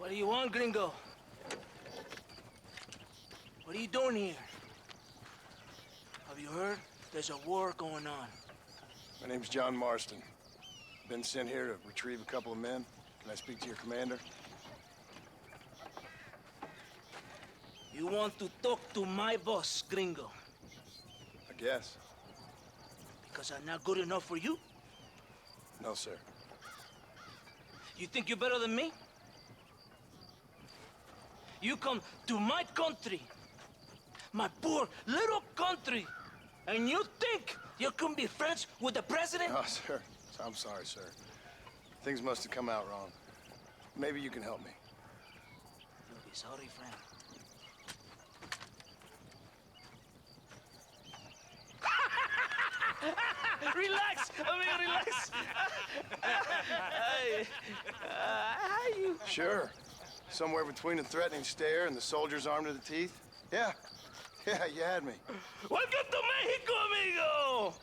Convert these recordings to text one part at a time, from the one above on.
What do you want, gringo? What are you doing here? Have you heard? There's a war going on. My name's John Marston. Been sent here to retrieve a couple of men. Can I speak to your commander? You want to talk to my boss, gringo? I guess. Because I'm not good enough for you? No, sir. You think you're better than me? You come to my country, my poor little country, and you think you can be friends with the president? Oh, sir. I'm sorry, sir. Things must have come out wrong. Maybe you can help me. You'll be sorry, friend. Relax! Relax! You... Sure. Somewhere between the threatening stare and the soldier's arm to the teeth? Yeah. Yeah, you had me. Welcome to Mexico, amigo!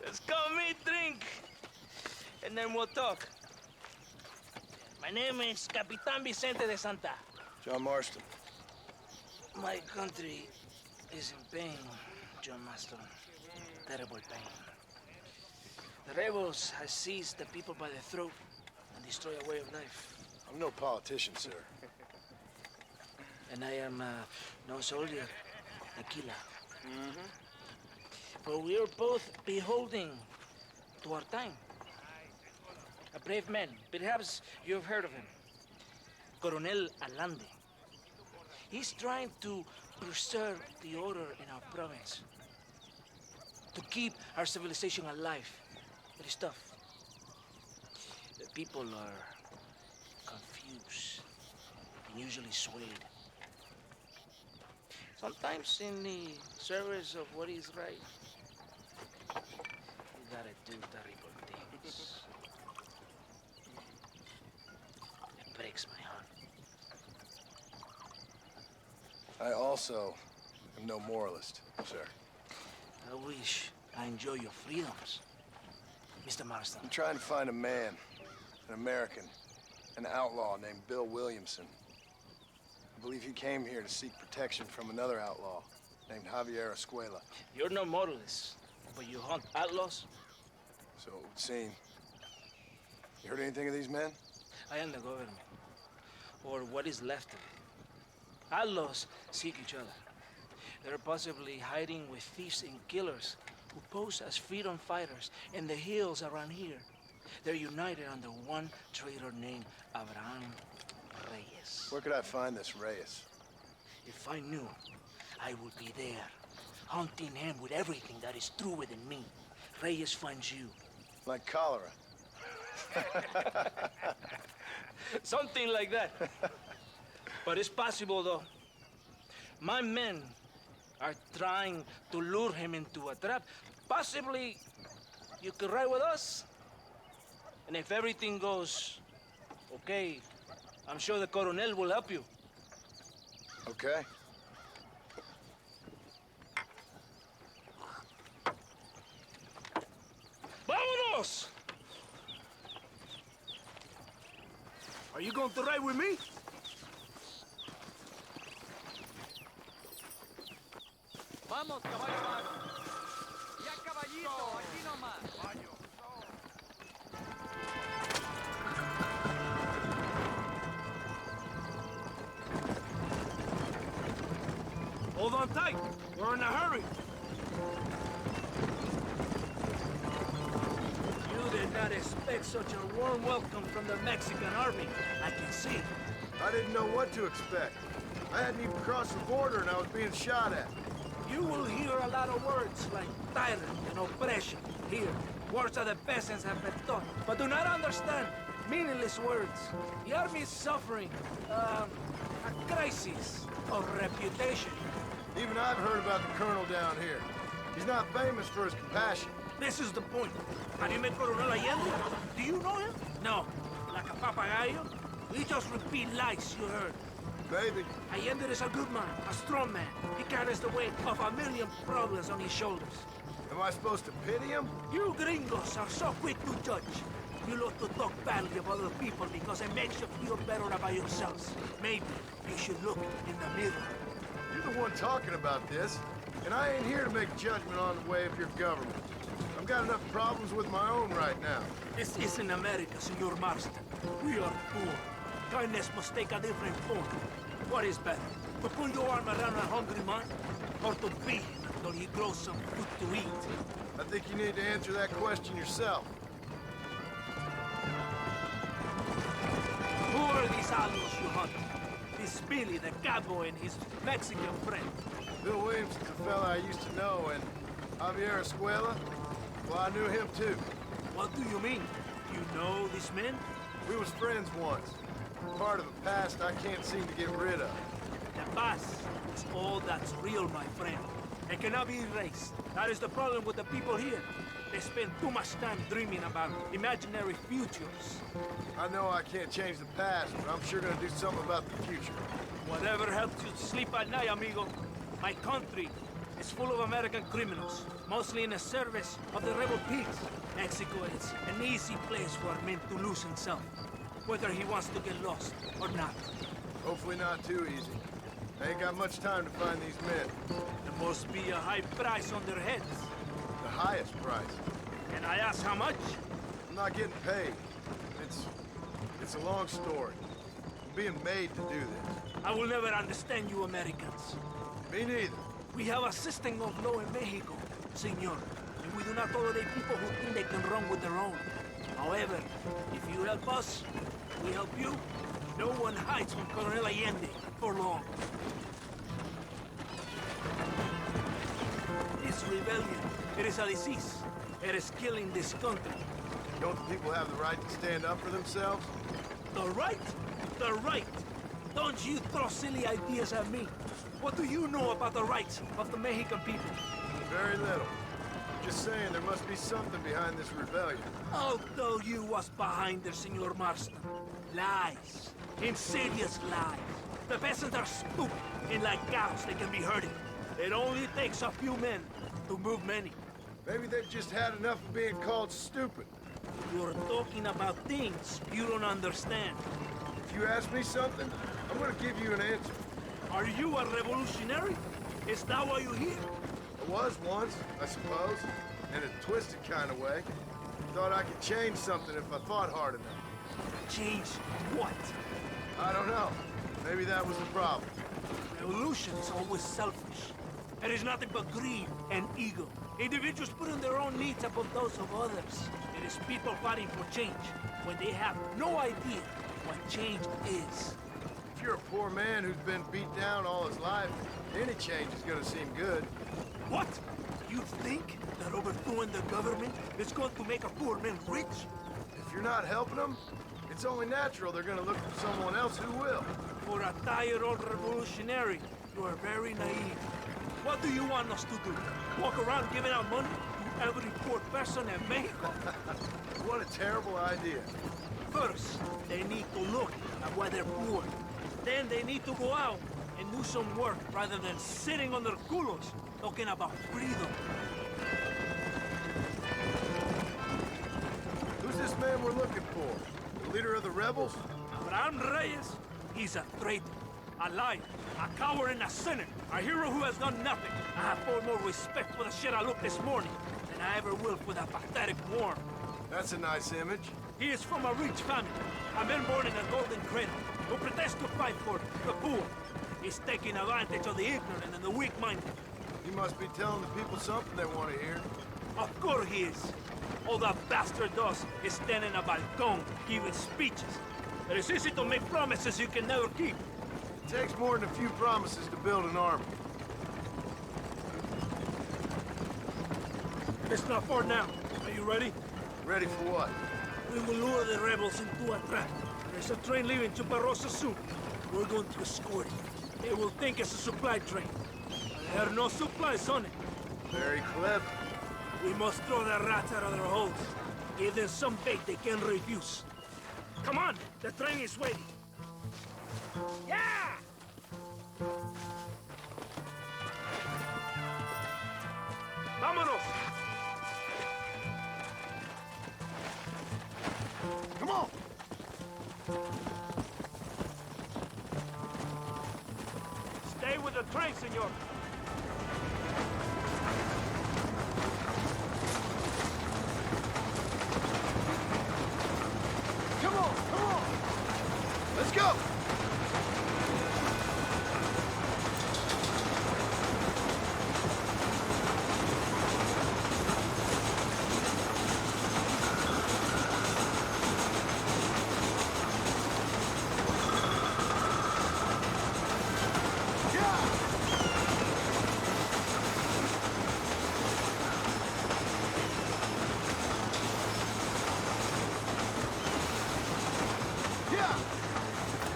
Let's come meet, drink, and then we'll talk. My name is Capitan Vicente de Santa. John Marston. My country is in pain, John Marston. Terrible pain. The rebels have seized the people by the throat and destroy a way of life. I'm no politician, sir. And I am no soldier, a killer. But we are both beholding to our time. A brave man, perhaps you've heard of him. Coronel Allende. He's trying to preserve the order in our province. To keep our civilization alive. But it's tough. The people are confused and usually swayed. Sometimes in the service of what is right, you gotta do terrible things. It breaks my heart. I also am no moralist, sir. I wish I enjoy your freedoms, Mr. Marston. I'm trying to find a man, an American, an outlaw named Bill Williamson. I believe he came here to seek protection from another outlaw named Javier Escuela. You're no moralist, but you hunt outlaws? So it would seem. You heard anything of these men? I am the government, or what is left of it. Outlaws seek each other. They're possibly hiding with thieves and killers who pose as freedom fighters in the hills around here. They're united under one traitor named Abraham Reyes. Where could I find this Reyes? If I knew, I would be there, hunting him with everything that is true within me. Reyes finds you. Like cholera. Something like that. But it's possible, though. My men are trying to lure him into a trap. Possibly you could ride with us. And if everything goes okay, I'm sure the Coronel will help you. Okay. Vámonos! Are you going to ride with me? Vamos, caballo más. Ya, caballito, aquí nomás. Hold on tight. We're in a hurry. You did not expect such a warm welcome from the Mexican army. I can see. I didn't know what to expect. I hadn't even crossed the border and I was being shot at. You will hear a lot of words like tyrant and oppression here. Words that the peasants have been taught, but do not understand. Meaningless words. The army is suffering a crisis of reputation. Even I've heard about the colonel down here. He's not famous for his compassion. This is the point. Have you met Coronel Allende? Do you know him? No. Like a papagayo? We just repeat lies you heard. Maybe. Allende is a good man, a strong man. He carries the weight of a million problems on his shoulders. Am I supposed to pity him? You gringos are so quick to judge. You love to talk badly of other people because it makes you feel better about yourselves. Maybe you should look in the mirror. You're the one talking about this, and I ain't here to make judgment on the way of your government. I've got enough problems with my own right now. This isn't America, Senor Marston. We are poor. Kindness must take a different form. What is better, to put your arm around a hungry man, or to beat him until he grows some food to eat? I think you need to answer that question yourself. Who are these animals you hunt? This Billy, the cowboy, and his Mexican friend. Bill Williamson's a fella I used to know, and Javier Escuela, well, I knew him too. What do you mean? You know these men? We was friends once. Part of a past I can't seem to get rid of. The past is all that's real, my friend. It cannot be erased. That is the problem with the people here. They spend too much time dreaming about imaginary futures. I know I can't change the past, but I'm sure gonna do something about the future. Whatever helps you sleep at night, amigo. My country is full of American criminals, mostly in the service of the rebel pigs. Mexico is an easy place for a man to lose himself, whether he wants to get lost or not. Hopefully not too easy. I ain't got much time to find these men. There must be a high price on their heads. The highest price. And I ask how much? I'm not getting paid. It's a long story. I'm being made to do this. I will never understand you Americans. Me neither. We have a system of law in Mexico, senor. And we do not tolerate people who think they can run with their own. However, if you help us, we help you. No one hides from Colonel Allende for long. This rebellion, it is a disease. It is killing this country. Don't the people have the right to stand up for themselves? The right? The right. Don't you throw silly ideas at me. What do you know about the rights of the Mexican people? Very little. Just saying there must be something behind this rebellion. I'll tell you what's behind there, Senor Marston. Lies. Insidious lies. The peasants are stupid, and like cows, they can be herded. It only takes a few men to move many. Maybe they've just had enough of being called stupid. You're talking about things you don't understand. If you ask me something, I'm gonna give you an answer. Are you a revolutionary? Is that why you're here? I was once, I suppose, in a twisted kind of way. Thought I could change something if I thought hard enough. Change what? I don't know. Maybe that was the problem. Revolution is always selfish. It is nothing but greed and ego. Individuals putting their own needs above those of others. It is people fighting for change when they have no idea what change is. If you're a poor man who's been beat down all his life, any change is gonna seem good. What? You think that overthrowing the government is going to make a poor man rich? If you're not helping them, it's only natural they're gonna look for someone else who will. For a tired old revolutionary, you are very naive. What do you want us to do? Walk around giving out money to every poor person in Mexico? What a terrible idea. First, they need to look at why they're poor. Then they need to go out and do some work rather than sitting on their culos talking about freedom. Who's this man we're looking for? The leader of the rebels? Abraham Reyes, he's a traitor, a liar, a coward and a sinner, a hero who has done nothing. I have far more respect for the shit I looked this morning than I ever will for that pathetic worm. That's a nice image. He is from a rich family, a man born in a golden cradle, who pretends to fight for the poor. He's taking advantage of the ignorant and the weak-minded. He must be telling the people something they want to hear. Of course he is. All that bastard does is stand in a balcony, giving speeches. It is easy to make promises you can never keep. It takes more than a few promises to build an army. It's not far now. Are you ready? Ready for what? We will lure the rebels into a trap. There's a train leaving to Barrosa soon. We're going to escort it. They will think it's a supply train. There are no supplies on it. Very clever. We must throw the rats out of their holes. Give them some bait they can refuse. Come on, the train is waiting. Yeah! Vámonos! Come on! Stay with the train, senor. Come on, come on! Let's go!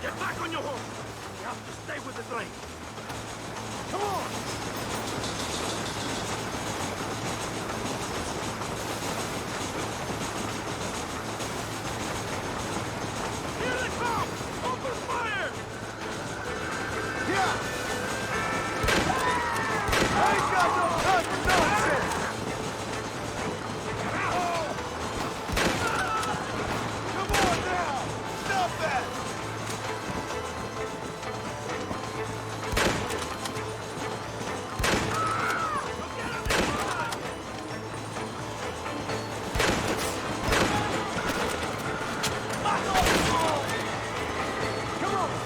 Get back on your horse. You have to stay with the train. Come on! Here they come! Open fire! Yeah! I ain't got no time for nonsense! Come on now! Stop that! Come on!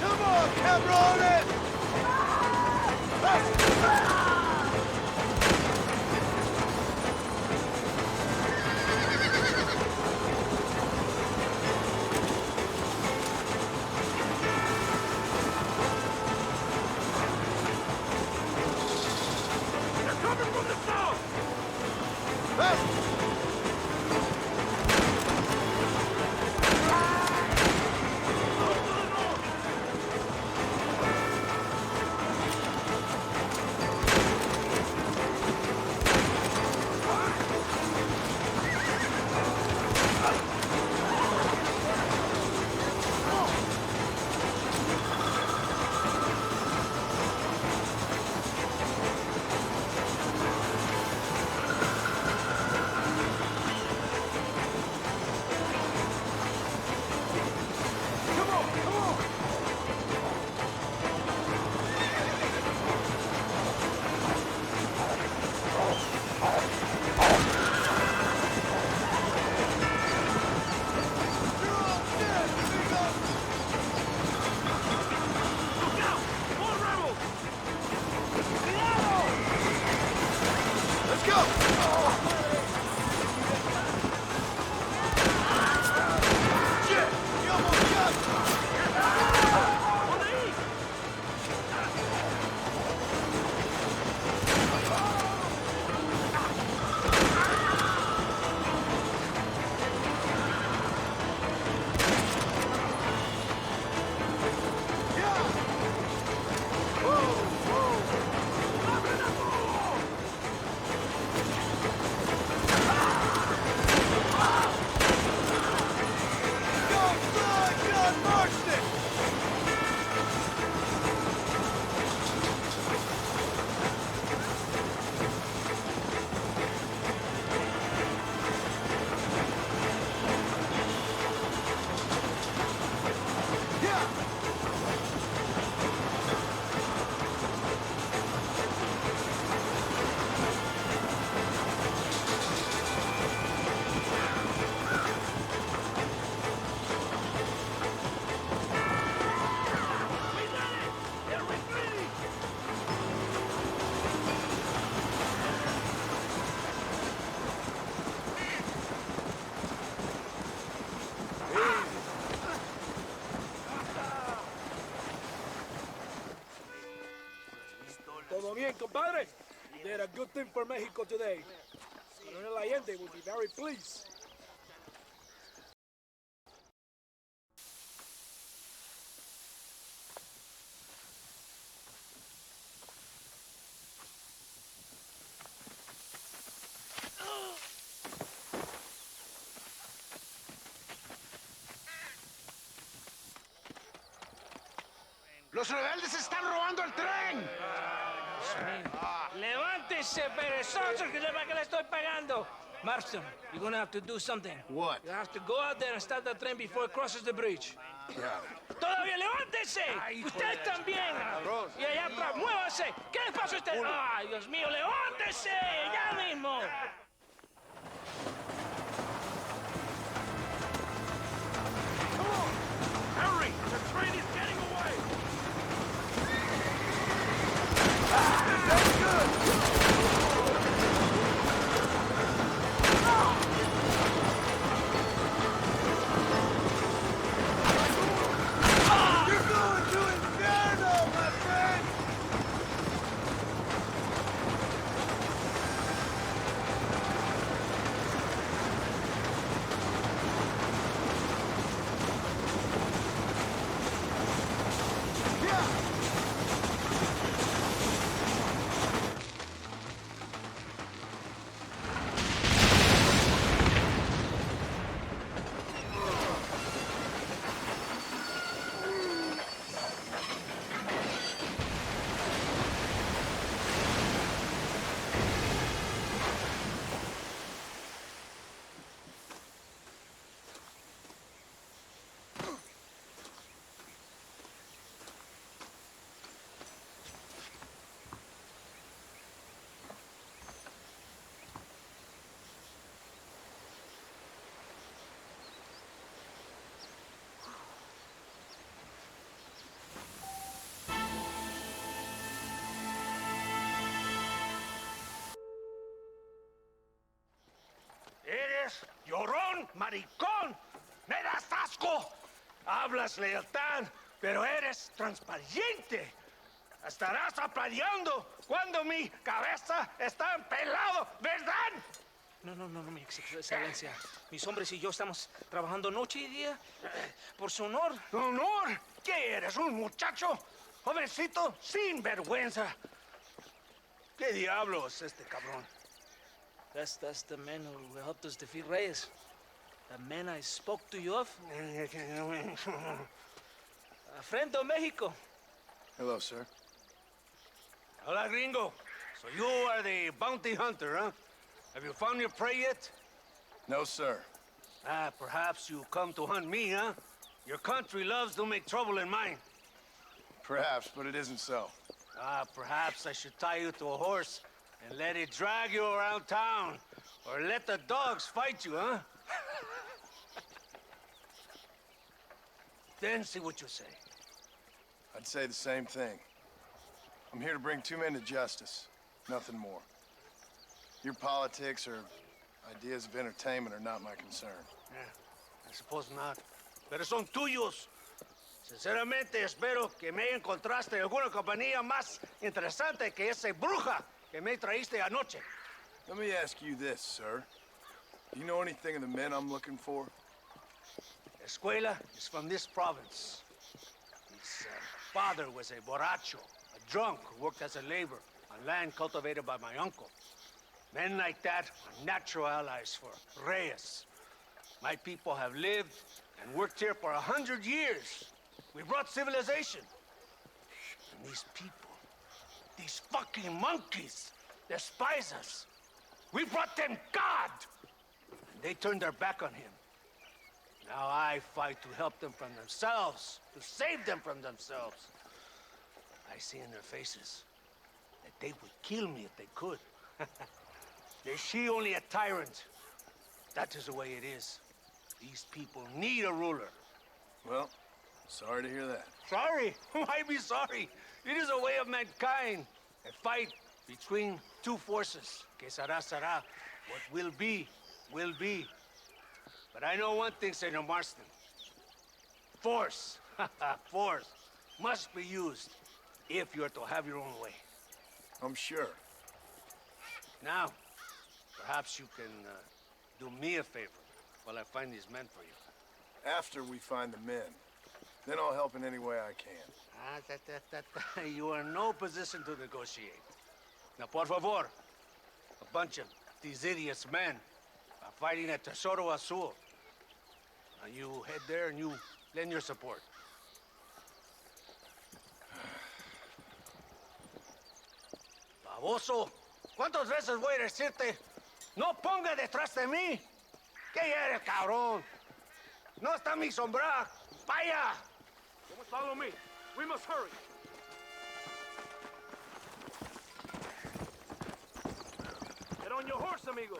Come on, cabrones! They're coming from the south! Come on, come on! You're all dead, amigos! Look out! More rebels! Let's go! Shit! You almost got me! On the east! Yeah! Whoa, whoa! God, God, God, Marston! Yeah! We did it! They're retreating! Todo bien, compadre? You did a good thing for Mexico today. Colonel Allende will be very pleased. ¡Los rebeldes están robando el tren! Levántese, perezoso, que sepa que le estoy pagando. Marston, you're gonna have to do something. What? You have to go out there and stop the train before it crosses the bridge. Got it. ¡Todavía levántese! ¡Usted también! Y allá atrás, muévase. ¿Qué le pasa a usted? ¡Ay, Dios mío, levántese! ¡Ya mismo! Hurry! The train is getting away! You're going to Inferno, my friend! ¡Eres llorón, maricón! ¡Me das asco! Hablas lealtad, pero eres transparente. Estarás aplaudiendo cuando mi cabeza está pelado, ¿verdad? No, mi excelencia. Mis hombres y yo estamos trabajando noche y día por su honor. ¿Honor? ¿Qué eres, un muchacho? Jovencito sin vergüenza. ¿Qué diablos este cabrón? That's the man who helped us defeat Reyes. The man I spoke to you of. A friend of Mexico. Hello, sir. Hola, gringo. So you are the bounty hunter, huh? Have you found your prey yet? No, sir. Perhaps you come to hunt me, huh? Your country loves to make trouble in mine. Perhaps, but it isn't so. Perhaps I should tie you to a horse and let it drag you around town. Or let the dogs fight you, huh? Then see what you say. I'd say the same thing. I'm here to bring two men to justice, nothing more. Your politics or ideas of entertainment are not my concern. Yeah, I suppose not. Pero son tuyos. Sinceramente, espero que me encontraste alguna compañía más interesante que esa bruja que me traíste anoche. Let me ask you this, sir. Do you know anything of the men I'm looking for? Escuela is from this province. His father was a borracho, a drunk who worked as a laborer on land cultivated by my uncle. Men like that are natural allies for Reyes. My people have lived and worked here for 100 years. We brought civilization. And these people, these fucking monkeys, despise us. We brought them God! And they turned their back on him. Now I fight to help them from themselves, to save them from themselves. I see in their faces that they would kill me if they could. They see only a tyrant. That is the way it is. These people need a ruler. Well, sorry to hear that. Sorry? Why be sorry? It is a way of mankind. A fight between two forces. Que será, será. What will be, will be. But I know one thing, Senor Marston. Force, force, must be used if you're to have your own way. I'm sure. Now, perhaps you can do me a favor while I find these men for you. After we find the men, then I'll help in any way I can. You are in no position to negotiate. Now, por favor, a bunch of these idiots men are fighting at Tesoro Azul. Now, you head there and you lend your support. Baboso, ¿cuántas veces voy a decirte? No ponga detrás de mí. ¿Qué eres, cabrón? No está mi sombra. Vaya. Follow me. We must hurry. Get on your horse, amigo.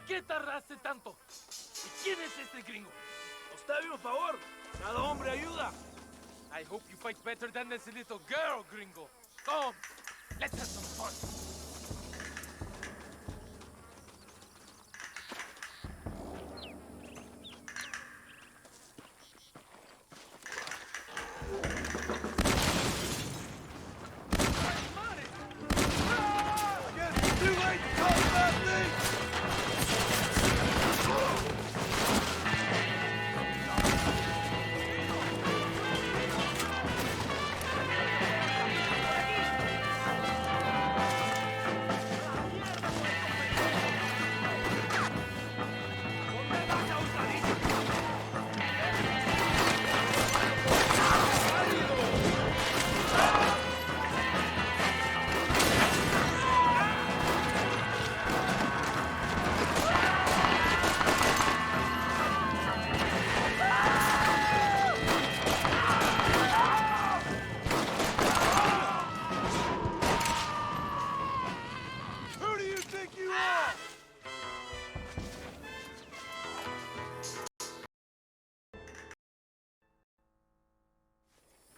qué tardaste tanto? ¿Y quién es este gringo? Usted un favor. Cada hombre ayuda. I hope you fight better than this little girl, gringo. Come, let's have some fun.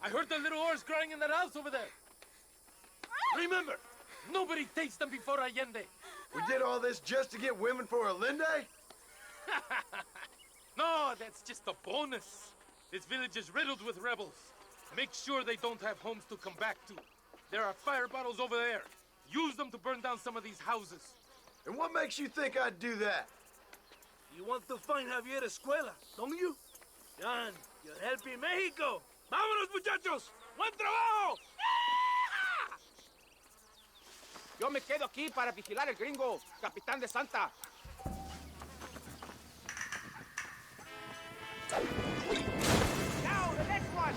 I heard the little horse crying in that house over there. Remember, nobody takes them before Allende. We did all this just to get women for Allende? No, that's just a bonus. This village is riddled with rebels. Make sure they don't have homes to come back to. There are fire bottles over there. Use them to burn down some of these houses. And what makes you think I'd do that? You want to find Javier Escuela, don't you? John, you're helping Mexico. ¡Vámonos, muchachos! ¡Buen trabajo! Yo me quedo aquí para vigilar el gringo, capitán de Santa. Now, the next one.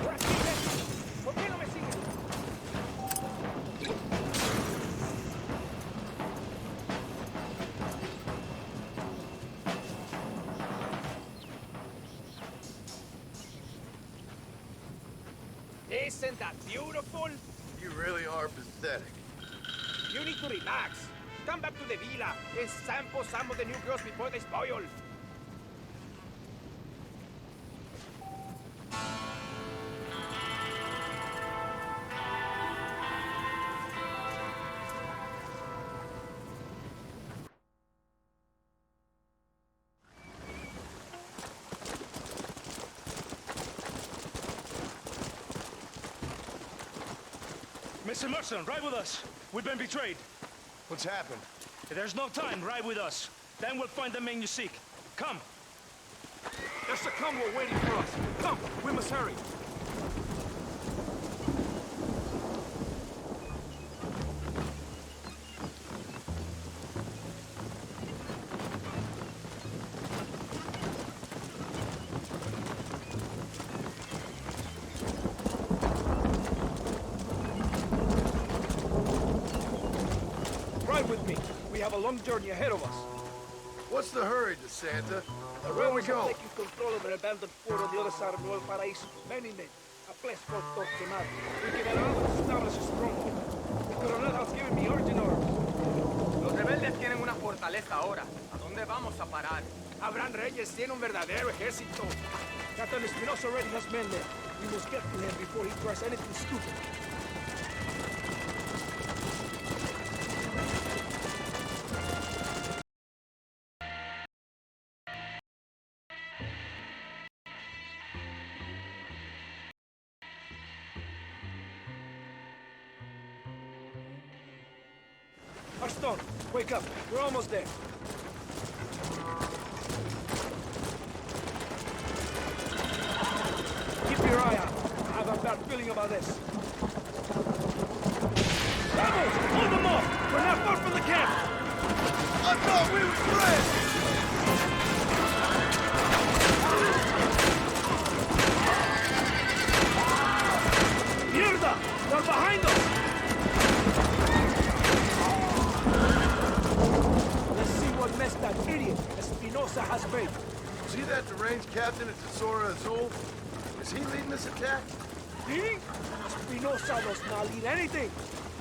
Por aquí, ven. ¿Por qué no me siguen? Isn't that beautiful? You really are pathetic. You need to relax. Come back to the villa and sample some of the new girls before they spoil. Mr. Mercer, ride with us. We've been betrayed. What's happened? There's no time. Ride with us. Then we'll find the man you seek. Come. There's a convoy waiting for us. Come, we must hurry. Ride with me. We have a long journey ahead of us. What's the hurry, DeSanta? The Where are we rebels are going? taking control of an abandoned fort on the other side of Nuevo Paraíso. Many men. A place called Torquemada. We can allow to establish a stronghold. The colonel has given me urgent orders. Los rebeldes tienen una fortaleza ahora. ¿A dónde vamos a parar? Abraham Reyes tiene un verdadero ejército. Captain Espinosa already has men there. We must get to him before he tries anything stupid. Aston, wake up. We're almost there. Keep your eye out. I have a bad feeling about this. Vamos! Hold them off! We're not far from the camp! I thought we were friends! Mierda! They're behind us! Let's see what mess that idiot Espinosa has made. Was he that deranged captain at Tesoro Azul? Is he leading this attack? He? Espinosa does not lead anything.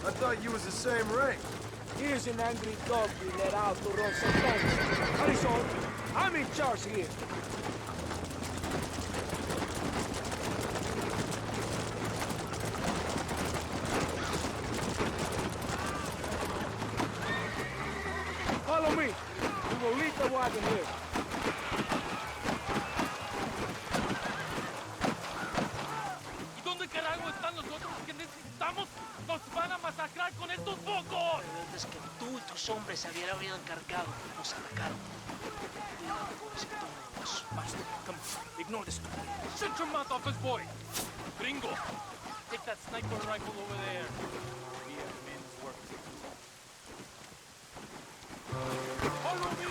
I thought you was the same rank. Here's an angry dog we let out to run some things. Harrison, I'm in charge here. Follow me. We will leave the wagon here. ¿Y dónde carajo están los otros que necesitamos? ¡Nos van a masacrar con estos pocos! Rebeldes que tú y tus hombres se habían encargado nos atacaron. Cuidado con ese tono de voz. Basta. Come, ignore this. Shut your mouth off this boy! Gringo, take that sniper rifle over there. We have men's work to do. Follow me!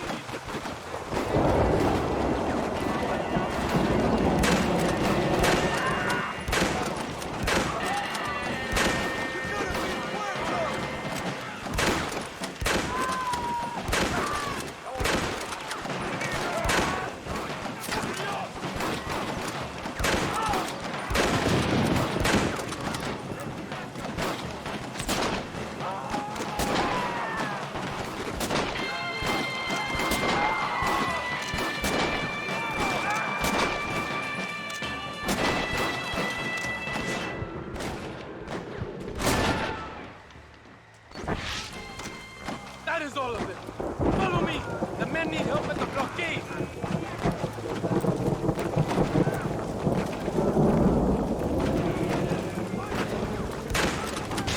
That is all of them. Follow me. The men need help at the blockade.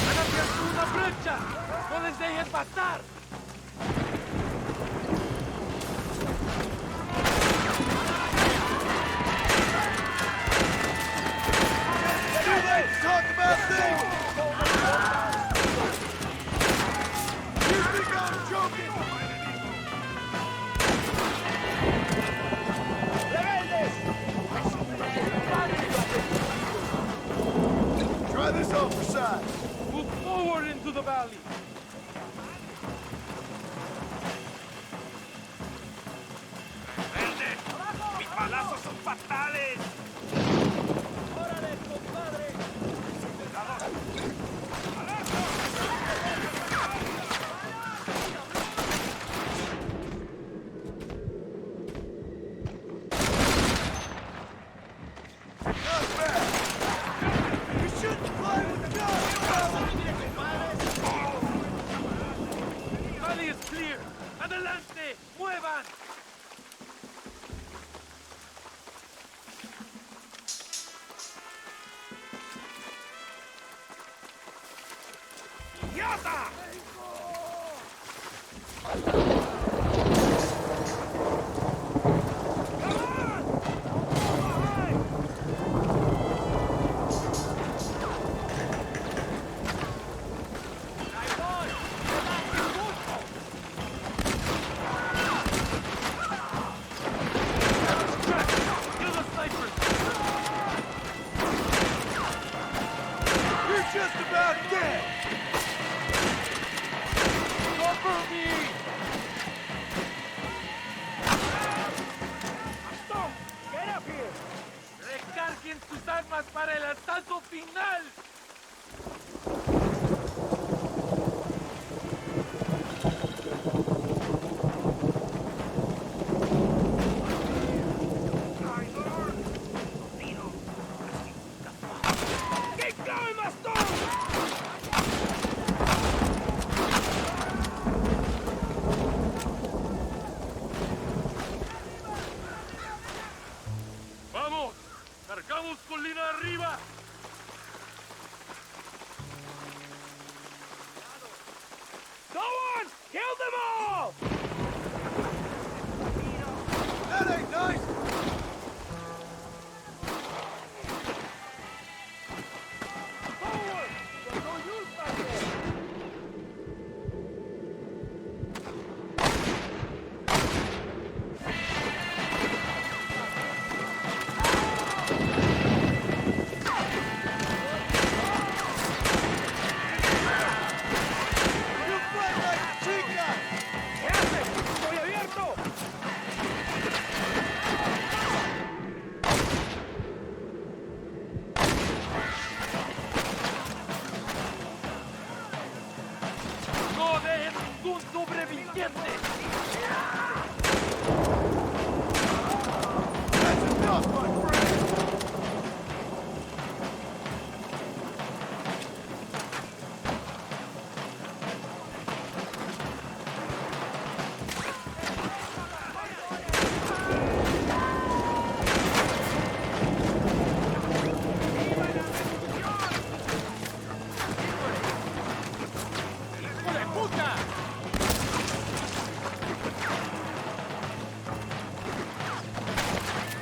¡Han abierto una brecha! ¡Derecha! ¡No les dejen pasar! Talk about things! You think I'm joking? Try this on for size. Move forward into the valley! ¡Mis balazos son fatales! ¡Valley is clear! ¡Adelante! ¡Muevan! ¡Idiota! ¡Kill the snipers! You're just about dead! ¡Cover me! Get up here! ¡Recarguen sus armas para el asalto final! Keep going, Maston! ¡Vamos! ¡Cargamos colina arriba! Go on! Kill them all! That ain't nice! Forward! There's no use back there! You fight like a chica! ¿Qué haces? ¡Estoy abierto! ¡No dejen ningún sobreviviente! That's enough, my friend! ¡Hijo de puta!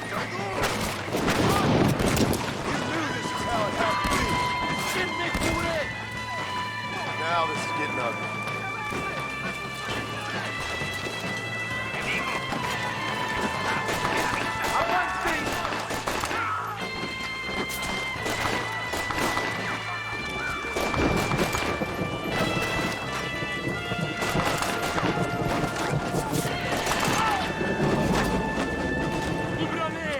You knew this is how it had to be! ¡Denme cure! Now this is getting ugly. ¡Avancen! ¡Cúbrame!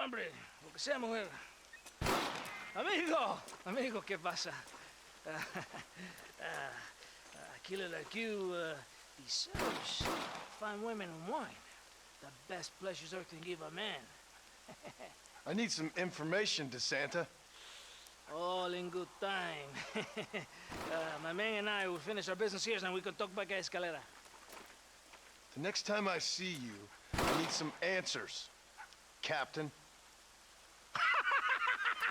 hombre. Lo que sea, mujer. Amigo, ¿qué pasa? A killer like you deserves fine women and wine. The best pleasures Earth can give a man. I need some information, DeSanta. All in good time. My man and I will finish our business here, and we can talk back at Escalera. The next time I see you, I need some answers, Captain.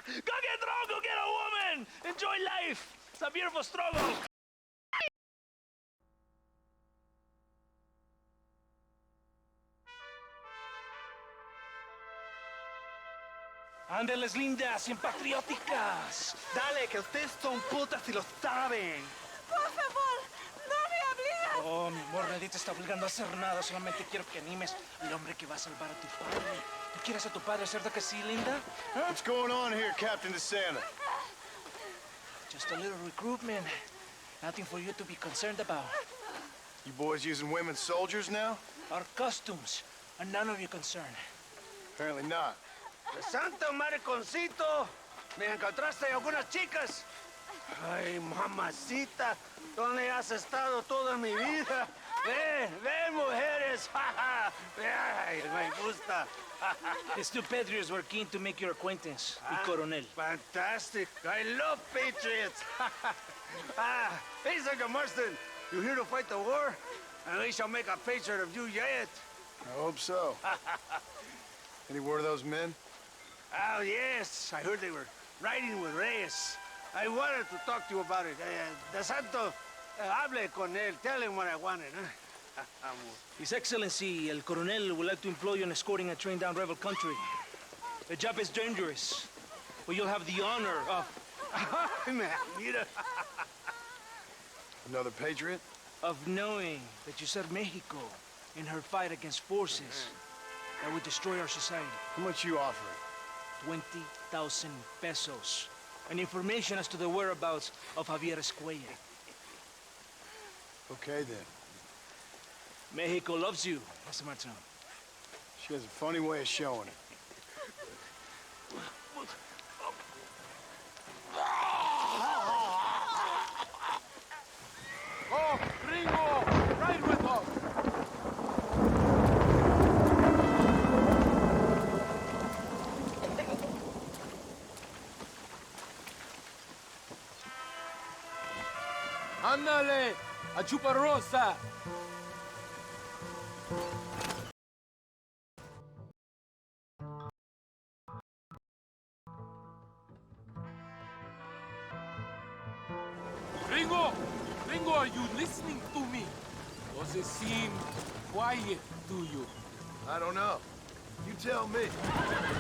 Go get drunk, go get a woman! Enjoy life! It's a beautiful struggle! Ándeles, lindas, bien patrióticas. Dale, que ustedes son putas y lo saben. Por favor, no me obligas. Oh, mi amor, nadie te está obligando a hacer nada. Solamente quiero que animes al hombre que va a salvar a tu padre. ¿Tú quieres a tu padre, cierto que sí, linda? ¿Ah? What's going on here, Captain DeSanta? Just a little recruitment. Nothing for you to be concerned about. You boys using women soldiers now? Our costumes are none of your concern. Apparently not. Santo mariconcito, ¿me encontraste algunas chicas? Ay, mamacita, ¿dónde has estado toda mi vida? Ven, mujeres, ay, me gusta. These two patriots were keen to make your acquaintance, el coronel. Fantastic, I love patriots. Hey, Sergeant Marston, you here to fight the war? And we shall make a patriot of you yet. I hope so. Any word of those men? Oh, yes. I heard they were riding with Reyes. I wanted to talk to you about it. De Santo, hable con él. Tell him what I wanted, huh? His Excellency, el coronel, would like to employ you in escorting a train down rebel country. The job is dangerous, but you'll have the honor of... Mira. Another patriot? of knowing that you served Mexico in her fight against forces that would destroy our society. How much you offering? 20,000 pesos. And information as to the whereabouts of Javier Escuella. Okay, then. Mexico loves you, Mr. Martin. She has a funny way of showing it. Oh, Gringo! Ride with us! ¡Ándale! ¡A Chuparrosa! Gringo! Gringo, are you listening to me? Does it seem quiet to you? I don't know. You tell me.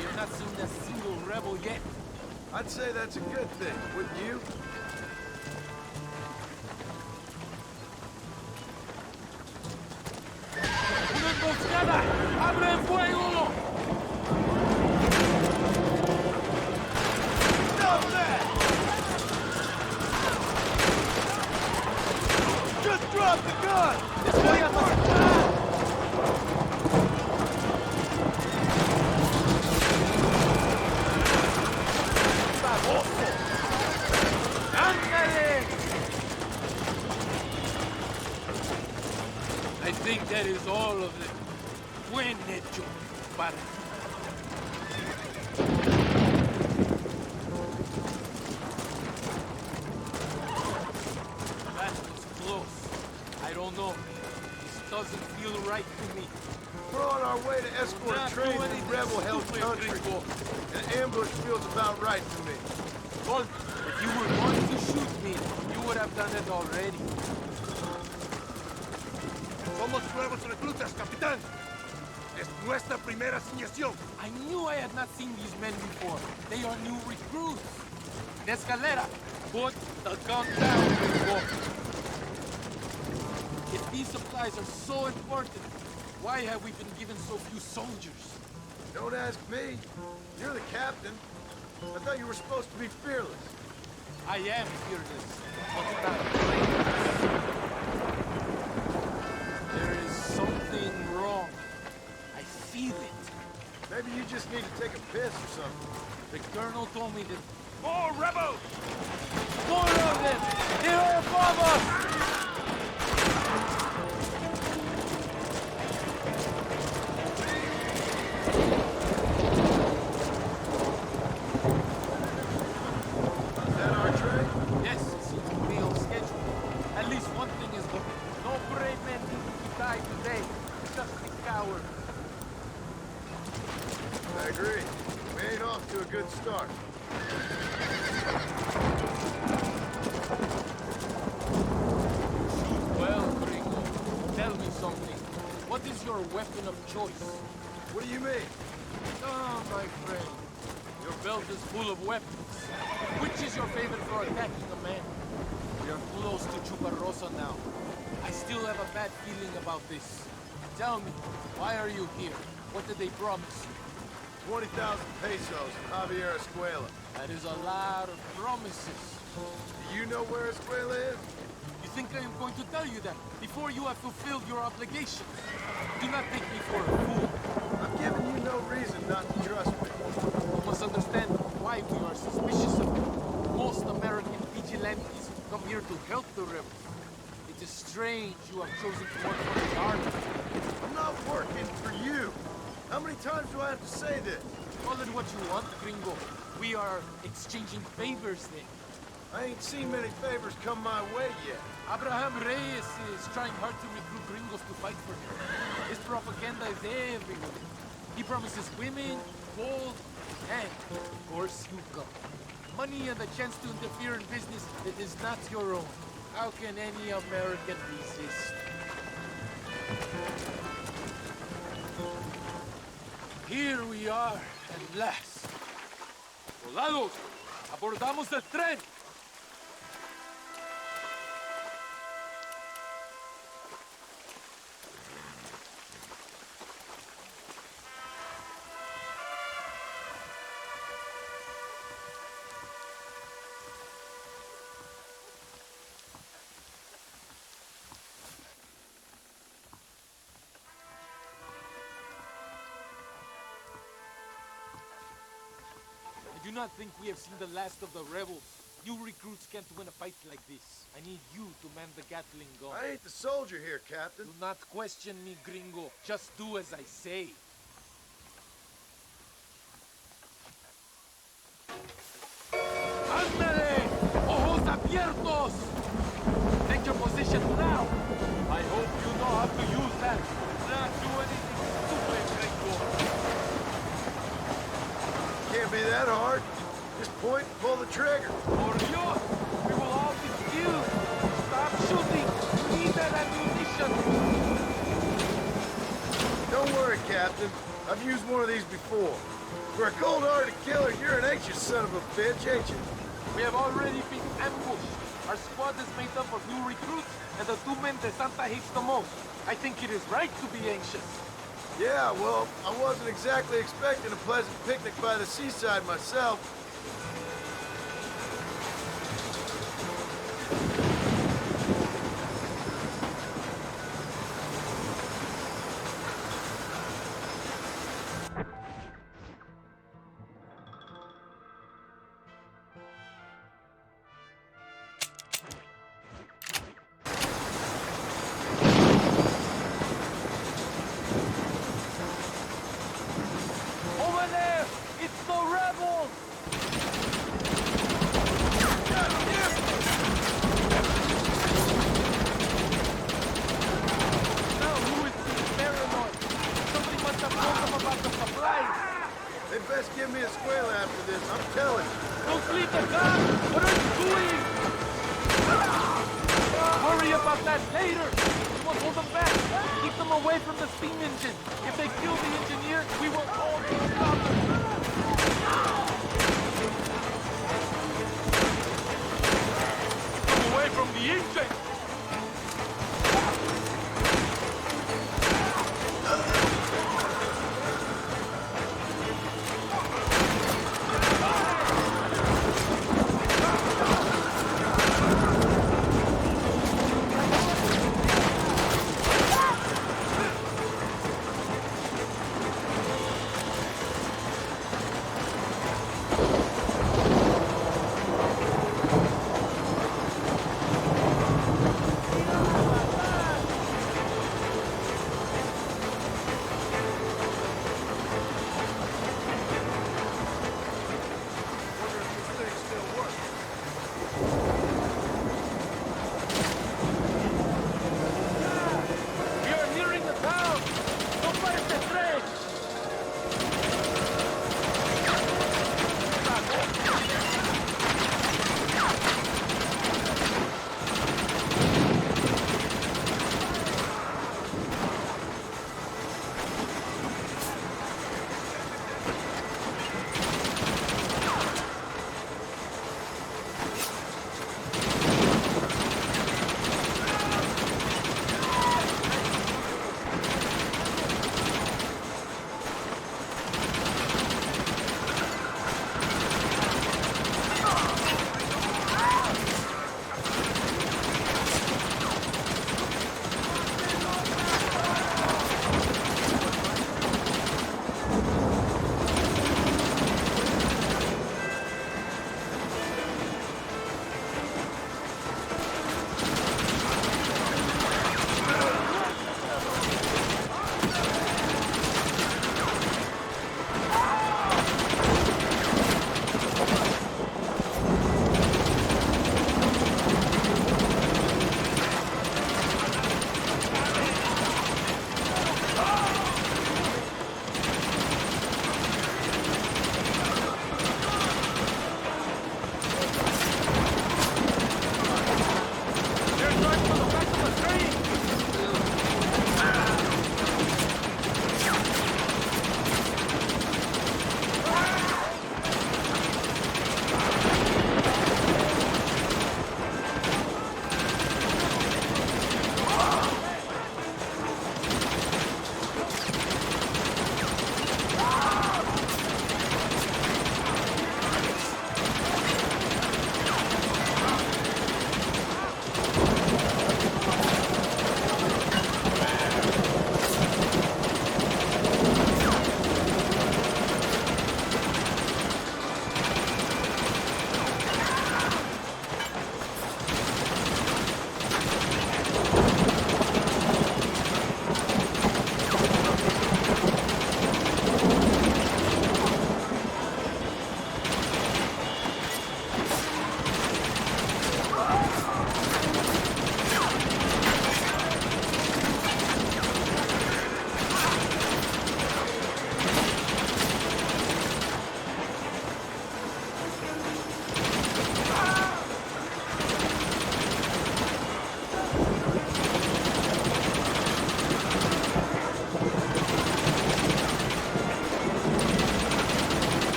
You've not seen a single rebel yet. I'd say that's a good thing, wouldn't you? ¡Una emboscada! ¡Abre fuego! Just drop the gun! ¡Les voy a matar! ¡Baboso! ¡Ándale! I think that is all of them. Buen hecho, para. That was close. I don't know. This doesn't feel right to me. We're on our way to escort Not a train doing through anything rebel-held stupid, country. Gringo. An ambush feels about right to me. Well, if you were going to shoot me, you would have done it already. Somos nuevos reclutas, capitán. Es nuestra primera asignación. I knew I had not seen these men before. They are new recruits. In Escalera, put the gun down, Gringo. If these supplies are so important, why have we been given so few soldiers? Don't ask me. You're the captain. I thought you were supposed to be fearless. I am fearless. There is something wrong. I feel it. Maybe you just need to take a piss or something. The colonel told me that More rebels! more of them! They're above us! Is that our train? Yes, it seems to be on schedule. At least one thing is working. No brave men need to die today. Just the coward. I agree. We ain't off to a good start. Well, Gringo, tell me something. What is your weapon of choice? What do you mean? Ah, my friend. Your belt is full of weapons. Which is your favorite for attacking a man? We are close to Chuparosa now. I still have a bad feeling about this. Tell me, why are you here? What did they promise you? 20,000 pesos from Javier Escuela. That is a lot of promises. Do you know where Escuela is? You think I am going to tell you that before you have fulfilled your obligations? Do not take me for a fool. I'm giving you no reason not to trust me. You must understand why we are suspicious of you. Most American vigilantes come here to help the rebels. It is strange you have chosen to work for the army. I'm not working for you. How many times do I have to say this? Call it what you want, Gringo. We are exchanging favors then. I ain't seen many favors come my way yet. Abraham Reyes is trying hard to recruit gringos to fight for him. His propaganda is everywhere. He promises women, gold, and, of course, you come. Money and the chance to interfere in business that is not your own. How can any American resist? Here we are, at last. Soldados, abordamos el tren. I do not think we have seen the last of the rebels. New recruits can't win a fight like this. I need you to man the Gatling gun. I ain't the soldier here, Captain. Do not question me, gringo. Just do as I say. ¡Ándale! ¡Ojos abiertos! Take your position now. I hope you know how to use that. Not do anything stupid, gringo. Can't be that hard. Just point and pull the trigger. Por Dios! We will all be killed! Stop shooting! We need that ammunition! Don't worry, Captain. I've used one of these before. For a cold-hearted killer, you're an anxious son of a bitch, ain't you? We have already been ambushed. Our squad is made up of new recruits and the two men that Santa hates the most. I think it is right to be anxious. Yeah, well, I wasn't exactly expecting a pleasant picnic by the seaside myself. Over there! It's the rebels! Now who is being paranoid? Somebody must have told them about the supplies. They best give me a squeal after this, I'm telling you. Don't leave the gun! What are you doing? Worry about that later! We won't hold them back! Keep them away from the steam engine! If they kill the engineer, we will all be stopped! Keep them away from the engine!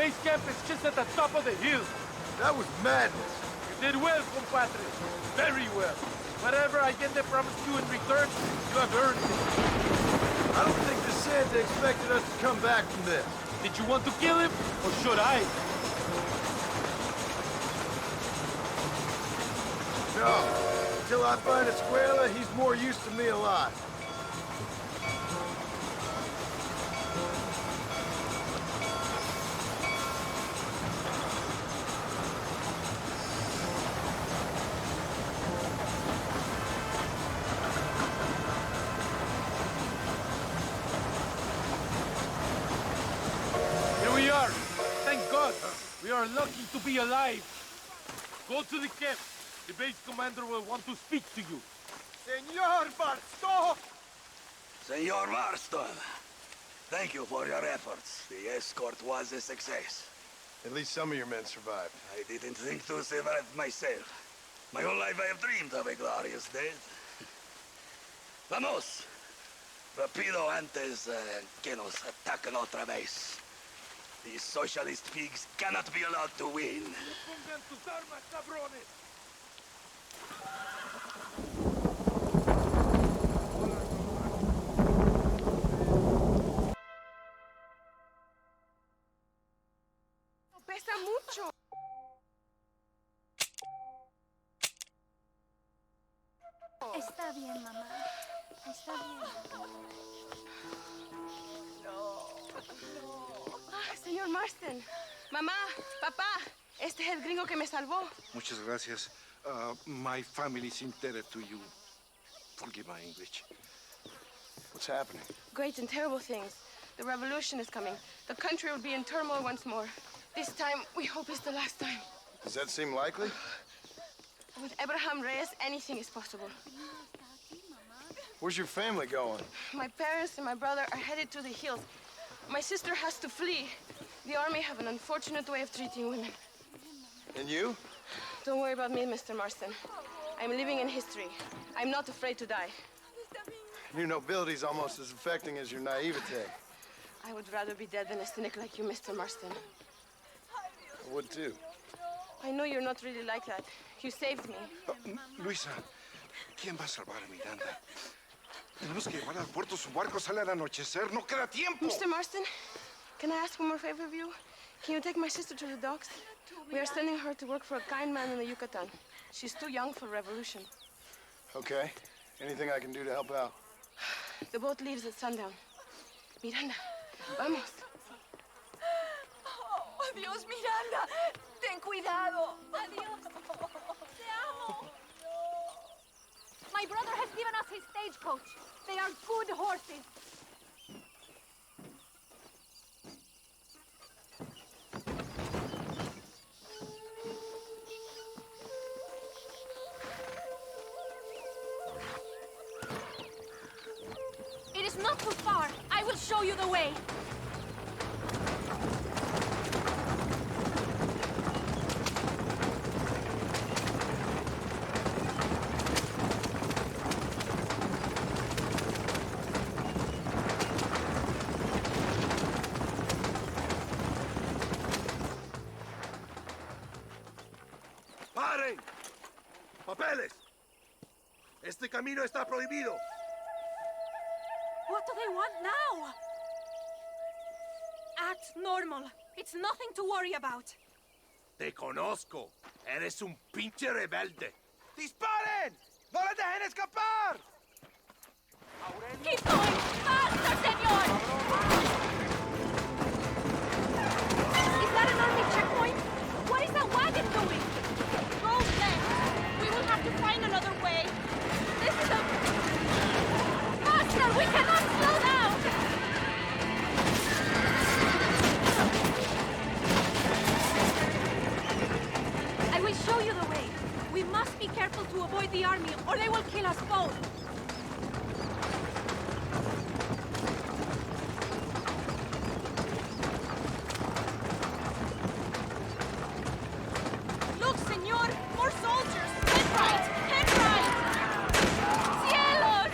base camp is just at the top of the hill. That was madness. You did well, compadre. Very well. Whatever Allende promised you in return, you have earned it. I don't think the Santa expected us to come back from this. Did you want to kill him, or should I? No. Until I find Escuela, he's more used to me alive. Here we are. Thank God. We are lucky to be alive. Go to the camp. The base commander will want to speak to you. Senor Marston! Senor Marston, thank you for your efforts. The escort was a success. At least some of your men survived. I didn't think to survive myself. My whole life I have dreamed of a glorious death. Vamos! Rapido antes que nos ataquen otra vez. These socialist pigs cannot be allowed to win. Pongan tus armas, cabrones. Pesa mucho. Está bien, mamá. Está bien. Señor Marston. Mamá, papá, este es el gringo que me salvó. Muchas gracias. My family's indebted to you. Forgive my English. What's happening? Great and terrible things. The revolution is coming. The country will be in turmoil once more. This time, we hope it's the last time. Does that seem likely? With Abraham Reyes, anything is possible. Where's your family going? My parents and my brother are headed to the hills. My sister has to flee. The army have an unfortunate way of treating women. And you? Don't worry about me, Mr. Marston. I'm living in history. I'm not afraid to die. Your nobility's almost as affecting as your naivete. I would rather be dead than a cynic like you, Mr. Marston. I would too. I know you're not really like that. You saved me. Luisa, ¿quién va a salvar a Miranda? Tenemos que llevar al puerto. Su barco sale al anochecer. No queda tiempo. Mr. Marston, can I ask one more favor of you? Can you take my sister to the docks? We are sending her to work for a kind man in the Yucatan. She's too young for revolution. Okay. Anything I can do to help out? The boat leaves at sundown. Miranda, vamos. Oh, adiós, Miranda. Ten cuidado. Adiós. Te amo. My brother has given us his stagecoach. They are good horses. It is not too far. I will show you the way. ¡Paren! ¡Papeles! Este camino está prohibido. What do they want now? Act normal. It's nothing to worry about. Te conozco. Eres un pinche rebelde. ¡Disparen! ¡No le dejen escapar! Keep going! Faster, señor! Is that an army checkpoint? What is that wagon doing? Go left. We will have to find another way. This is a... Faster! We cannot slow down! I will show you the way. We must be careful to avoid the army, or they will kill us both. Look, señor! More soldiers! Head right! Head right! Cielos!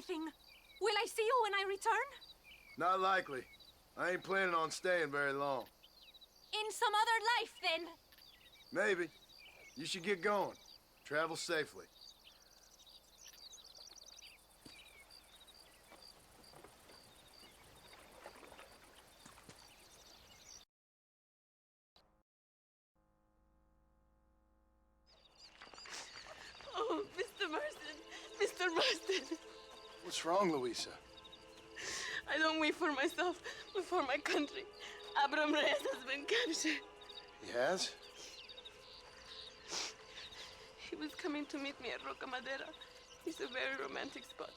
everything. Will I see you when I return? Not likely. I ain't planning on staying very long. In some other life, then? Maybe. You should get going. Travel safely. Oh, Mr. Marston. Mr. Marston. What's wrong, Louisa? I don't wait for myself, but for my country. Abraham Reyes has been captured. He has? He was coming to meet me at Roca Madera. It's a very romantic spot.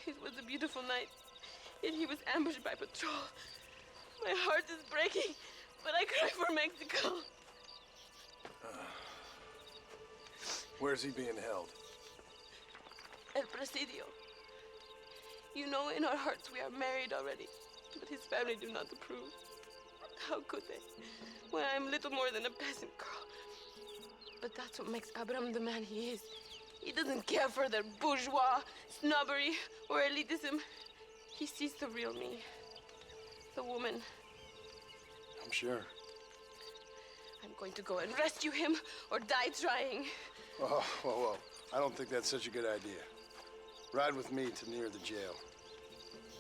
It was a beautiful night, yet he was ambushed by patrol. My heart is breaking, but I cry for Mexico. Where's he being held? El Presidio. You know, in our hearts we are married already, but his family do not approve. How could they, when I am little more than a peasant girl? But that's what makes Abraham the man he is. He doesn't care for their bourgeois, snobbery, or elitism. He sees the real me, the woman. I'm sure. I'm going to go and rescue him or die trying. Oh, whoa. I don't think that's such a good idea. Ride with me to near the jail.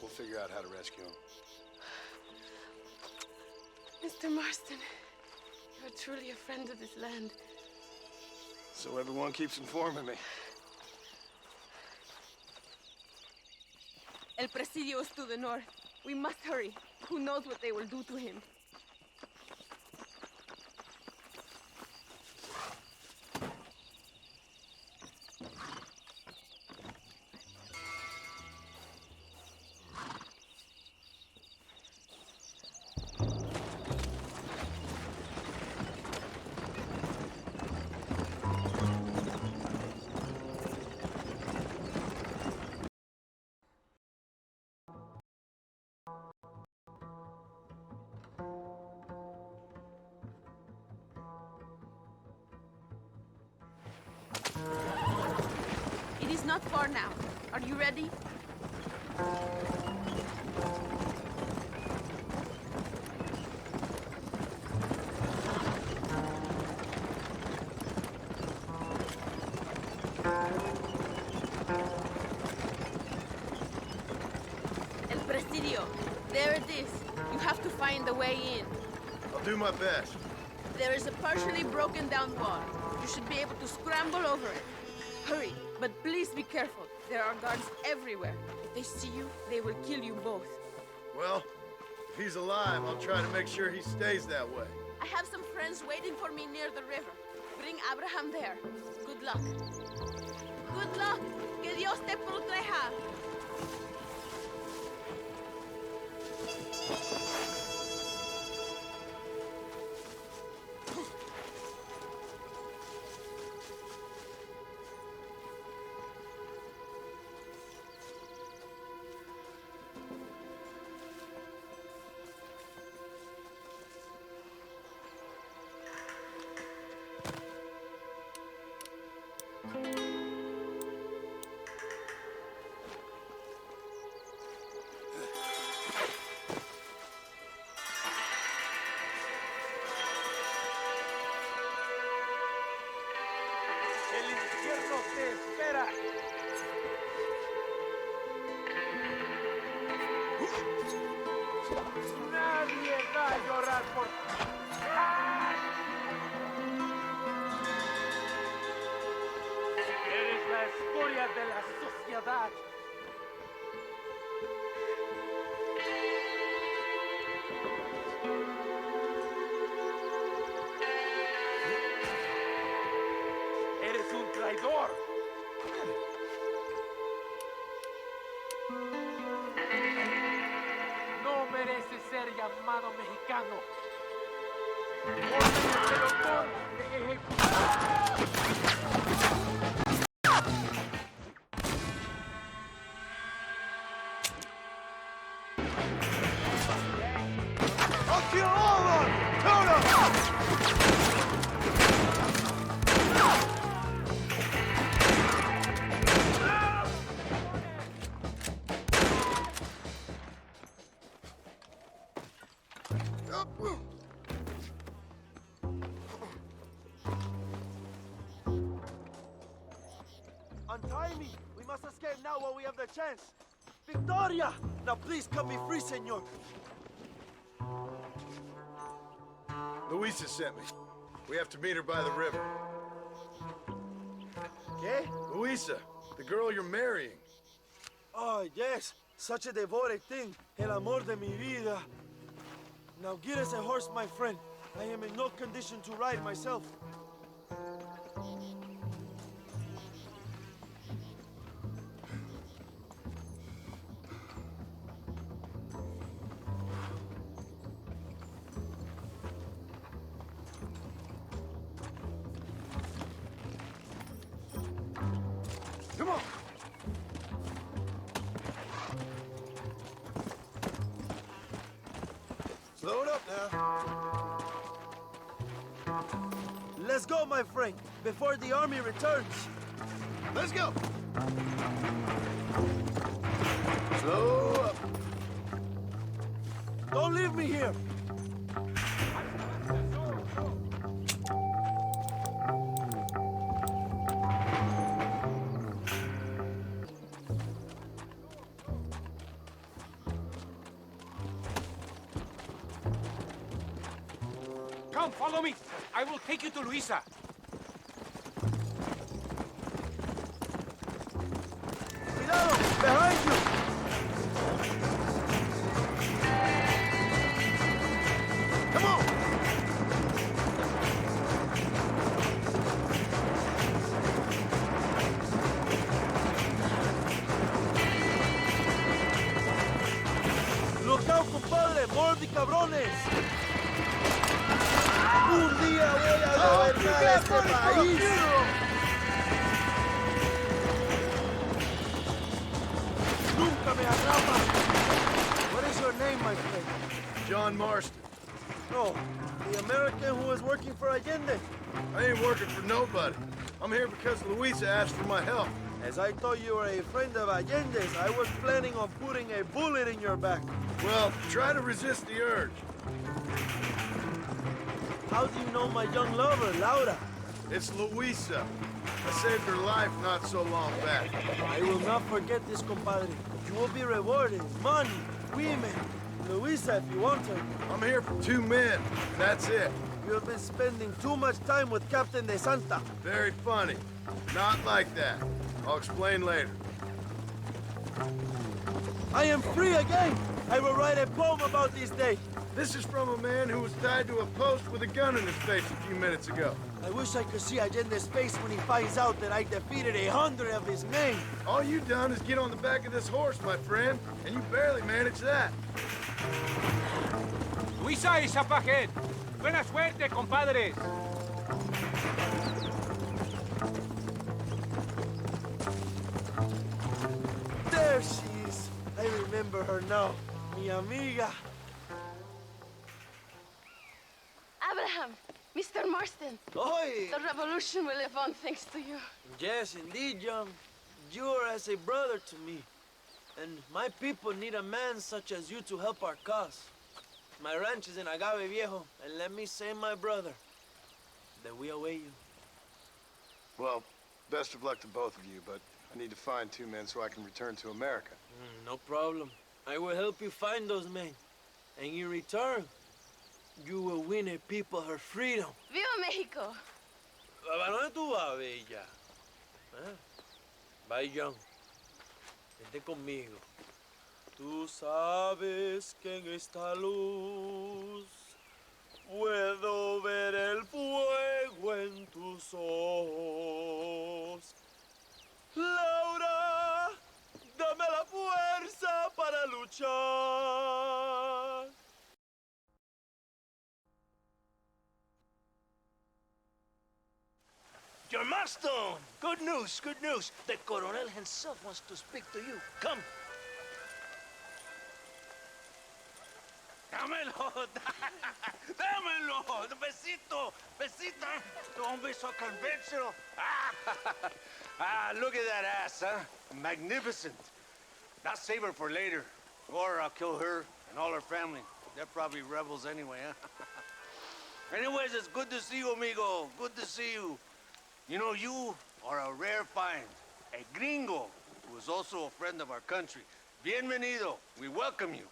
We'll figure out how to rescue him. Mr. Marston, you're truly a friend of this land. So everyone keeps informing me. El Presidio is to the north. We must hurry. Who knows what they will do to him? It is not far now. Are you ready? El Presidio. There it is. You have to find the way in. I'll do my best. There is a partially broken down wall. You should be able to scramble over it. Hurry, but please be careful. There are guards everywhere. If they see you, they will kill you both. Well, if he's alive, I'll try to make sure he stays that way. I have some friends waiting for me near the river. Bring Abraham there. Good luck. Good luck. Que Dios te proteja. El infierno te espera. Nadie va a llorar por ti. Eres la escoria de la sociedad. Eres un traidor. No mereces ser llamado mexicano. Orden el pelotón de ejecución. Untie me! We must escape now while we have the chance! Victoria! Now please cut me free, senor! Luisa sent me. We have to meet her by the river. ¿Qué? Luisa, the girl you're marrying. Oh, yes. Such a devoted thing. El amor de mi vida. Now get us a horse, my friend. I am in no condition to ride myself. Come on! Slow it up now. Let's go, my friend, before the army returns. Let's go! Slow up. Don't leave me here. Come, follow me. I will take you to Luisa. Cuidado! Behind you! Come on! Look out, compadre! More of the cabrones! Un día voy a gobernar este país. Nunca me atrapas. What is your name, my friend? John Marston. Oh, the American who was working for Allende. I ain't working for nobody. I'm here because Luisa asked for my help. As I thought you were a friend of Allende's, I was planning on putting a bullet in your back. Well, try to resist the urge. How do you know my young lover, Laura? It's Luisa. I saved her life not so long back. I will not forget this, compadre. You will be rewarded. Money, women, Luisa if you want her. I'm here for 2 men, and that's it. You have been spending too much time with Captain De Santa. Very funny. Not like that. I'll explain later. I am free again. I will write a poem about this day. This is from a man who was tied to a post with a gun in his face a few minutes ago. I wish I could see Allende's face when he finds out that I defeated 100 of his men. All you done is get on the back of this horse, my friend, and you barely managed that. Luisa is up ahead. Buena suerte, compadres. There she is. I remember her now. Mi amiga. Abraham, Mr. Marston. Oi! The revolution will live on thanks to you. Yes, indeed, John. You are as a brother to me. And my people need a man such as you to help our cause. My ranch is in Agave Viejo, and let me say, my brother, that we await you. Well, best of luck to both of you, but I need to find 2 men so I can return to America. No problem. I will help you find those men. And in return, you will win a people her freedom. Viva Mexico! ¿A dónde tú vas, bella? Bye, John. Vente conmigo. Tú sabes que en esta luz puedo ver el fuego en tus ojos. Laura, dame la fuerza para luchar. Your Marston! Good news, good news. The Coronel himself wants to speak to you. Come. Dámelo, dámelo, besito, besita. Don't be so conventional. Look at that ass, huh? Magnificent. Now save her for later, or I'll kill her and all her family. They're probably rebels anyway, huh? Anyways, it's good to see you, amigo. Good to see you. You know, you are a rare find. a gringo, who is also a friend of our country. Bienvenido. We welcome you.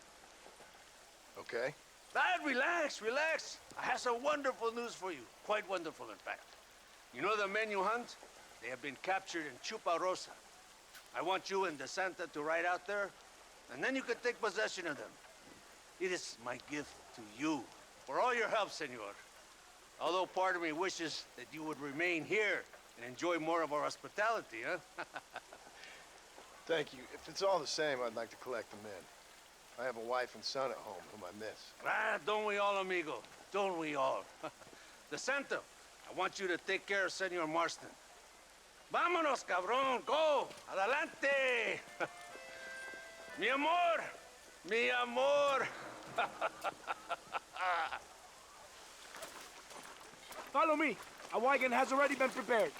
Okay. Dad, relax, relax. I have some wonderful news for you. Quite wonderful, in fact. You know the men you hunt? They have been captured in Chuparosa. I want you and DeSanta to ride out there, and then you can take possession of them. It is my gift to you for all your help, senor. Although part of me wishes that you would remain here and enjoy more of our hospitality, huh? Thank you. If it's all the same, I'd like to collect the men. I have a wife and son at home whom I miss. Ah, don't we all, amigo? Don't we all? DeSanta, I want you to take care of Senor Marston. Vámonos, cabrón, go! Adelante! Mi amor! Mi amor! Follow me. A wagon has already been prepared.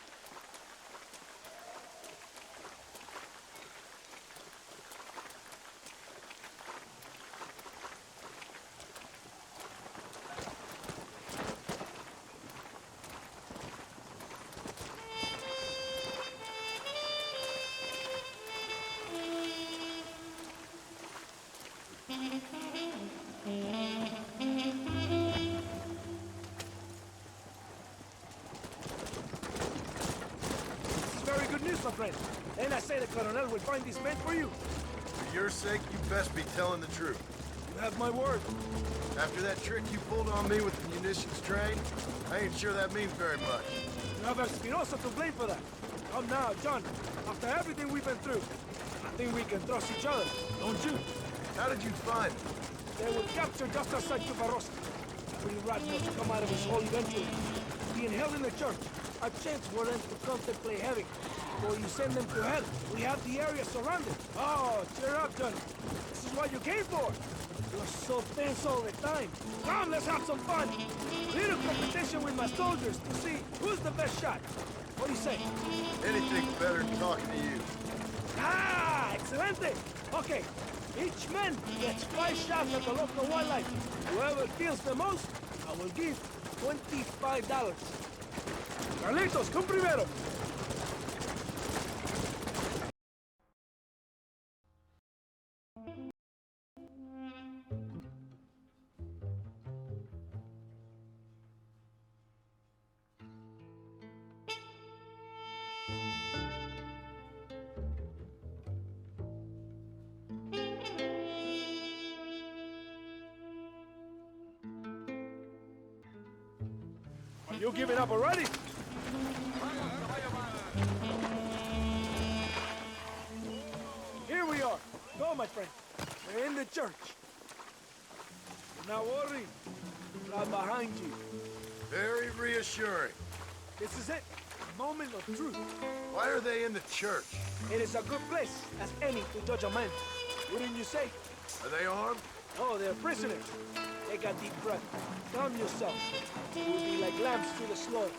Very good news, my friend. And I say the Colonel will find these men for you. For your sake, you best be telling the truth. You have my word. After that trick you pulled on me with the munitions train, I ain't sure that means very much. You have Espinosa to blame for that. Come now, John. After everything we've been through, I think we can trust each other, don't you? How did you find them? They were captured just outside Chuparosa. Pretty rat must come out of his hole eventually. Being held in the church, a chance for them to contemplate heaven. Before you send them to hell, we have the area surrounded. Oh, cheer up, Johnny. This is what you came for. You're so tense all the time. Come, let's have some fun. Little competition with my soldiers to see who's the best shot. What do you say? Anything's better than talking to you. Ah, excelente. Okay, each man gets 5 shots at the local wildlife. Whoever kills the most, I will give $25. Carlitos, come primero. Are you giving up already? Here we are. Go, my friend. We're in the church. Do not worry. Right behind you. Very reassuring. This is it. A moment of truth. Why are they in the church? It is a good place as any to judge a man. Wouldn't you say? Are they armed? Oh, they're prisoners. Take a deep breath. Calm yourself. You will be like lambs to the slaughter.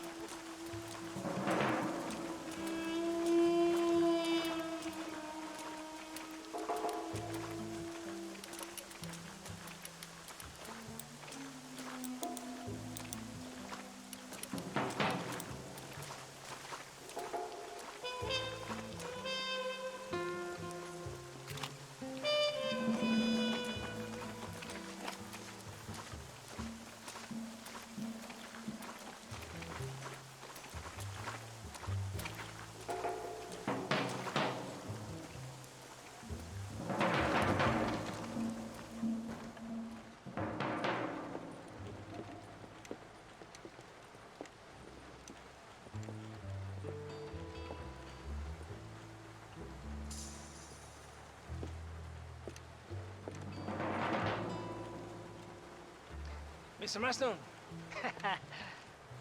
Mr. Marston,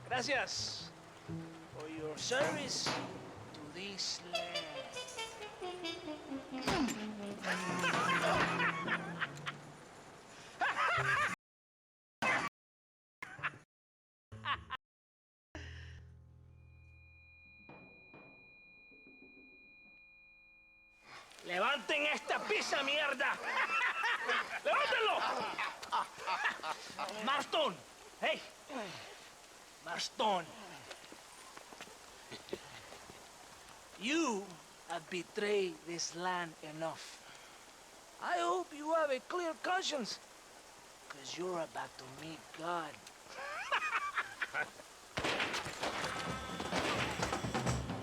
gracias for your service to this land. ¡Levanten esta pizza, mierda! ¡Levántenlo! Marston! Hey! Marston! You have betrayed this land enough. I hope you have a clear conscience, because you're about to meet God.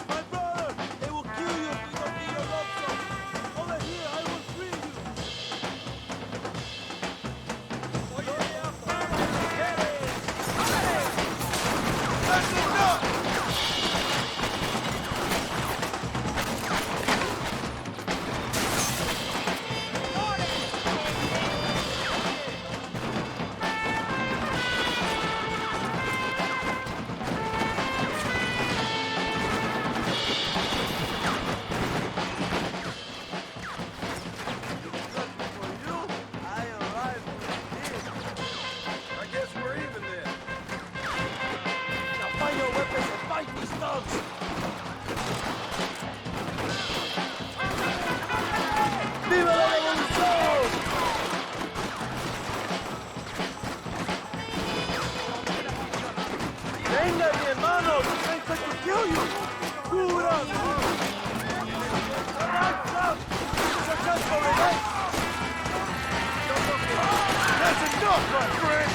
My brother! They will kill you if you don't get your love song. Over here, I will free you. That's enough! I guess we're even then. Now find your weapons and fight these thugs! ¡Viva la revolución! Venga, mi hermano! They're trying to kill you! ¡Cura! That's enough, my friend!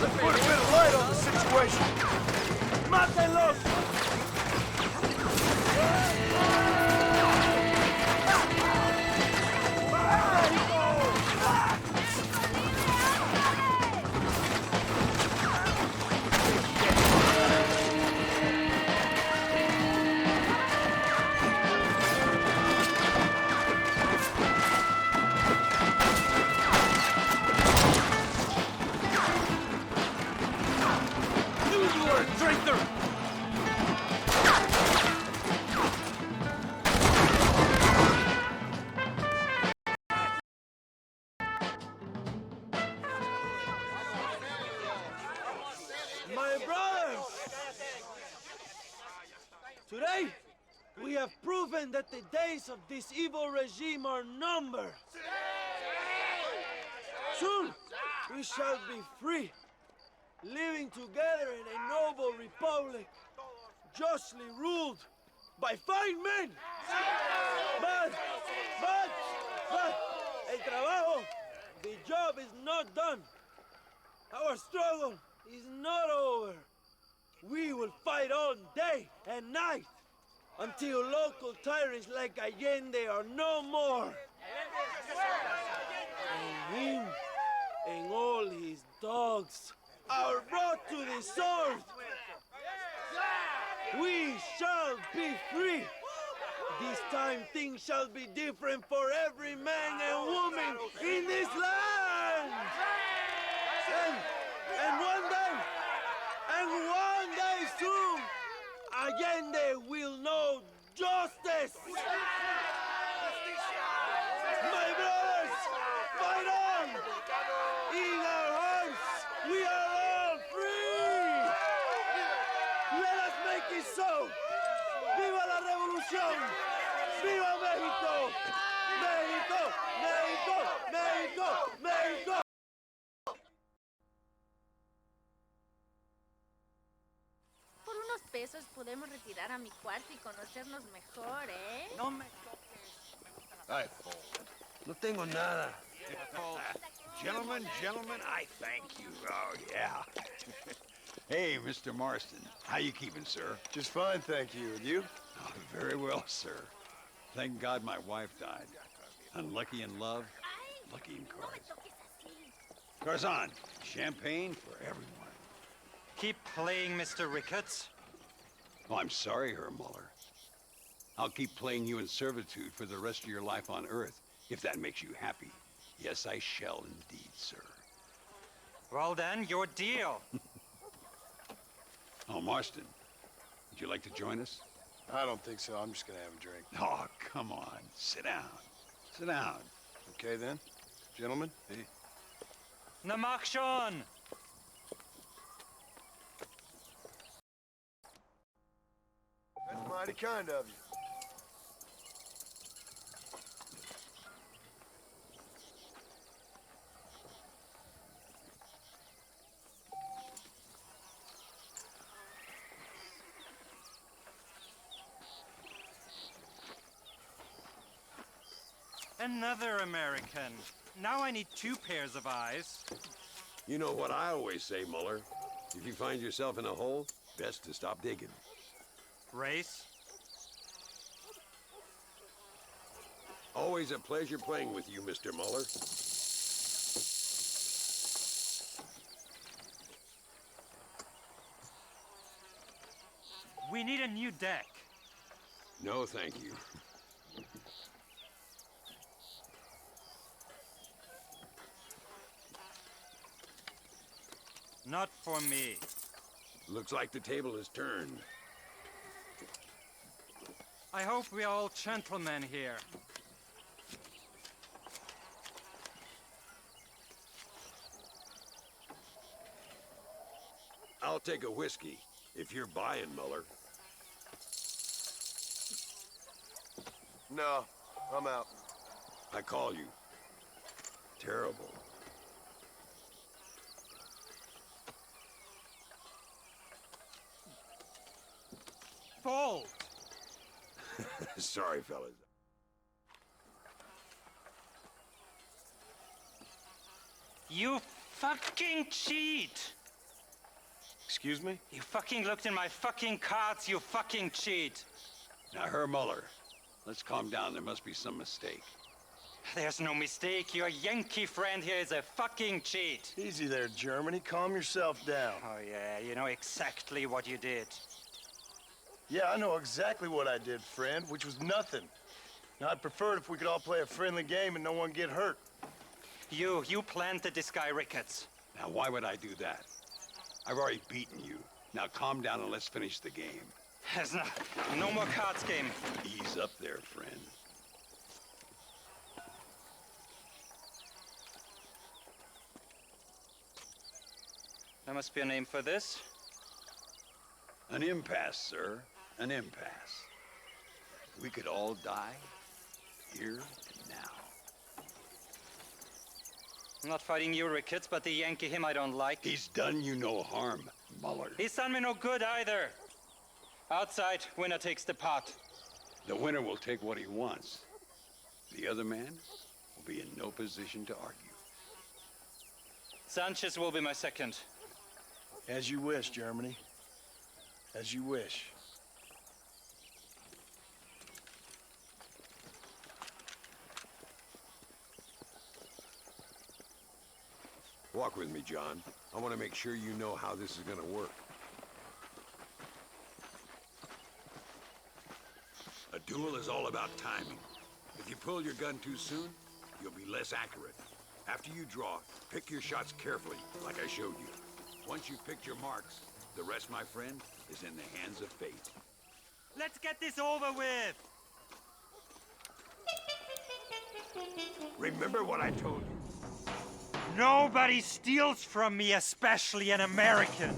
Let's put a bit of light on the situation! ¡Mátenlos! My brothers! Today, we have proven that the days of this evil regime are numbered. Soon, we shall be free, living together in a noble republic, justly ruled by fine men. But, el trabajo, the job is not done. Our struggle is not over. We will fight all day and night until local tyrants like Allende are no more. And him and all his dogs are brought to the sword. We shall be free. This time things shall be different for every man and woman in this land. And one day soon, Allende will know justice. My brothers, fight on! In our hearts, we are all free! Let us make it so! ¡Viva la revolución! ¡Viva México! ¡México! ¡México! ¡México! ¡México! Por unos pesos podemos retirar a mi cuarto y conocernos mejor, ¿eh? No me I fold. No tengo nada. Gentlemen, I thank you. Oh, yeah. Hey, Mr. Marston. How you keeping, sir? Just fine, thank you. And you? Oh, very well, sir. Thank God my wife died. Unlucky in love, lucky in cards. Garzon, champagne for everyone. Keep playing, Mr. Ricketts. Oh, I'm sorry, Herr Muller. I'll keep playing you in servitude for the rest of your life on Earth, if that makes you happy. Yes, I shall indeed, sir. Well then, your deal. Oh, Marston, would you like to join us? I don't think so. I'm just gonna have a drink. Oh, come on. Sit down. Sit down. Okay, then. Gentlemen? Hey. Na mach schon! That's mighty kind of you. Another American. Now I need 2 pairs of eyes. You know what I always say, Muller. If you find yourself in a hole, best to stop digging. Race? Always a pleasure playing with you, Mr. Muller. We need a new deck. No, thank you. Not for me. Looks like the table has turned. I hope we are all gentlemen here. I'll take a whiskey, if you're buying, Muller. No, I'm out. I call you. Terrible. Fold! Sorry, fellas. You fucking cheat! Excuse me? You fucking looked in my fucking cards, you fucking cheat! Now, Herr Muller, let's calm down. There must be some mistake. There's no mistake. Your Yankee friend here is a fucking cheat. Easy there, Germany. Calm yourself down. Oh, yeah, you know exactly what you did. Yeah, I know exactly what I did, friend, which was nothing. Now, I'd prefer it if we could all play a friendly game and no one get hurt. You planted this guy Ricketts. Now, why would I do that? I've already beaten you. Now, calm down and let's finish the game. There's no more cards game. Ease up there, friend. There must be a name for this. An impasse, sir. An impasse. We could all die here and now. I'm not fighting you, Ricketts, but the Yankee him I don't like. He's done you no harm, Muller. He's done me no good either. Outside, winner takes the pot. The winner will take what he wants. The other man will be in no position to argue. Sanchez will be my second. As you wish, Germany. As you wish. Walk with me, John. I want to make sure you know how this is going to work. A duel is all about timing. If you pull your gun too soon, you'll be less accurate. After you draw, pick your shots carefully, like I showed you. Once you've picked your marks, the rest, my friend, is in the hands of fate. Let's get this over with! Remember what I told you. Nobody steals from me, especially an American.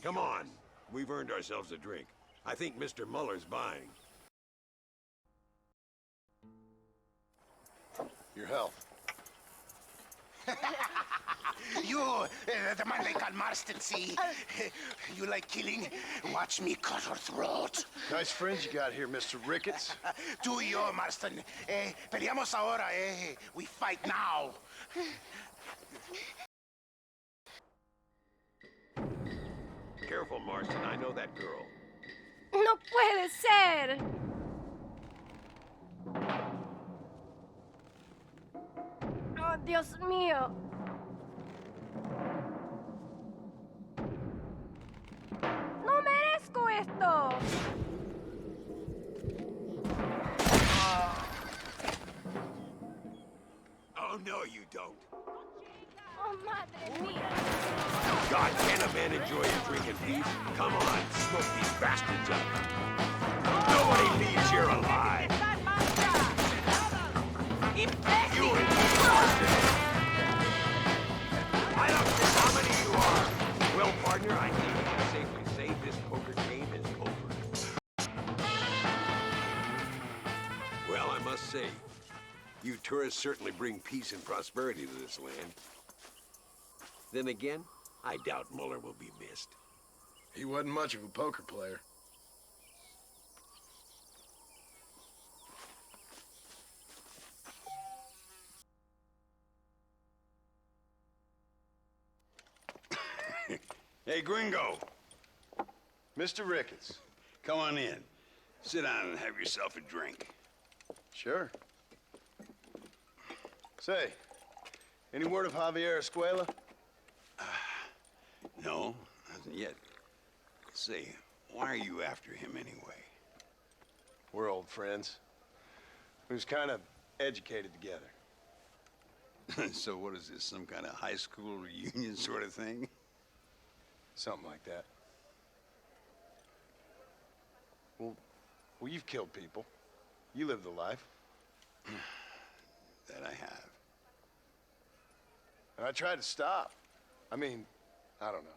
Come on. We've earned ourselves a drink. I think Mr. Muller's buying. Your health. You, the man they call Marston, see? You like killing? Watch me cut her throat. Nice friends you got here, Mr. Ricketts. Tú y yo, Marston. Peleamos ahora, We fight now. Careful, Marston. I know that girl. No puede ser. On Dios mío. No merezco esto. Oh, no, you don't. Oh, madre mía. God, can a man enjoy a drink in peace? Come on, smoke these bastards up. Nobody leaves here alive. You and Marston. I don't care how many you are. Well, partner, I think we can safely say this poker game is over. Well, I must say, you tourists certainly bring peace and prosperity to this land. Then again, I doubt Muller will be missed. He wasn't much of a poker player. Hey, Gringo. Mr. Ricketts. Come on in. Sit down and have yourself a drink. Sure. Say, any word of Javier Escuela? No, nothing yet. Say, why are you after him anyway? We're old friends. We was kind of educated together. So what is this, some kind of high school reunion sort of thing? Something like that. Well, you've killed people. You lived the life. That I have. And I tried to stop. I mean, I don't know.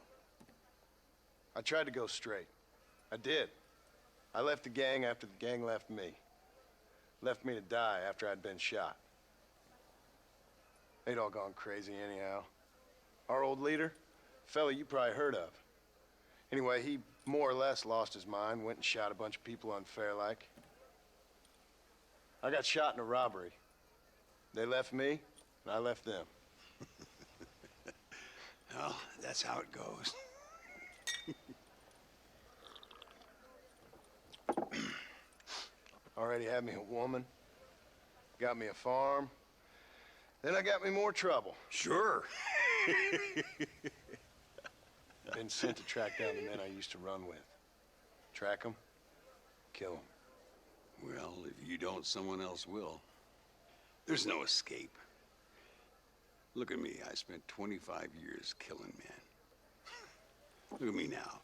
I tried to go straight. I did. I left the gang after the gang left me. Left me to die after I'd been shot. They'd all gone crazy anyhow. Our old leader, fella you probably heard of. Anyway, he more or less lost his mind, went and shot a bunch of people unfair like. I got shot in a robbery. They left me, and I left them. Well, that's how it goes. Already had me a woman, got me a farm, then I got me more trouble. Sure. Been sent to track down the men I used to run with. Track them, kill them. Well, if you don't, someone else will. There's no escape. Look at me, I spent 25 years killing men. Look at me now,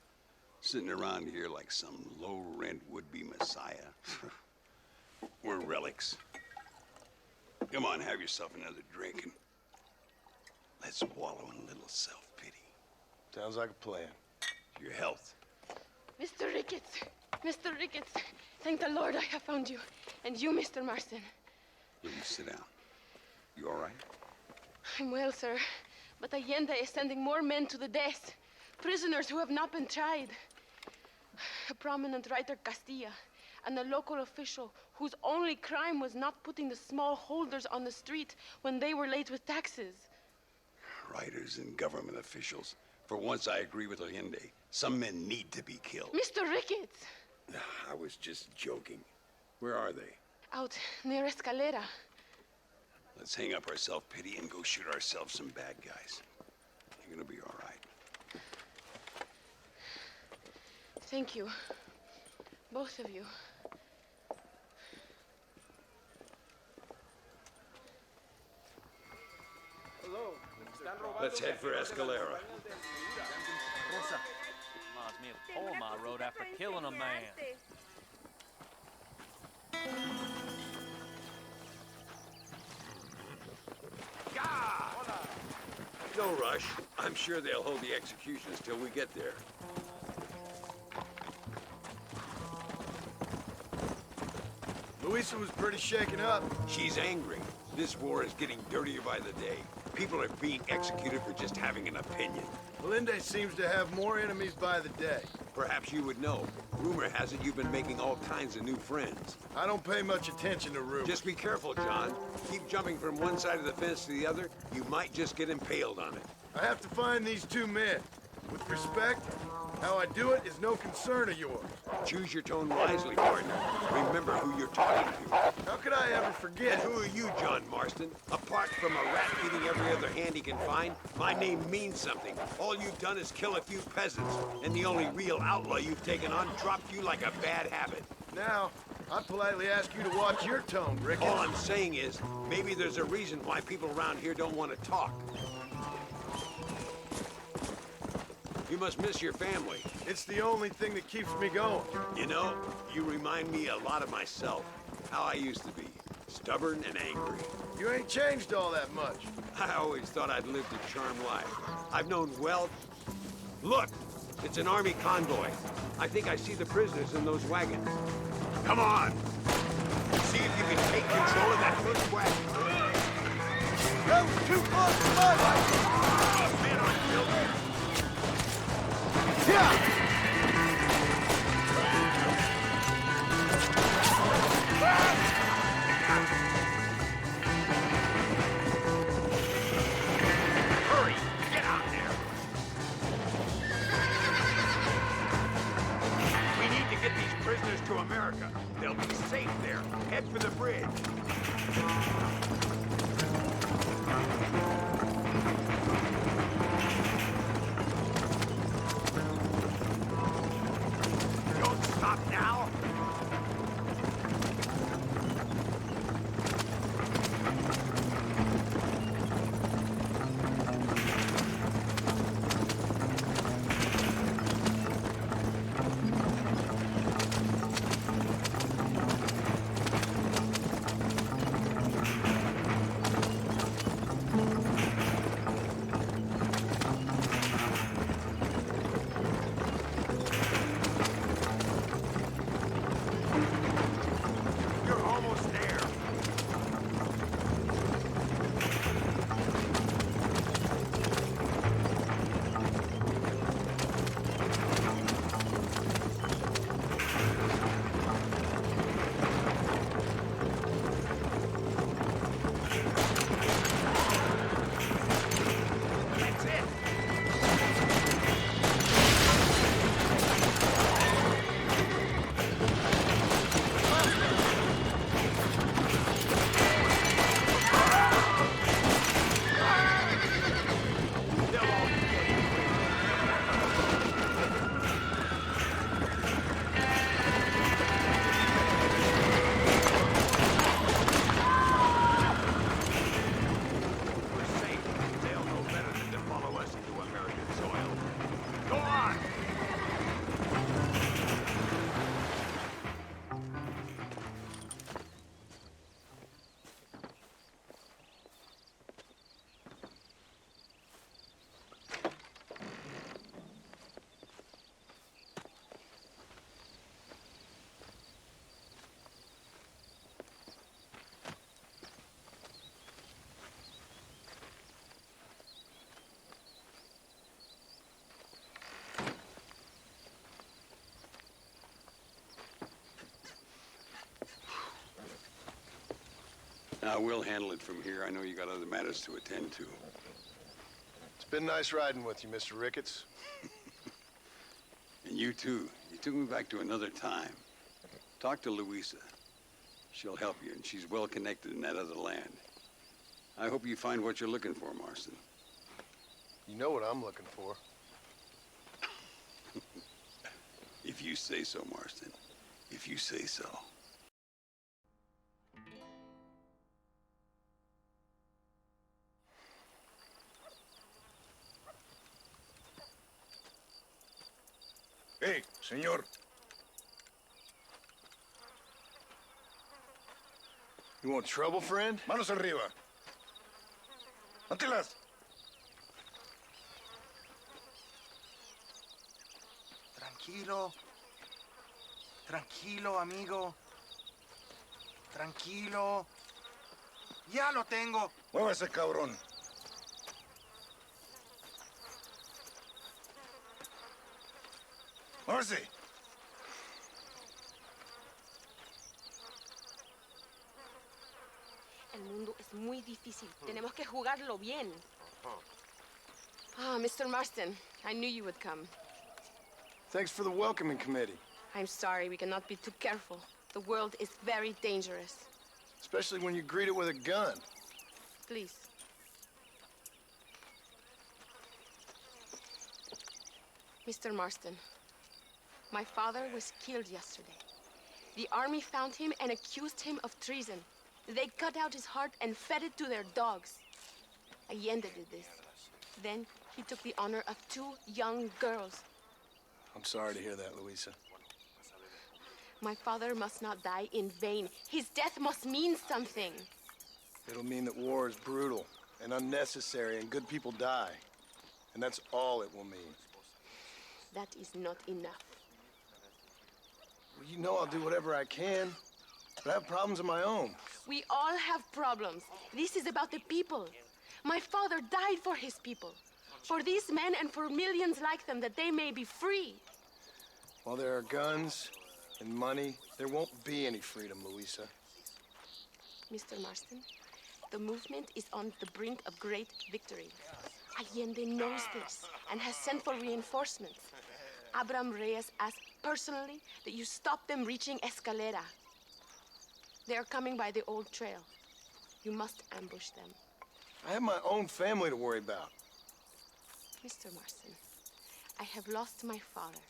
sitting around here like some low-rent would-be messiah. We're relics. Come on, have yourself another drink and let's wallow in a little self-pity. Sounds like a plan. Your health. Mr. Ricketts! Mr. Ricketts! Thank the Lord I have found you. And you, Mr. Marston. Will you sit down? You all right? I'm well, sir. But Allende is sending more men to the death. Prisoners who have not been tried. A prominent writer, Castilla, and a local official whose only crime was not putting the small holders on the street when they were late with taxes. Writers and government officials. For once, I agree with Allende. Some men need to be killed. Mr. Ricketts! I was just joking. Where are they? Out near Escalera. Let's hang up our self-pity and go shoot ourselves some bad guys. You're gonna be all right. Thank you. Both of you. Let's head for Escalera. Reminds me of a poem I wrote after killing a man. No rush. I'm sure they'll hold the executions till we get there. Luisa was pretty shaken up. She's angry. This war is getting dirtier by the day. People are being executed for just having an opinion. Allende seems to have more enemies by the day. Perhaps you would know. Rumor has it you've been making all kinds of new friends. I don't pay much attention to rumors. Just be careful, John. Keep jumping from one side of the fence to the other. You might just get impaled on it. I have to find these two men. With respect, How I do it is no concern of yours. Choose your tone wisely, partner. Remember who you're talking to. How could I ever forget? And who are you, John Marston? Apart from a rat eating every other hand he can find, my name means something. All you've done is kill a few peasants, and the only real outlaw you've taken on dropped you like a bad habit. Now, I politely ask you to watch your tone, Ricketts. All I'm saying is, maybe there's a reason why people around here don't want to talk. You must miss your family. It's the only thing that keeps me going. You know, you remind me a lot of myself. How I used to be. Stubborn and angry. You ain't changed all that much. I always thought I'd lived a charmed life. I've known wealth. Look! It's an army convoy. I think I see the prisoners in those wagons. Come on! See if you can take control of that first wagon. That was too close to my life! Man on building! Yeah! Hurry! Get out there! We need to get these prisoners to America. They'll be safe there. Head for the bridge. Don't stop now. You're almost there. That's it. They'll all be dead. We're safe. They'll know better than to follow us into American soil. Go on! Now, we'll handle it from here. I know you got other matters to attend to. It's been nice riding with you, Mr. Ricketts. And you, too. You took me back to another time. Talk to Louisa. She'll help you, and she's well connected in that other land. I hope you find what you're looking for, Marston. You know what I'm looking for. If you say so, Marston. If you say so. Hey, señor. You want trouble, friend? Manos arriba. Antelas. Tranquilo. Tranquilo, amigo. Tranquilo. Ya lo tengo. Muévase, cabrón. Muévase. El mundo es muy difícil. Tenemos que jugarlo bien. Ah, Mr. Marston, I knew you would come. Thanks for the welcoming committee. I'm sorry, we cannot be too careful. The world is very dangerous. Especially when you greet it with a gun. Please. Mr. Marston, my father was killed yesterday. The army found him and accused him of treason. They cut out his heart and fed it to their dogs. Allende did this. Then he took the honor of 2 young girls. I'm sorry to hear that, Luisa. My father must not die in vain. His death must mean something. It'll mean that war is brutal and unnecessary and good people die. And that's all it will mean. That is not enough. Well, you know I'll do whatever I can, but I have problems of my own. We all have problems. This is about the people. My father died for his people. For these men and for millions like them, that they may be free. While there are guns and money, there won't be any freedom, Luisa. Mr. Marston, the movement is on the brink of great victory. Allende knows this and has sent for reinforcements. Abraham Reyes asked personally that you stop them reaching Escalera. They are coming by the old trail. You must ambush them. I have my own family to worry about. Mr. Marston, I have lost my father.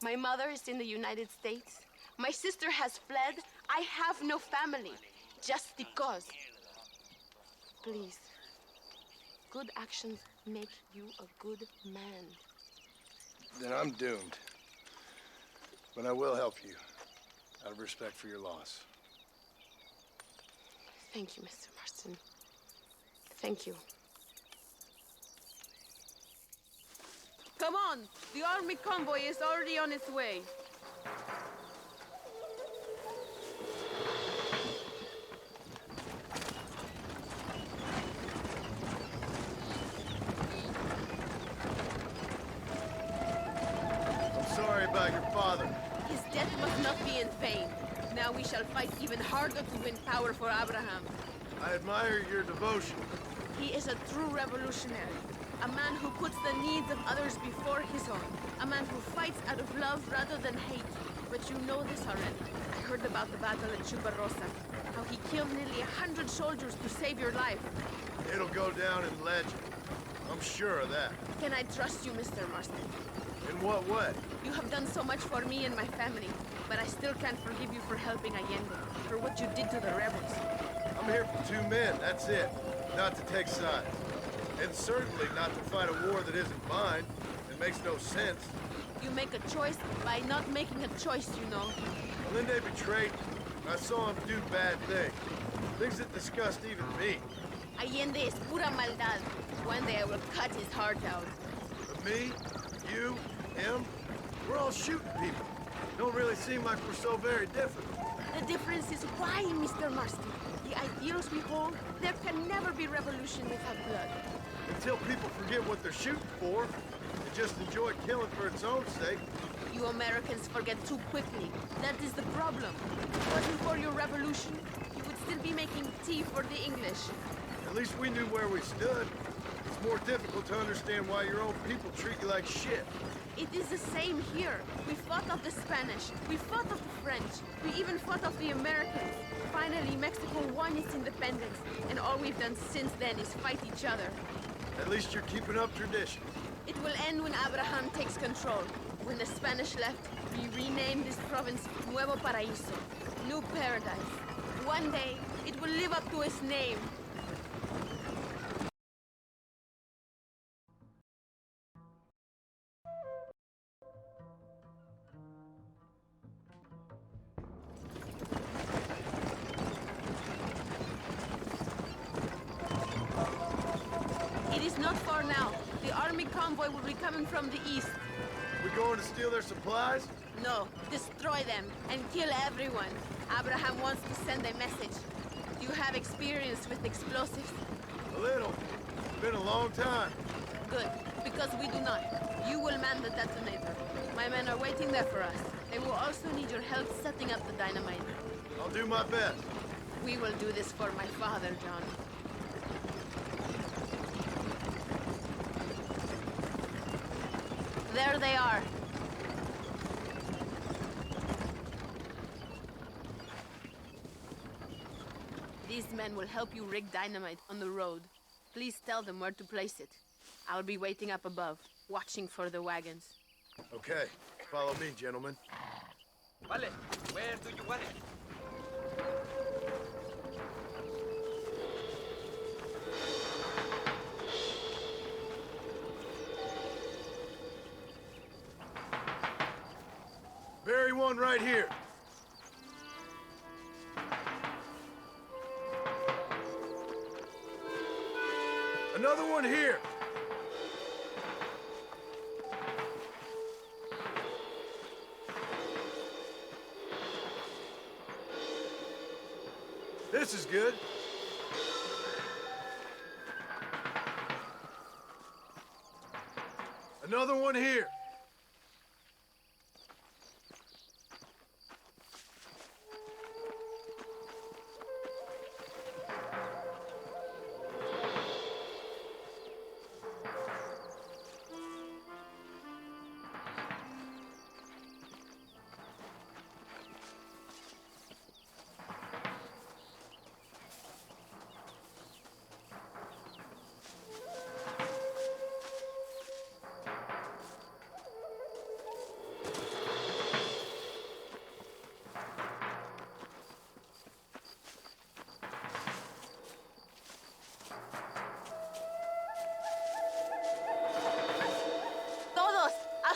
My mother is in the United States. My sister has fled. I have no family, just because. Please, good actions make you a good man. Then I'm doomed. But I will help you, out of respect for your loss. Thank you, Mr. Marston. Thank you. Come on! The army convoy is already on its way. I'm sorry about your father. His death must not be in vain. Now we shall fight even harder to win power for Abraham. I admire your devotion. He is a true revolutionary. A man who puts the needs of others before his own. A man who fights out of love rather than hate. But you know this already. I heard about the battle at Zapraszam. How he killed nearly 100 soldiers to save your life. It'll go down in legend. I'm sure of that. Can I trust you, Mr. Marston? In what way? You have done so much for me and my family, but I still can't forgive you for helping Allende, for what you did to the rebels. I'm here for 2 men, that's it. Not to take sides. And certainly not to fight a war that isn't mine. It makes no sense. You make a choice by not making a choice, you know. Allende betrayed me. I saw him do bad things. Things that disgust even me. Allende es pura maldad. One day I will cut his heart out. But me, you, him, we're all shooting people. Don't really seem like we're so very different. The difference is why, Mr. Marston. The ideals we hold, there can never be revolution without blood. Until people forget what they're shooting for and just enjoy killing for its own sake. You Americans forget too quickly. That is the problem. If it wasn't for your revolution, you would still be making tea for the English. At least we knew where we stood. It's more difficult to understand why your own people treat you like shit. It is the same here. We fought off the Spanish. We fought off the French. We even fought off the Americans. Finally, Mexico won its independence, and all we've done since then is fight each other. At least you're keeping up tradition. It will end when Abraham takes control. When the Spanish left, we renamed this province Nuevo Paraíso, New Paradise. One day, it will live up to its name. It is not far now. The army convoy will be coming from the east. We going to steal their supplies? No, destroy them and kill everyone. Abraham wants to send a message. Do you have experience with explosives? A little. It's been a long time. Good, because we do not. You will man the detonator. My men are waiting there for us. They will also need your help setting up the dynamite. I'll do my best. We will do this for my father, John. There they are. men will help you rig dynamite on the road. Please tell them where to place it. I'll be waiting up above, watching for the wagons. Okay, follow me, gentlemen. Vale, where do you want it? Bury one right here. Another one here. This is good. Another one here.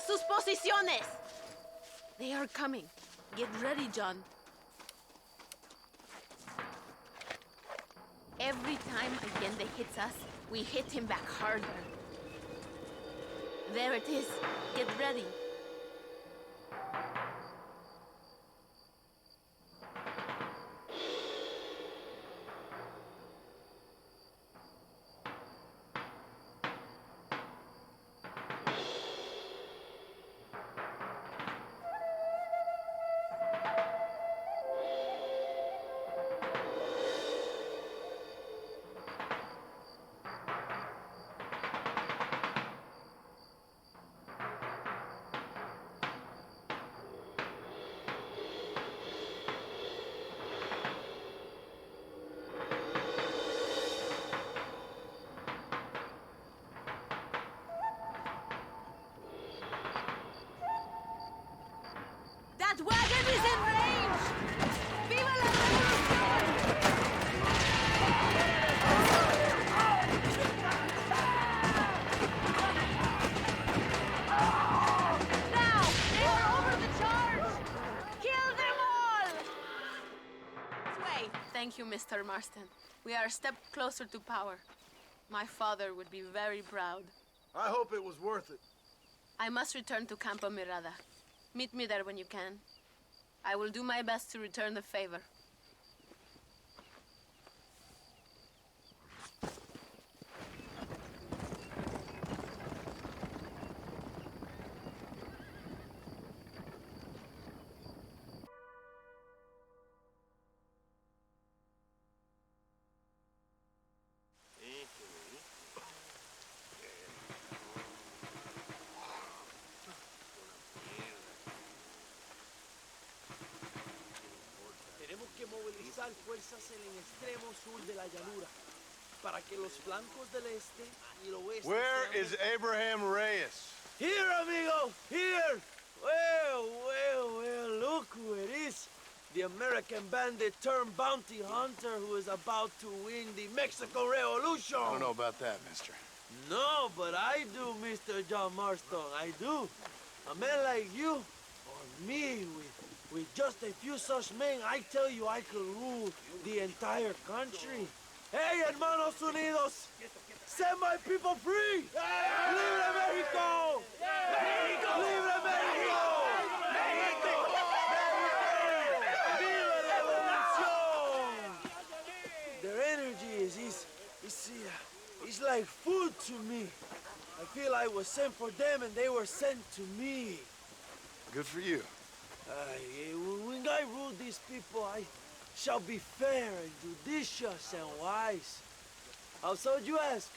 sus posiciones! They are coming. Get ready, John. Every time Allende hits us, we hit him back harder. There it is. Get ready. That wagon is in range! Viva la revolución! Now! They are over the charge! Kill them all! Wait. Thank you, Mr. Marston. We are a step closer to power. My father would be very proud. I hope it was worth it. I must return to Campo Mirada. Meet me there when you can. I will do my best to return the favor. Movilizar fuerzas en el extremo sur de la llanura para que los flancos del este y el oeste. Where is Abraham Reyes? Here, amigo, here. Well, look who it is. The American bandit turned bounty hunter who is about to win the Mexican Revolution. I don't know about that, mister. No, but I do, Mr. John Marston, I do. A man like you, or me, with just a few such men, I tell you I could rule the entire country. Hey, hermanos unidos! Set my people free! Libre Mexico! Mexico! Libre Mexico! Mexico! Viva la revolución! Their energy is like food to me. I feel I was sent for them and they were sent to me. Good for you. When I rule these people, I shall be fair and judicious and wise. How so, you ask?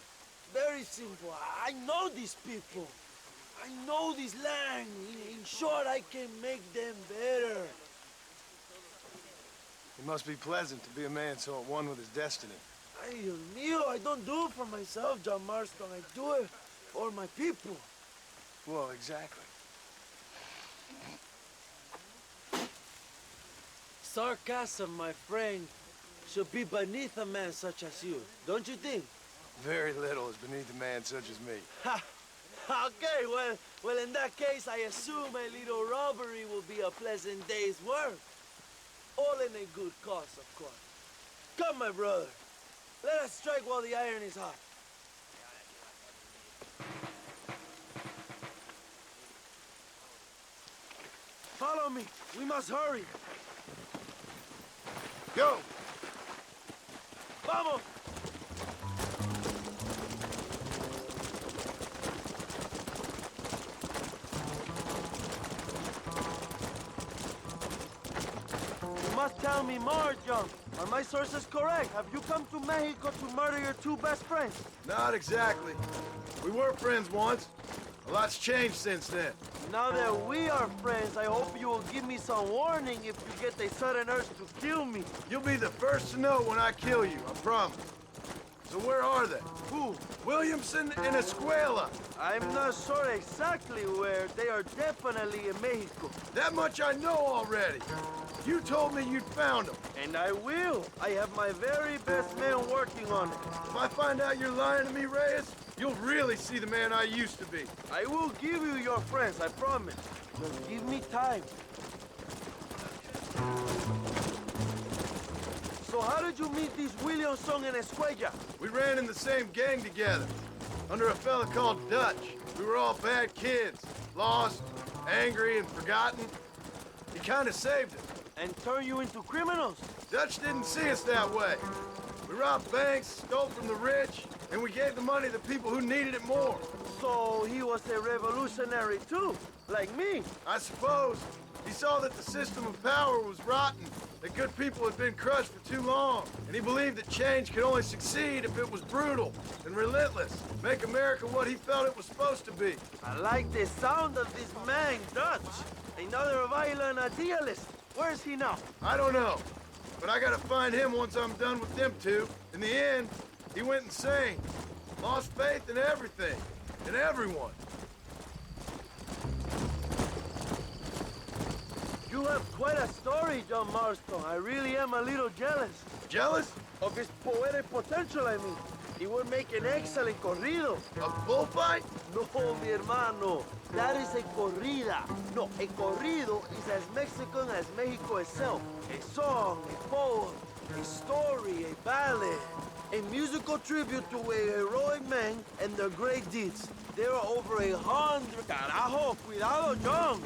Very simple. I know these people. I know this land. In short, I can make them better. It must be pleasant to be a man so at one with his destiny. Ay, Dios mío, I don't do it for myself, John Marston. I do it for my people. Well, exactly. Sarcasm, my friend, should be beneath a man such as you, don't you think? Very little is beneath a man such as me. Ha! Okay, well, in that case, I assume a little robbery will be a pleasant day's work. All in a good cause, of course. Come, my brother. Let us strike while the iron is hot. Follow me. We must hurry. Go! Vamos! You must tell me more, John. Are my sources correct? Have you come to Mexico to murder your two best friends? Not exactly. We were friends once. A lot's changed since then. Now that we are friends, I hope you will give me some warning if you get a sudden urge to kill me. You'll be the first to know when I kill you, I promise. So where are they? Who? Williamson and Escuela. I'm not sure exactly where. They are definitely in Mexico. That much I know already. You told me you'd found them. And I will. I have my very best men working on it. If I find out you're lying to me, Reyes, you'll really see the man I used to be. I will give you your friends, I promise. Just give me time. So how did you meet these Williamson and Escuella? We ran in the same gang together, under a fella called Dutch. We were all bad kids, lost, angry, and forgotten. He kind of saved us. And turned you into criminals? Dutch didn't see us that way. We robbed banks, stole from the rich, and we gave the money to people who needed it more. So he was a revolutionary too, like me? I suppose. He saw that the system of power was rotten, that good people had been crushed for too long, and he believed that change could only succeed if it was brutal and relentless, make America what he felt it was supposed to be. I like the sound of this man, Dutch. Another violent idealist. Where is he now? I don't know, but I gotta find him once I'm done with them two. In the end, he went insane, lost faith in everything, and everyone. You have quite a story, John Marston. I really am a little jealous. Jealous? Of his poetic potential, I mean. He would make an excellent corrido. A bullfight? No, mi hermano. That is a corrida. No, a corrido is as Mexican as Mexico itself. A song, a poem, a story, a ballad. A musical tribute to a heroic man and their great deeds. There are over 100. Carajo, cuidado, John.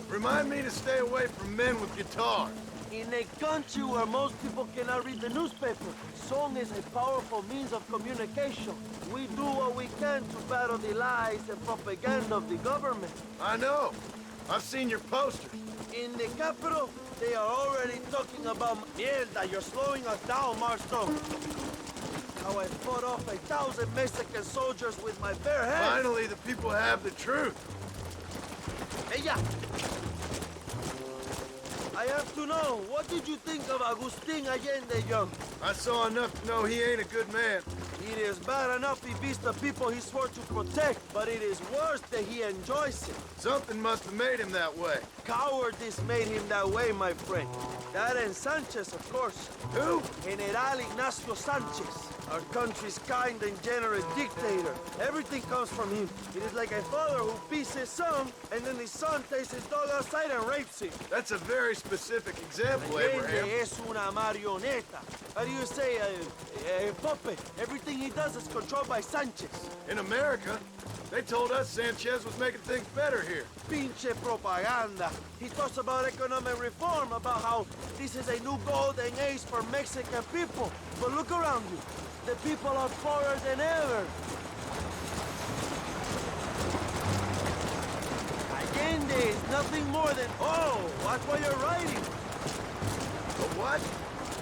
Remind me to stay away from men with guitars. In a country where most people cannot read the newspaper, song is a powerful means of communication. We do what we can to battle the lies and propaganda of the government. I know. I've seen your posters. In the capital, they are already talking about mierda, you're slowing us down, Marston. How I fought off 1,000 Mexican soldiers with my bare hands. Finally, the people have the truth. Ella! I have to know, what did you think of Agustin Allende, Young? I saw enough to know he ain't a good man. It is bad enough he beats the people he swore to protect, but it is worse that he enjoys it. Something must have made him that way. Cowardice made him that way, my friend. That and Sanchez, of course. Who? General Ignacio Sanchez. Our country's kind and generous dictator. Everything comes from him. It is like a father who beats his son, and then his son takes his dog outside and rapes him. That's a very specific example, Allende Abraham. es una marioneta. How do you say, a puppet? Everything he does is controlled by Sanchez. In America, they told us Sanchez was making things better here. Pinche propaganda. He talks about economic reform, about how this is a new golden age for Mexican people. But look around you. The people are poorer than ever. Allende is nothing more than... Oh, watch what you're writing. But what?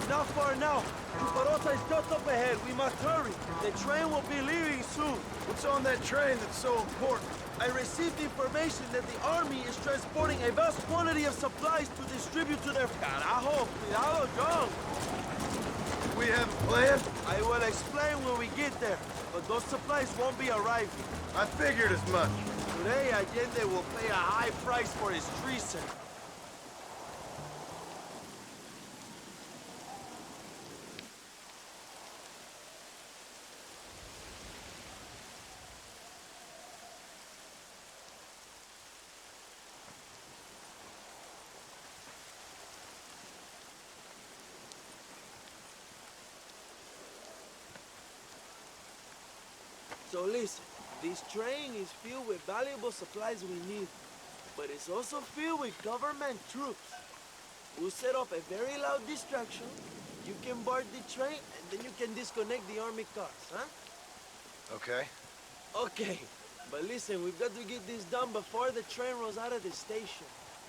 Not far now. Chuparosa is just up ahead. We must hurry. The train will be leaving soon. What's on that train that's so important? I received information that the army is transporting a vast quantity of supplies to distribute to their... Carajo, cuidado, John! We have a plan? I will explain when we get there, but those supplies won't be arriving. I figured as much. Today, Allende will pay a high price for his treason. So listen, this train is filled with valuable supplies we need, but it's also filled with government troops. We'll set up a very loud distraction. You can board the train, and then you can disconnect the army cars, huh? Okay. Okay, but listen, we've got to get this done before the train rolls out of the station.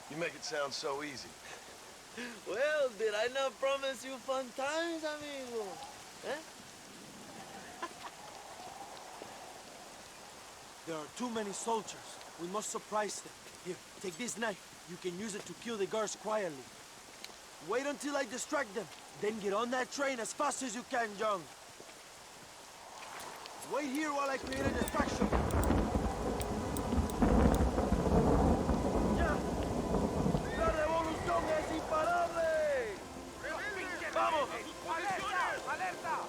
You make it sound so easy. Well, did I not promise you fun times, amigo? Eh? There are too many soldiers. We must surprise them. Here, take this knife. You can use it to kill the guards quietly. Wait until I distract them. Then get on that train as fast as you can, John. Wait here while I create a distraction. ¡Ya! ¡La revolución es imparable! ¡Vamos! ¡Alerta! ¡Alerta!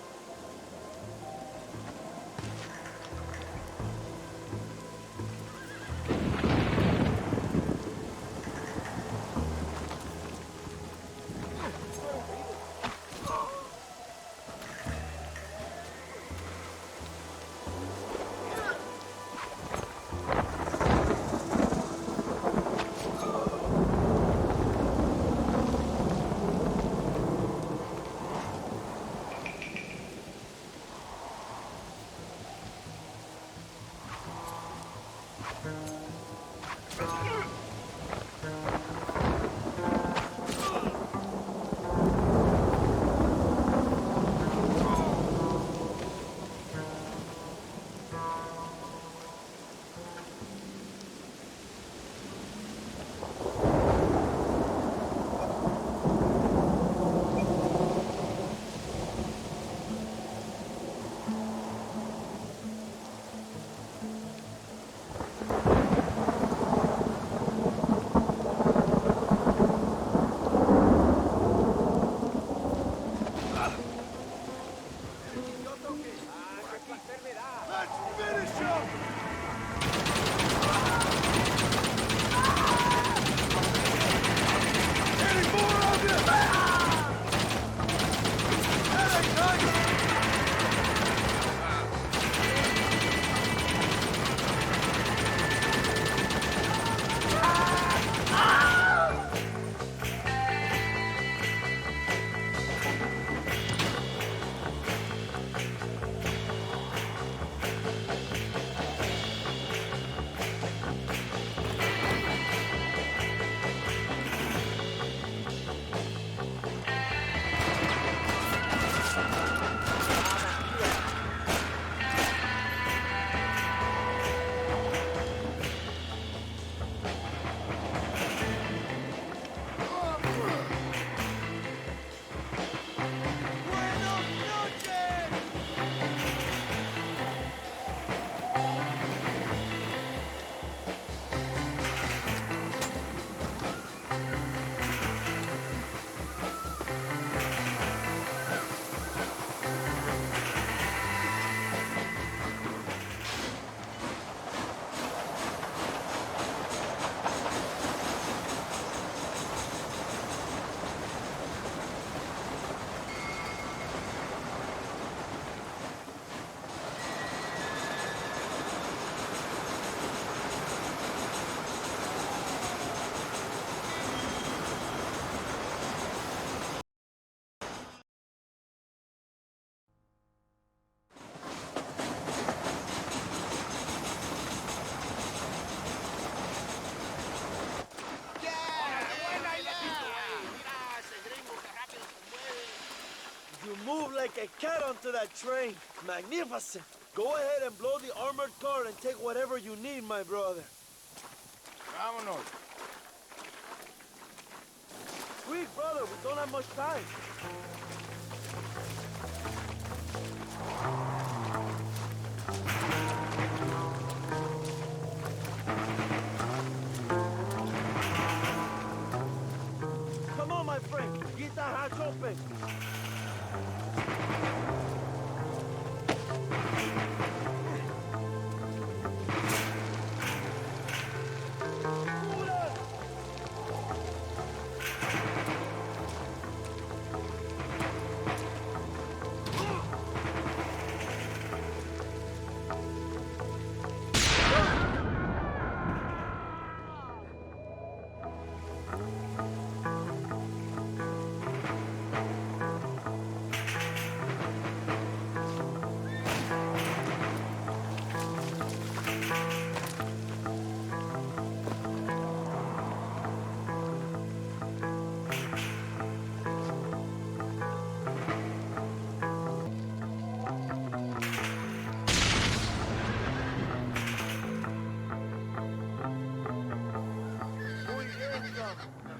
You move like a cat onto that train. Magnificent. Go ahead and blow the armored car and take whatever you need, my brother. Vámonos. Quick, brother, we don't have much time. Come on, my friend. Get that hatch open.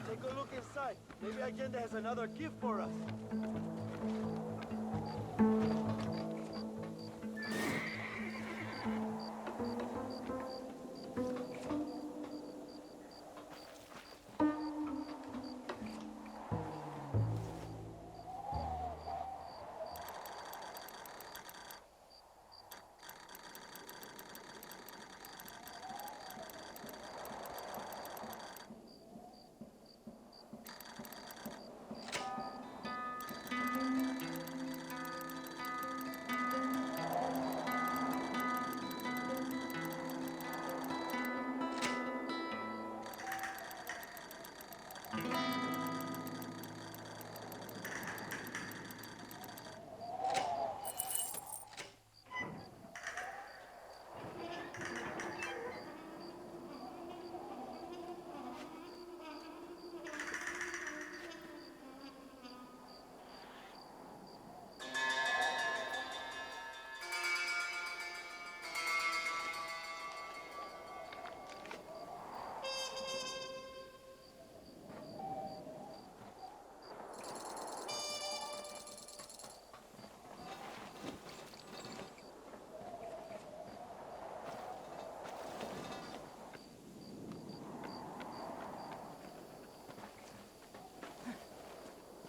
Take a look inside. Maybe Agenda has another gift for us.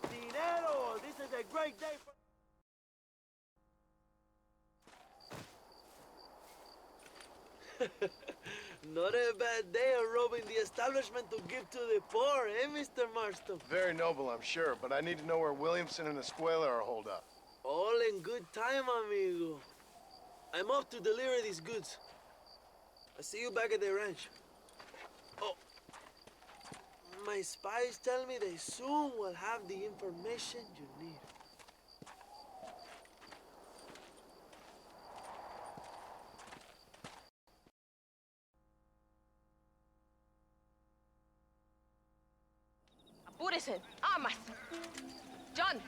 Dinero! This is a great day for... Not a bad day of robbing the establishment to give to the poor, eh, Mr. Marston? Very noble, I'm sure, but I need to know where Williamson and Escuela are holed up. All in good time, amigo. I'm off to deliver these goods. I'll see you back at the ranch. Oh, my spies tell me they soon will have the information you need. Apúrese, amas. John,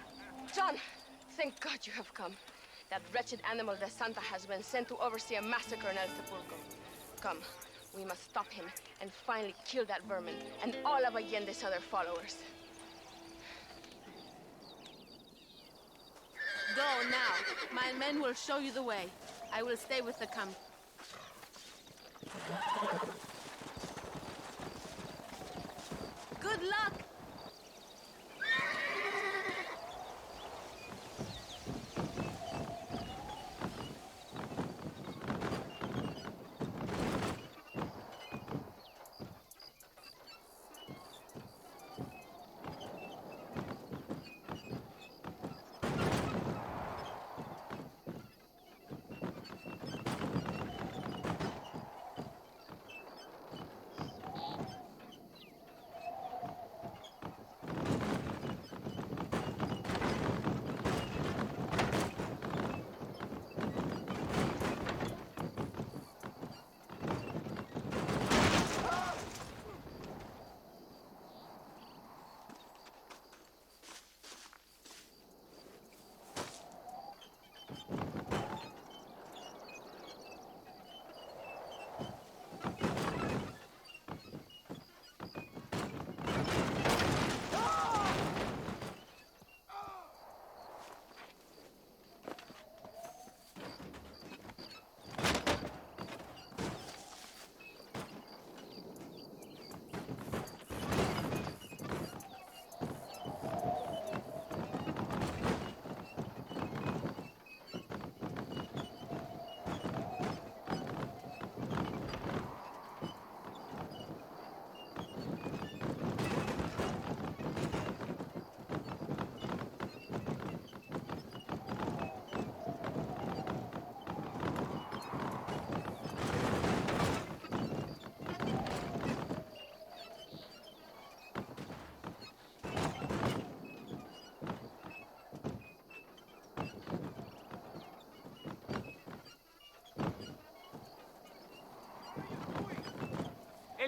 thank God you have come. That wretched animal de Santa has been sent to oversee a massacre in El Sepulcro. Come, we must stop him and finally kill that vermin and all of Allende's other followers. Go now. My men will show you the way. I will stay with the camp. Good luck!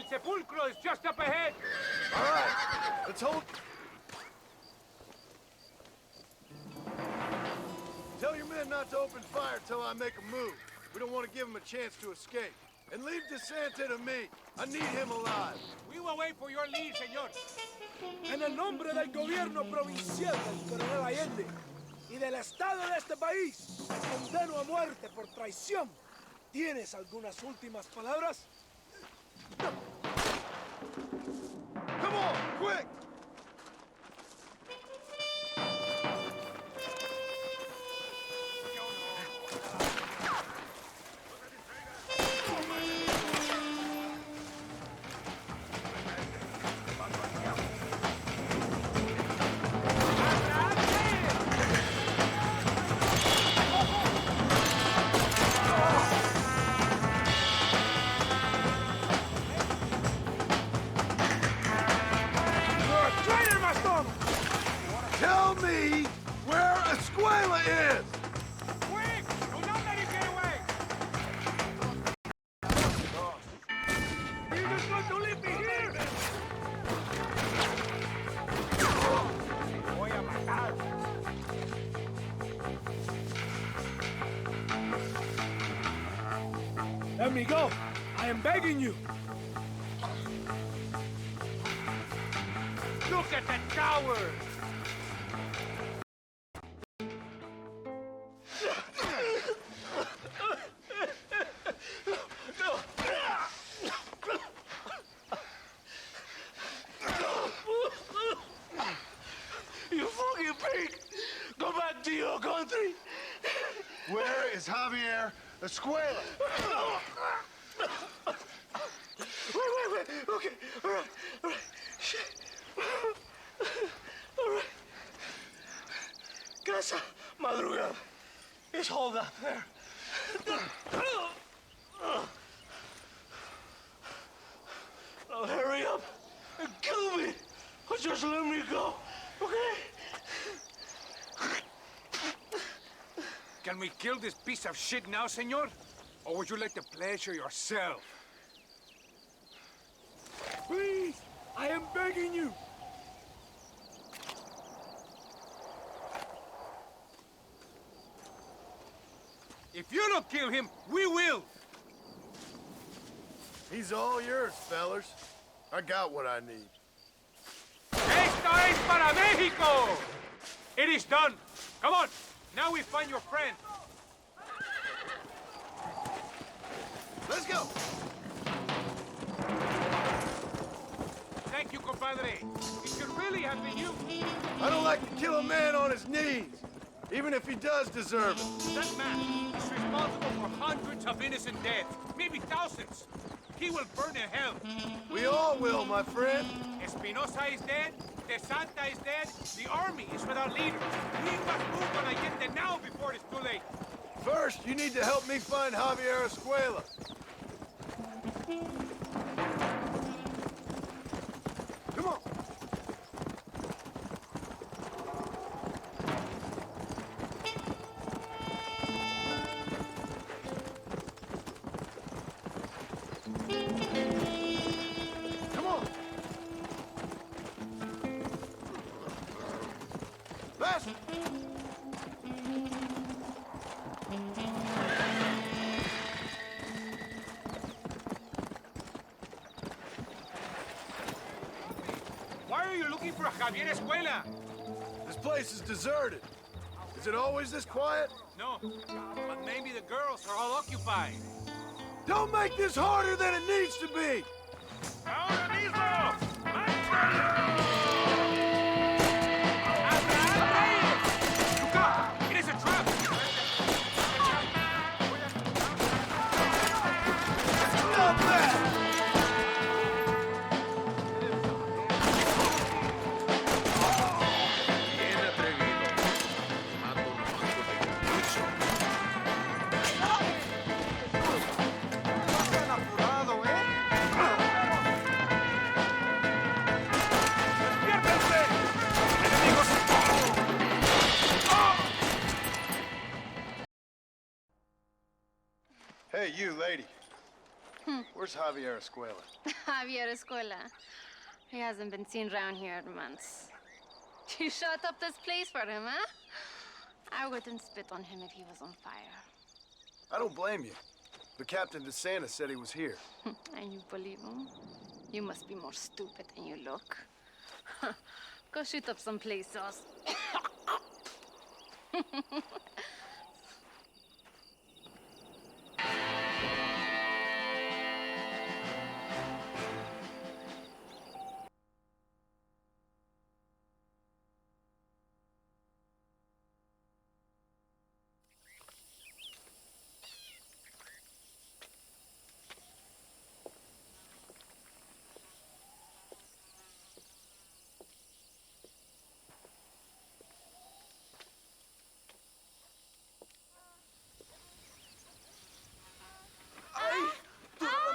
Sepulcro is just up ahead. All right, let's hold... Tell your men not to open fire till I make a move. We don't want to give them a chance to escape. And leave DeSanta to me. I need him alive. We will wait for your lead, señor. En el nombre del gobierno provincial del coronel Allende y del Estado de este país, te condeno a muerte por traición. ¿Tienes algunas últimas palabras? Come on, quick! Tell me where Escuela is! Quick! Do not let him get away! You just want to leave me here! Voy a matar. Let me go! I am begging you! Look at that coward! You fucking pig! Go back to your country! Where is Javier Escuela? Wait. Okay, all right. Shit. All right. Casa Madrugada. It's hold up there. Now hurry up and kill me, or just let me go, okay? Can we kill this piece of shit now, senor? Or would you like to pleasure yourself? Please! I am begging you! If you don't kill him, we will! He's all yours, fellers. I got what I need. Esto es para México! It is done. Come on, now we find your friend. Let's go! Thank you, compadre. It should really have been you. I don't like to kill a man on his knees, even if he does deserve it. That man is responsible for hundreds of innocent deaths, maybe thousands. He will burn in hell. We all will, my friend. Espinosa is dead, De Santa is dead, the army is without leaders. We must move on Allende now before it's too late. First, you need to help me find Javier Escuela. Come on. Come on. Faster. Why are you looking for Javier Escuela? This place is deserted. Is it always this quiet? No, but maybe the girls are all occupied. Don't make this harder than it needs to be! ¡Ahora mismo! It is a trap! Stop that! Hey, you, lady. Where's Javier Escuela? Javier Escuela. He hasn't been seen around here in months. You shut up this place for him, huh? I wouldn't spit on him if he was on fire. I don't blame you. But Captain DeSantis said he was here. And you believe him? You must be more stupid than you look. Go shoot up someplace else.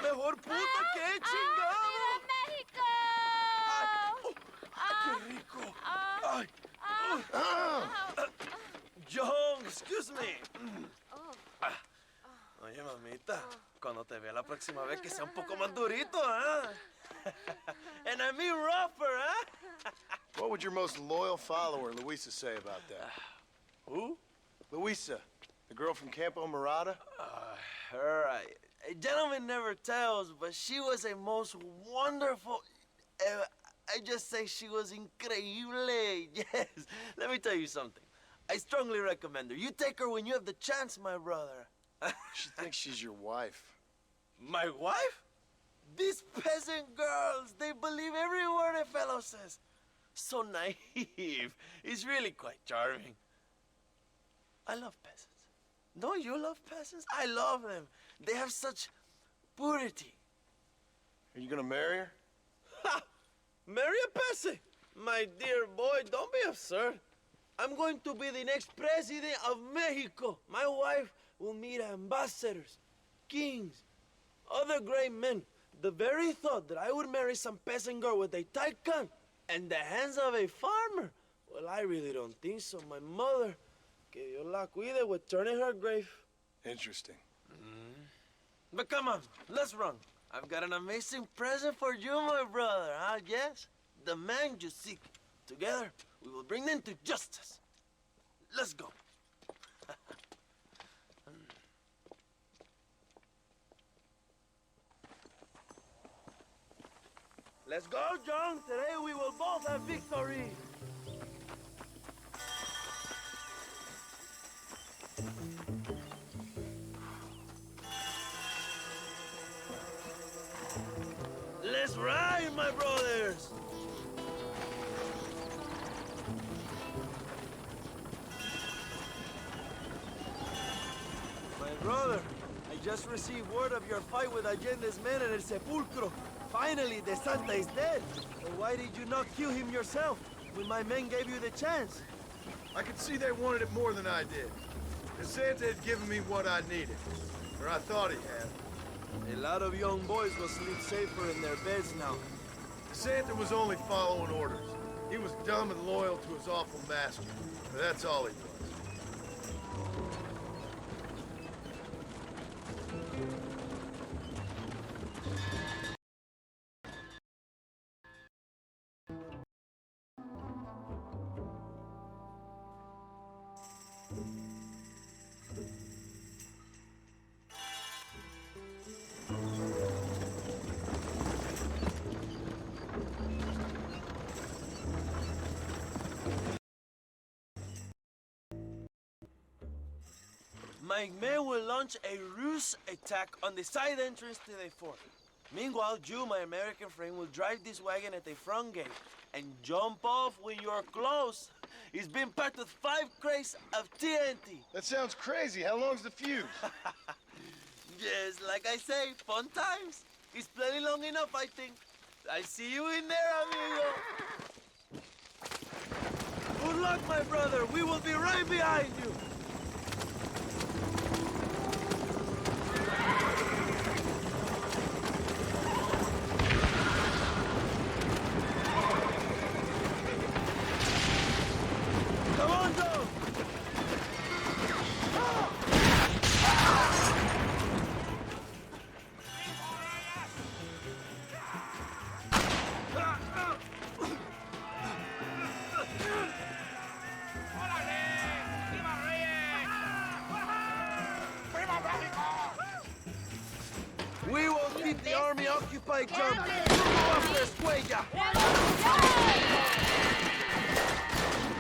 Mejor puta que chingado. México! ¡Qué rico! Ay. John, excuse me. Oye, mamita, cuando te vea la próxima vez que sea un poco más durito, ¿ah? And I mean rougher, ¿ah? What would your most loyal follower, Luisa, say about that? Who? Luisa, the girl from Campo Mirada? Her, a gentleman never tells, but she was a most wonderful... I just say she was increíble. Yes. Let me tell you something. I strongly recommend her. You take her when you have the chance, my brother. She thinks she's your wife. My wife? These peasant girls, they believe every word a fellow says. So naive. It's really quite charming. I love peasants. Don't you love peasants? I love them. They have such purity. Are you gonna marry her? Ha! Marry a peasant? My dear boy, don't be absurd. I'm going to be the next president of Mexico. My wife will meet ambassadors, kings, other great men. The very thought that I would marry some peasant girl with a tight gun and the hands of a farmer, well, I really don't think so. My mother, que Dios la cuide, would turn in her grave. Interesting. But come on, let's run. I've got an amazing present for you, my brother, huh? Yes? The man you seek. Together, we will bring them to justice. Let's go. Let's go, John. Today we will both have victory. Let's ride, my brothers! My brother, I just received word of your fight with Allende's men at El Sepulcro. Finally, the Santa is dead. So why did you not kill him yourself when my men gave you the chance? I could see they wanted it more than I did. The Santa had given me what I needed. Or I thought he had. A lot of young boys will sleep safer in their beds now. Santa was only following orders. He was dumb and loyal to his awful master. But that's all he was. My men will launch a ruse attack on the side entrance to the fort. Meanwhile, you, my American friend, will drive this wagon at the front gate and jump off when you're close. It's been packed with 5 crates of TNT. That sounds crazy. How long's the fuse? Yes, like I say, fun times. It's plenty long enough, I think. I see you in there, amigo. Good luck, my brother. We will be right behind you. keep the army occupied, John. Go after Escuella.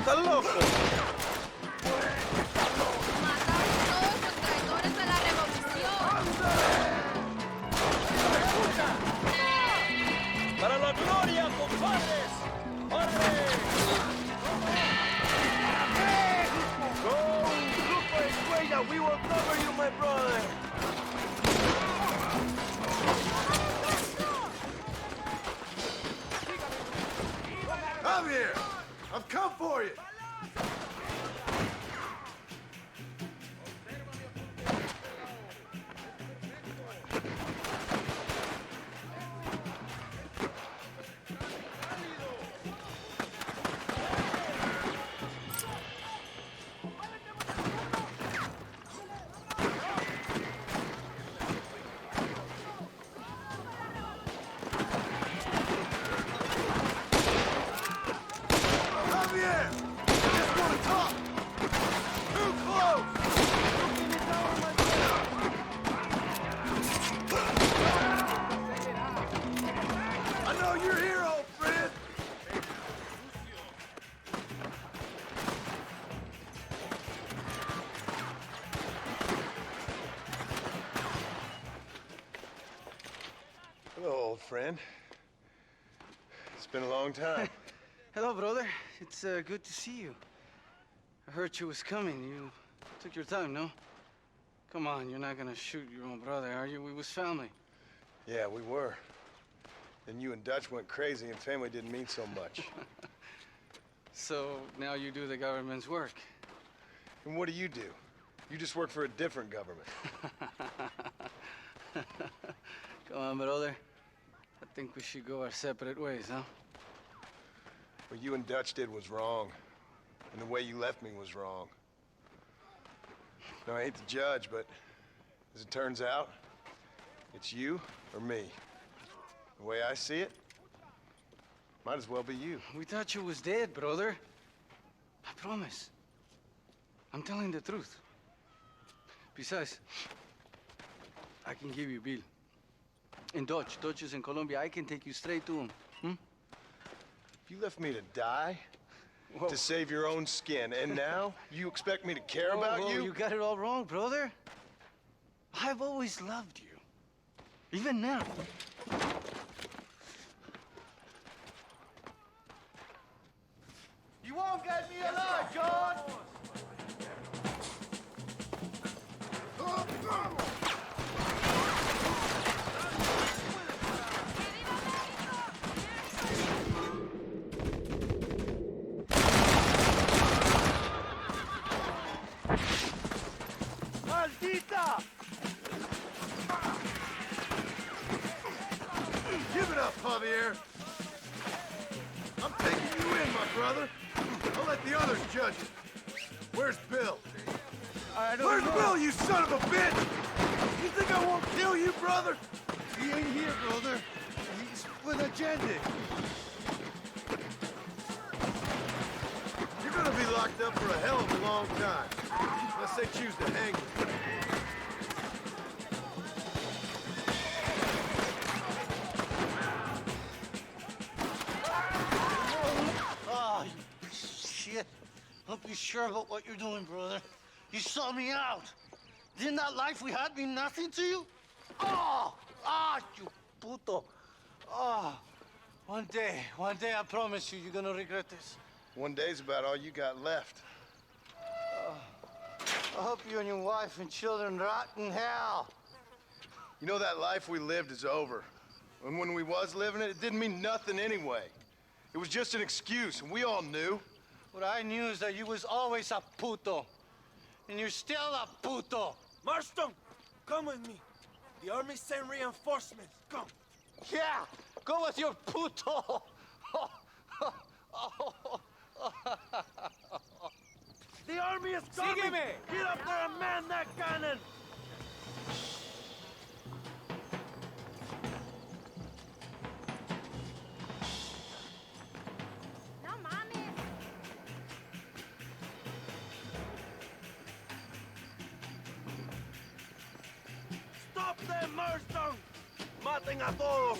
¡Está loco! ¡Para la gloria, compadres! ¡Órale! Go! Grupo Escuella, we will cover you, my brother! Javier! I've come for you! Javier! Just want to talk! Too close! I know you're here, old friend! Hello, old friend. It's been a long time. Hello, brother. It's good to see you. I heard you was coming. You took your time, no? Come on, you're not gonna shoot your own brother, are you? We was family. Yeah, we were. Then you and Dutch went crazy and family didn't mean so much. So now you do the government's work. And what do? You just work for a different government. Come on, brother. I think we should go our separate ways, huh? What you and Dutch did was wrong. And the way you left me was wrong. Now, I hate to judge, but as it turns out, it's you or me. The way I see it, might as well be you. We thought you was dead, brother. I promise. I'm telling the truth. Besides, I can give you Bill. In Dutch. Dutch is in Colombia. I can take you straight to him. You left me to die? Whoa. To save your own skin, and now you expect me to care about Whoa, you? You got it all wrong, brother. I've always loved you. Even now. You won't get me alive, John! Maldita! Give it up, Javier. I'm taking you in, my brother. I'll let the others judge it. Where's Bill? Where's Bill, you son of a bitch? You think I won't kill you, brother? He ain't here, brother. He's with Agenda. You're gonna be locked up for a hell of a long time. Unless they choose to hang you. Oh, you piece of shit. Hope you're sure about what you're doing, brother. You saw me out. Didn't that life we had mean nothing to you? Oh! Ah, you puto. Oh, one day, I promise you, you're gonna regret this. One day's about all you got left. I hope you and your wife and children rot in hell. You know, that life we lived is over. And when we was living it, it didn't mean nothing anyway. It was just an excuse, and we all knew. What I knew is that you was always a puto. And you're still a puto. Marston, come with me. The army sent reinforcements. Come. Yeah, go with your puto. The army is coming! Sígueme! Get up there and man that cannon! No mames. Stop them, Marston! Mata maten a todos.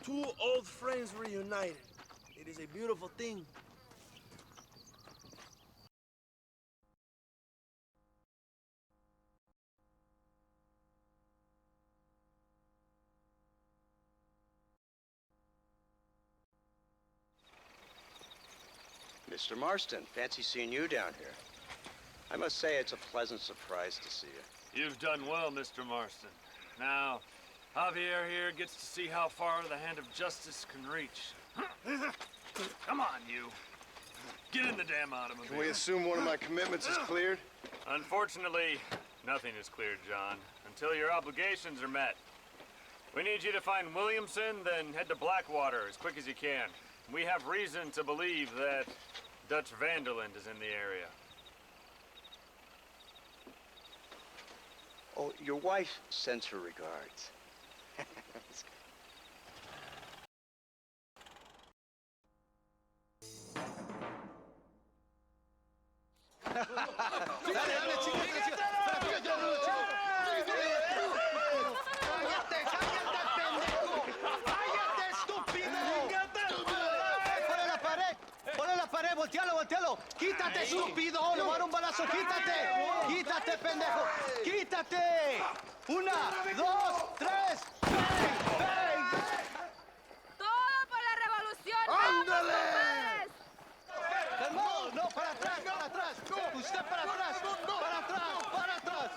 Two old friends reunited. It is a beautiful thing. Mr. Marston, fancy seeing you down here. I must say it's a pleasant surprise to see you. You've done well, Mr. Marston. Now, Javier here gets to see how far the hand of justice can reach. Come on, you. Get in the damn automobile. Can we assume one of my commitments is cleared? Unfortunately, nothing is cleared, John, until your obligations are met. We need you to find Williamson, then head to Blackwater as quick as you can. We have reason to believe that Dutch Vanderland is in the area. Oh, your wife sends her regards. Voltealo. Quítate, estúpido. Le voy a dar un balazo. Quítate. Quítate, pendejo. Quítate. Una, dos, tres. ¡Bang! ¡Todo por la revolución! ¡Ándale! ¡Vamos, Calmado. No, para atrás. Usted para atrás. Para atrás.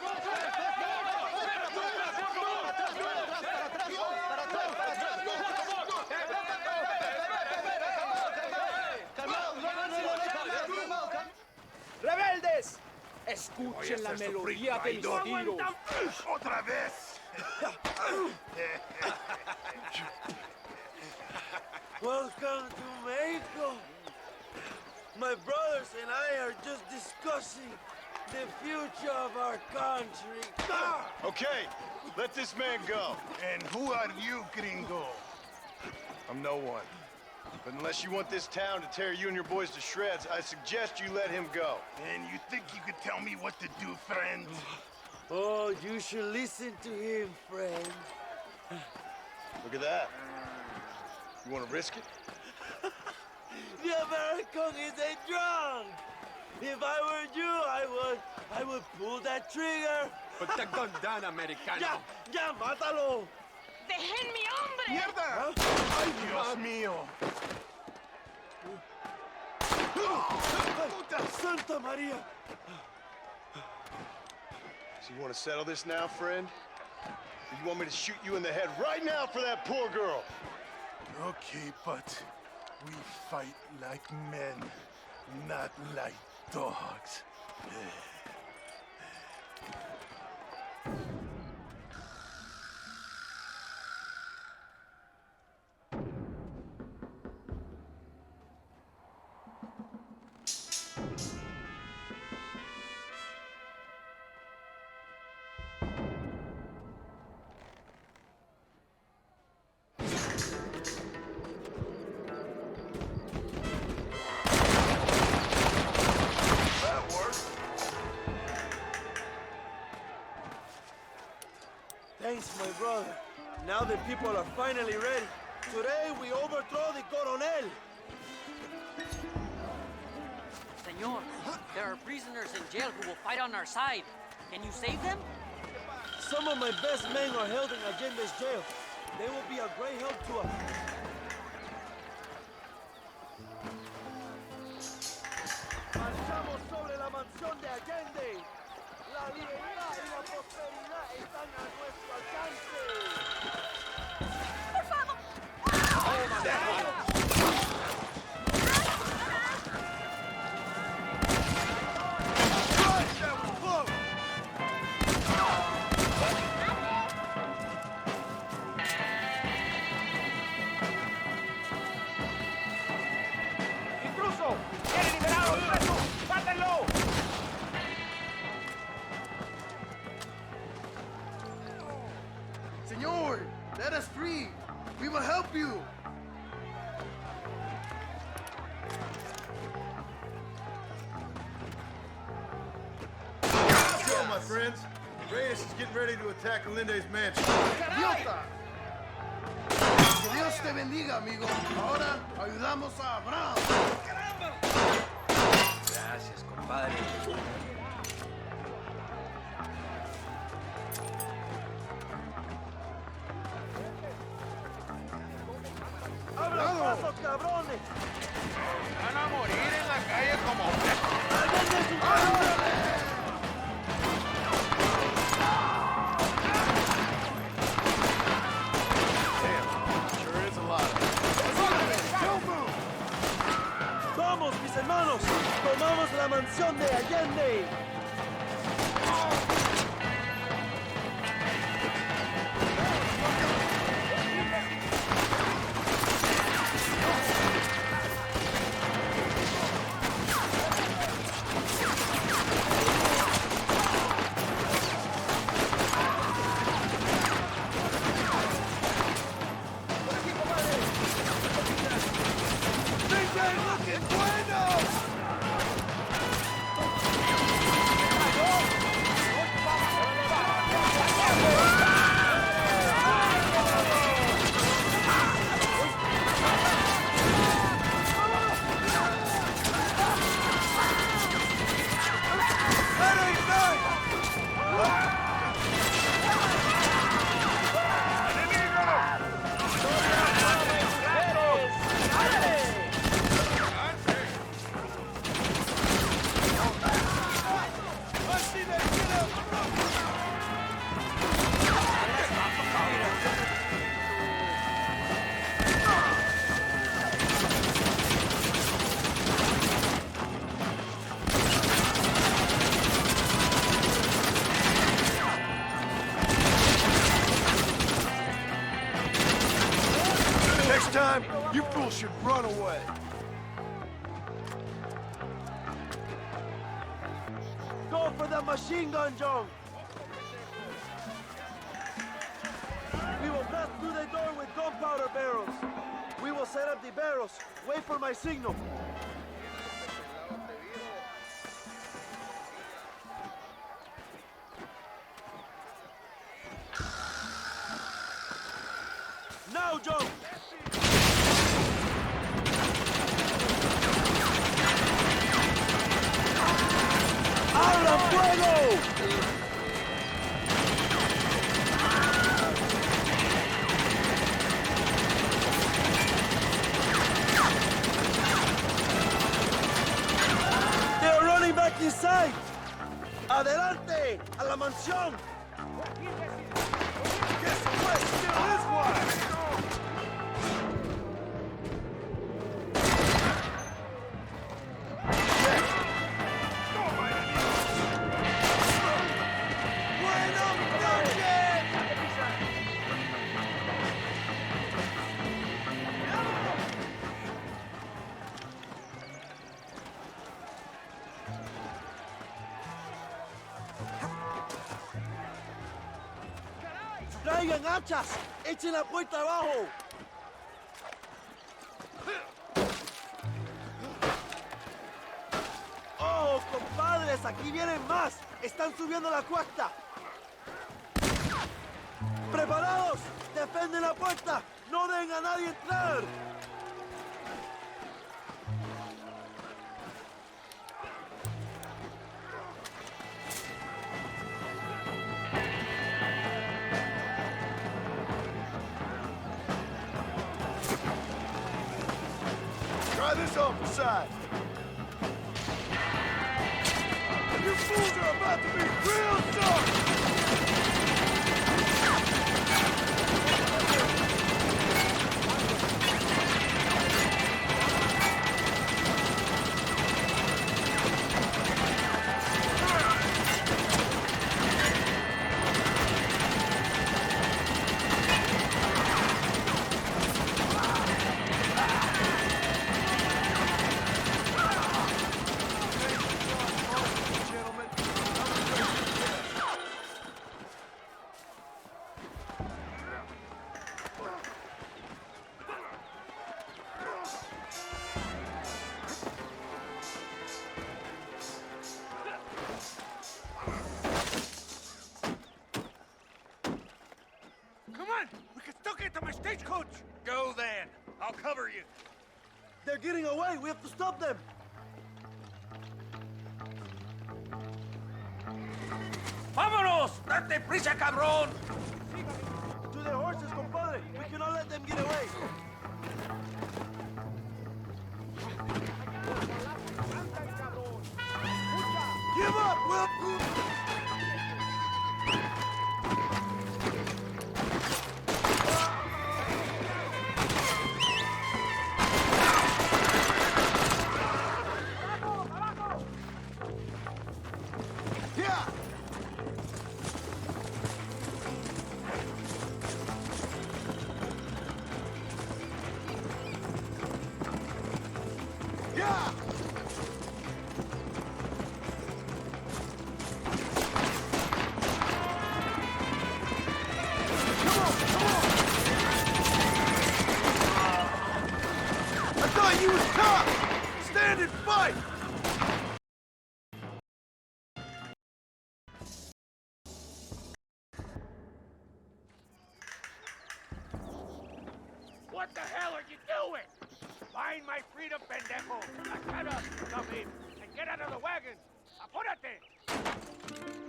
¡Rebeldes! Escuchen la melodía de mis tiros. ¡Otra vez! Welcome to Mexico. My brothers and I are just discussing the future of our country. Okay, let this man go. And who are you, gringo? I'm no one. But unless you want this town to tear you and your boys to shreds, I suggest you let him go. And you think you could tell me what to do, friend? Oh, you should listen to him, friend. Look at that. You want to risk it? The American is a drunk. If I were you, I would pull that trigger. Put the gun down, Americano. Ya, mátalo. ¡Dejen mi hombre! ¡Mierda! ¡Ay, Dios mío! Santa Maria! So you want to settle this now, friend? Or you want me to shoot you in the head right now for that poor girl? Okay, but we fight like men, not like dogs. Thanks, my brother. Now the people are finally ready. Today we overthrow the Coronel. Senor, there are prisoners in jail who will fight on our side. Can you save them? Some of my best men are held in Allende's jail. They will be a great help to us. Marchamos sobre la mansión de Allende. La libertad y la prosperidad están a nuestro alcance. ¡Intruso! ¡Quiere liberar a los presos! ¡Mátenlo! Señor, let us free. We will help you. Let's go, my friends. Reyes is getting ready to attack Alende's mansion. ¡Idiota! Que Dios te bendiga, amigo. Ahora ayudamos a Abraham. Gracias, compadre. ¡Abran paso, cabrones! Van a morir en la calle como... Sure is a lot of ¡Vamos, mis hermanos! ¡Tomamos la mansión de Allende! Next time, you fools should run away. Go for the machine gun, John! We will pass through the door with gunpowder barrels. We will set up the barrels. Wait for my signal. Now, John! ¡Abran fuego! They're running back inside! ¡Adelante! ¡A la mansión! Guess the place still is wide. ¡Traigan hachas! ¡Echen la puerta abajo! ¡Oh, compadres! ¡Aquí vienen más! ¡Están subiendo la cuesta! ¡Preparados! ¡Defienden la puerta! ¡No dejen a nadie entrar! Try this on the side. You fools are about to be real sorry! Come on! We can still get to my stagecoach! Go then. I'll cover you. They're getting away! We have to stop them! ¡Vámonos! ¡Date prisa, cabrón! To their horses, compadre! We cannot let them get away! Give up, Will! Yeah! Yeah! I thought you was tough! Stand and fight! What the hell are you doing? Find my freedom, pendejo! Shut up, dummy! And get out of the wagons! Apúrate!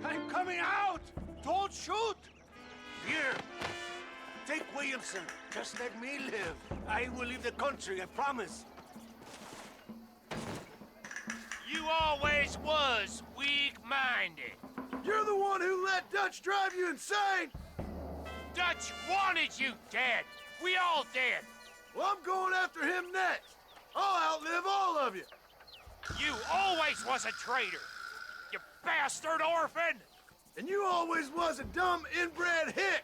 I'm coming out! Don't shoot! Here! Take Williamson. Just let me live. I will leave the country, I promise. You always was weak-minded. You're the one who let Dutch drive you insane! Dutch wanted you dead. We all did. Well, I'm going after him next. I'll outlive all of you. You always was a traitor. You bastard orphan. And you always was a dumb inbred hick.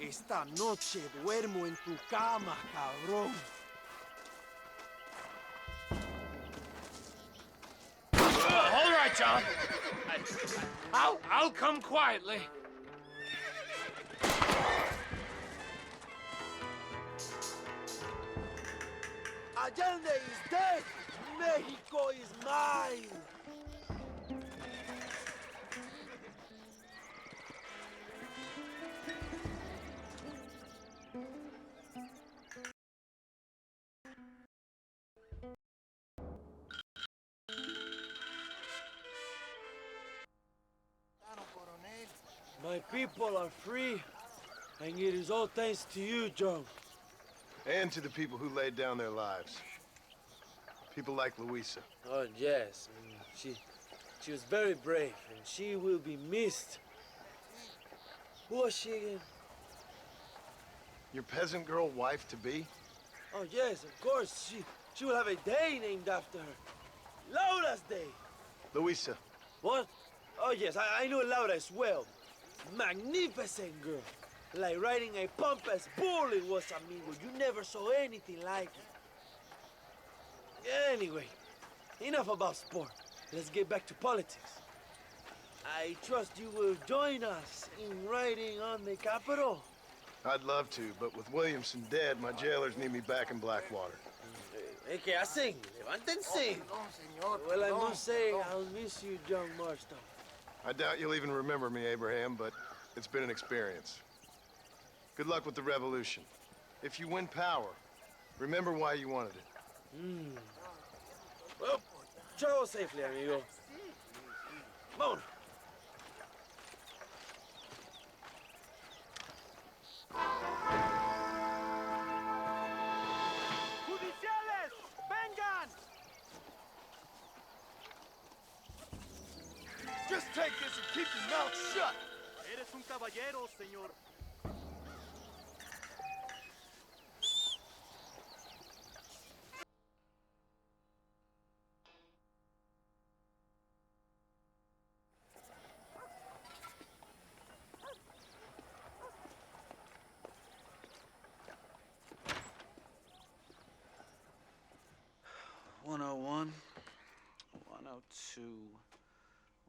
Esta noche duermo en tu cama, cabrón. All right, John. I'll come quietly. Allende is dead! Mexico is mine! My people are free, and it is all thanks to you, John. And to the people who laid down their lives. People like Luisa. Oh, yes. She was very brave, and she will be missed. Who was she again? Your peasant girl wife-to-be? Oh, yes, of course. She will have a day named after her. Laura's Day. Luisa. What? Oh, yes, I know Laura as well. Magnificent girl. Like riding a pompous bull it was, amigo. You never saw anything like it. Anyway, enough about sport. Let's get back to politics. I trust you will join us in riding on the Capitol. I'd love to, but with Williamson dead, my jailers need me back in Blackwater. ¿Qué hacen? Levántense. Well, I must say, I'll miss you, John Marston. I doubt you'll even remember me, Abraham, but it's been an experience. Good luck with the revolution. If you win power, remember why you wanted it. Well, travel safely, amigo. Vámonos. ¡Judiciales! ¡Vengan! Just take this and keep your mouth shut! Eres un caballero, señor. One 101, 102,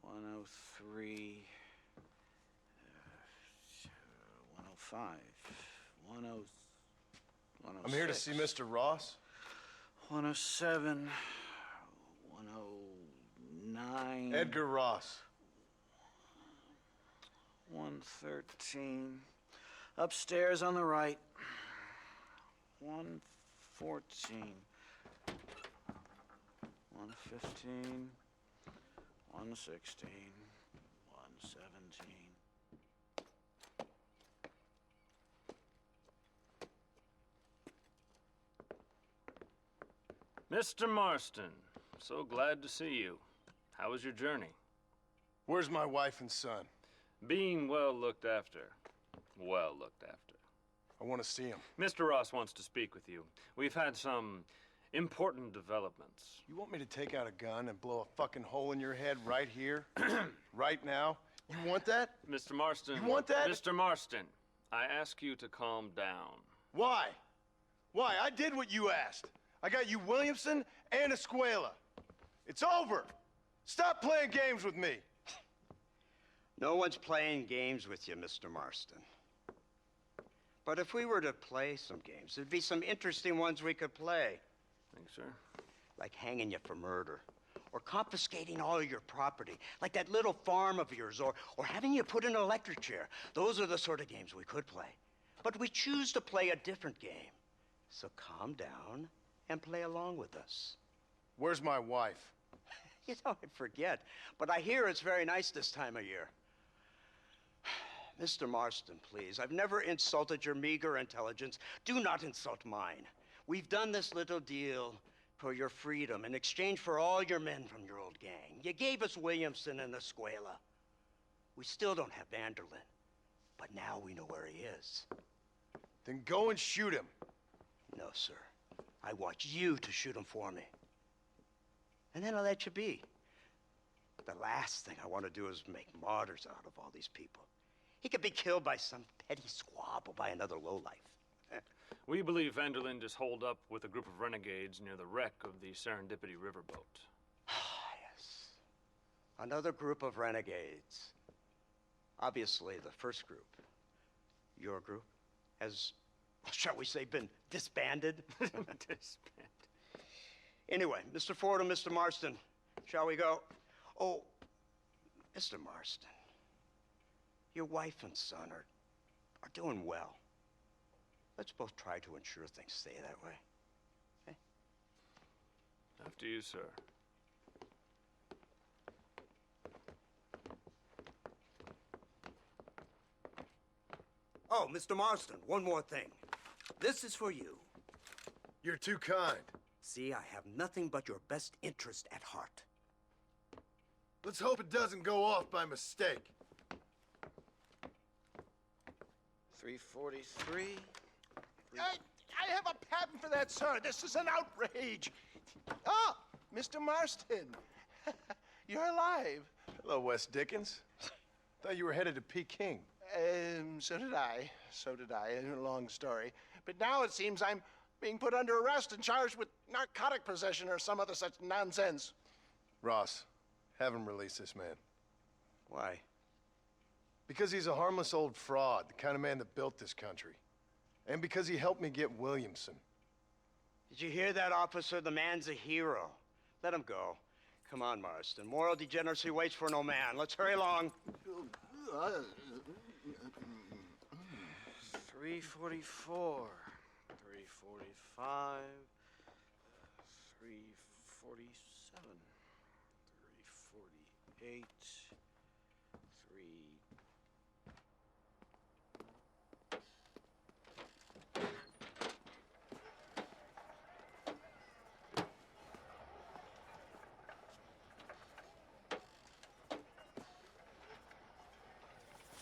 103, 105, 106. I'm here to see Mr. Ross. 107, 109. Edgar Ross. 113. Upstairs on the right. 114. 115. 116. 117. Mr. Marston, so glad to see you. How was your journey? Where's my wife and son? Being well looked after. Well looked after. I want to see him. Mr. Ross wants to speak with you. We've had some important developments. You want me to take out a gun and blow a fucking hole in your head right here? Right now? You want that? Mr. Marston. You want that? Mr. Marston, I ask you to calm down. Why? Why? I did what you asked. I got you Williamson and Escuela. It's over. Stop playing games with me. No one's playing games with you, Mr. Marston. But if we were to play some games, there'd be some interesting ones we could play. Thanks, sir. Like hanging you for murder, or confiscating all of your property, like that little farm of yours, or having you put in an electric chair. Those are the sort of games we could play. But we choose to play a different game. So calm down and play along with us. Where's my wife? You know, I forget, but I hear it's very nice this time of year. Mr. Marston, please, I've never insulted your meager intelligence. Do not insult mine. We've done this little deal for your freedom in exchange for all your men from your old gang. You gave us Williamson and Escuela. We still don't have Vanderlyn, but now we know where he is. Then go and shoot him. No, sir. I want you to shoot him for me. And then I'll let you be. The last thing I want to do is make martyrs out of all these people. He could be killed by some petty squabble by another lowlife. We believe Vanderlyn is holed up with a group of renegades near the wreck of the Serendipity riverboat. Yes. Another group of renegades. Obviously, the first group, your group, has, shall we say, been disbanded? Disbanded. Anyway, Mr. Ford and Mr. Marston, shall we go? Oh, Mr. Marston, your wife and son are doing well. Let's both try to ensure things stay that way. Okay? After you, sir. Oh, Mr. Marston, one more thing. This is for you. You're too kind. See, I have nothing but your best interest at heart. Let's hope it doesn't go off by mistake. 343. I have a patent for that, sir. This is an outrage. Ah, Mr. Marston. You're alive. Hello, Wes Dickens. Thought you were headed to Peking. So did I. So did I. A long story. But now it seems I'm being put under arrest and charged with narcotic possession or some other such nonsense. Ross, have him release this man. Why? Because he's a harmless old fraud, the kind of man that built this country. And because he helped me get Williamson. Did you hear that, officer? The man's a hero. Let him go. Come on, Marston. Moral degeneracy waits for no man. Let's hurry along. $344, $345, $347, $348,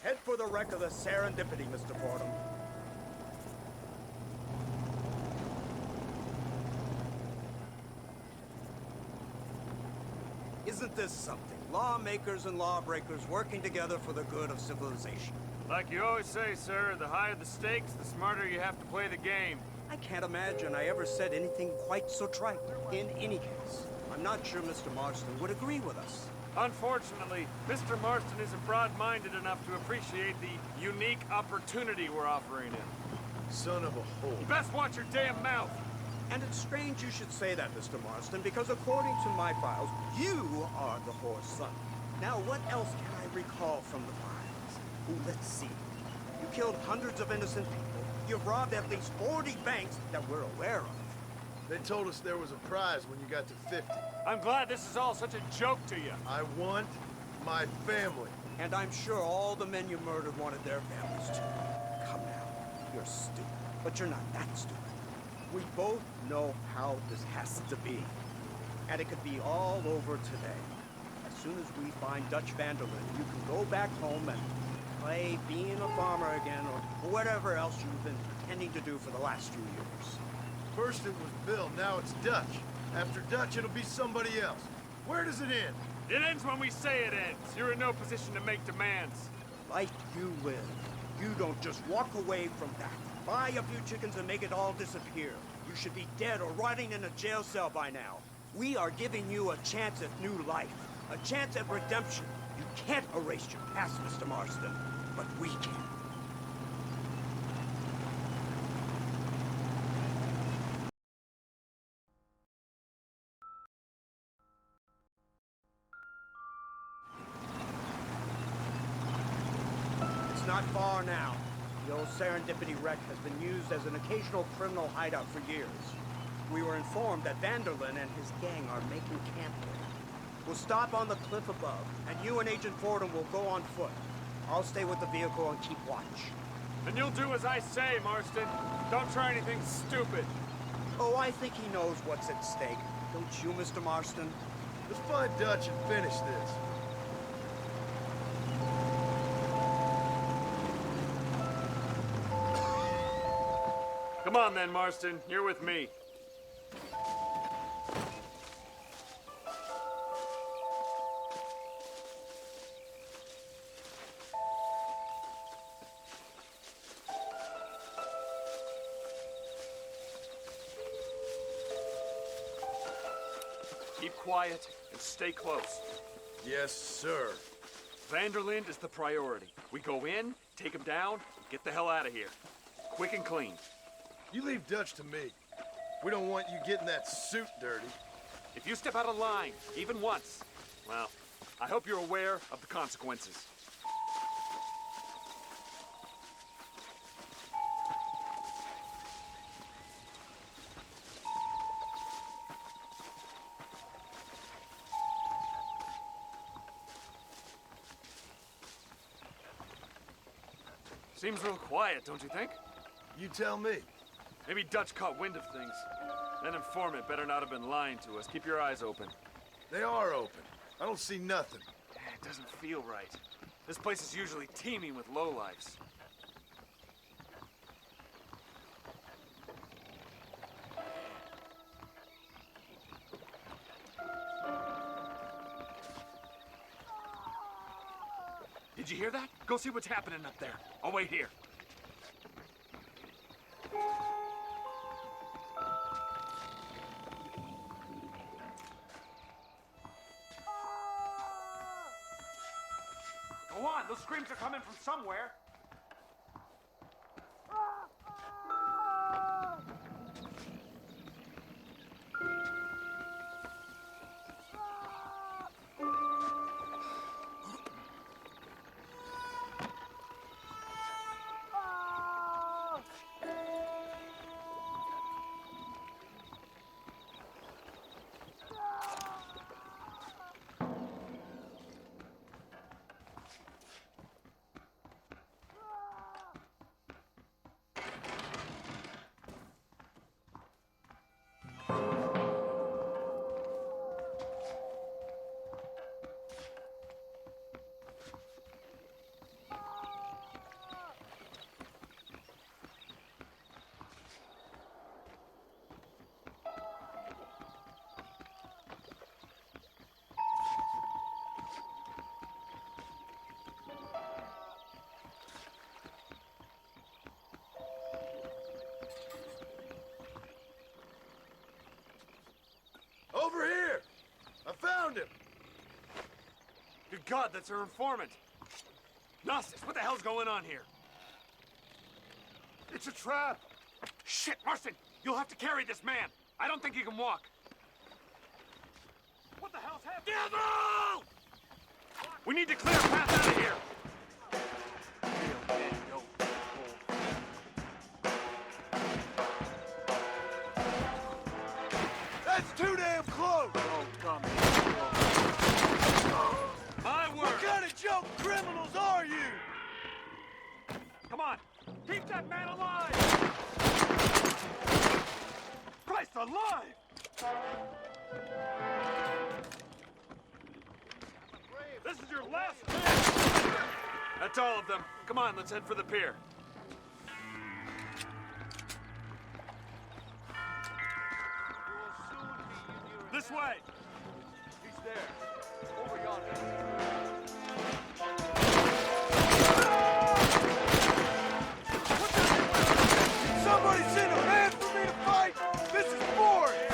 Head for the wreck of the Serendipity, Mr. Fordham. Isn't this something? Lawmakers and lawbreakers working together for the good of civilization. Like you always say, sir, the higher the stakes, the smarter you have to play the game. I can't imagine I ever said anything quite so trite. In any case, I'm not sure Mr. Marston would agree with us. Unfortunately, Mr. Marston isn't broad-minded enough to appreciate the unique opportunity we're offering him. Son of a whore. You best watch your damn mouth! And it's strange you should say that, Mr. Marston, because according to my files, you are the whore's son. Now, what else can I recall from the files? Ooh, let's see. You killed hundreds of innocent people. You've robbed at least 40 banks that we're aware of. They told us there was a prize when you got to 50. I'm glad this is all such a joke to you. I want my family. And I'm sure all the men you murdered wanted their families too. Come now, you're stupid, but you're not that stupid. We both know how this has to be. And it could be all over today. As soon as we find Dutch Vanderlyn, you can go back home and play being a farmer again or whatever else you've been pretending to do for the last few years. First it was Bill, now it's Dutch. After Dutch, it'll be somebody else. Where does it end? It ends when we say it ends. You're in no position to make demands. Like you live. You don't just walk away from that. Buy a few chickens and make it all disappear. You should be dead or rotting in a jail cell by now. We are giving you a chance at new life. A chance at redemption. You can't erase your past, Mr. Marston. But we can. It's not far now. The old Serendipity wreck has been used as an occasional criminal hideout for years. We were informed that Vanderlyn and his gang are making camp there. We'll stop on the cliff above, and you and Agent Fordham will go on foot. I'll stay with the vehicle and keep watch. And you'll do as I say, Marston. Don't try anything stupid. Oh, I think he knows what's at stake. Don't you, Mr. Marston? Let's find Dutch and finish this. Come on then, Marston. You're with me. Keep quiet and stay close. Yes, sir. Vanderlyn is the priority. We go in, take him down, and get the hell out of here. Quick and clean. You leave Dutch to me. We don't want you getting that suit dirty. If you step out of line, even once, well, I hope you're aware of the consequences. Seems real quiet, don't you think? You tell me. Maybe Dutch caught wind of things. That informant better not have been lying to us. Keep your eyes open. They are open. I don't see nothing. It doesn't feel right. This place is usually teeming with lowlifes. Did you hear that? Go see what's happening up there. I'll wait here. Go on, those screams are coming from somewhere. God, that's her informant. Gnostics, what the hell's going on here? It's a trap. Shit, Marston, you'll have to carry this man. I don't think he can walk. What the hell's happening? Devil! We need to clear a path out of here. That's too damn close. Oh, come My word. What kind of joke criminals are you? Come on, keep that man alive! Christ alive! This is your last chance! That's all of them. Come on, let's head for the pier. This way! He's there. Over yonder. Somebody send a man for me to fight! This is boring!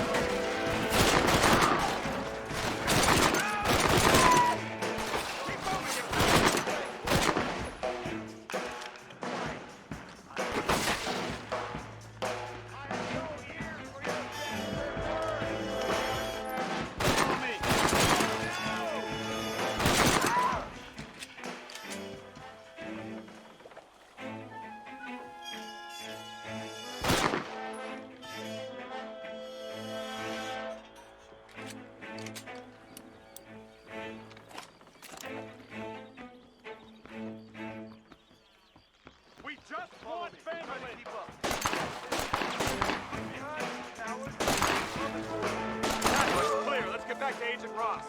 We just want family! That's clear. Let's get back to Agent Ross.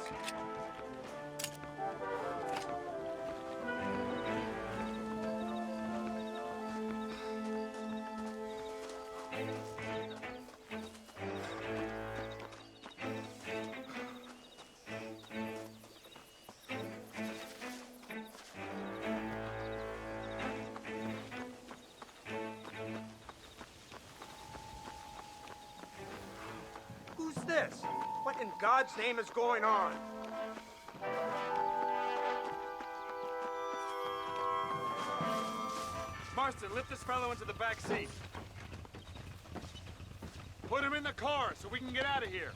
Who's this? What in God's name is going on? Marston, lift this fellow into the back seat. Put him in the car so we can get out of here.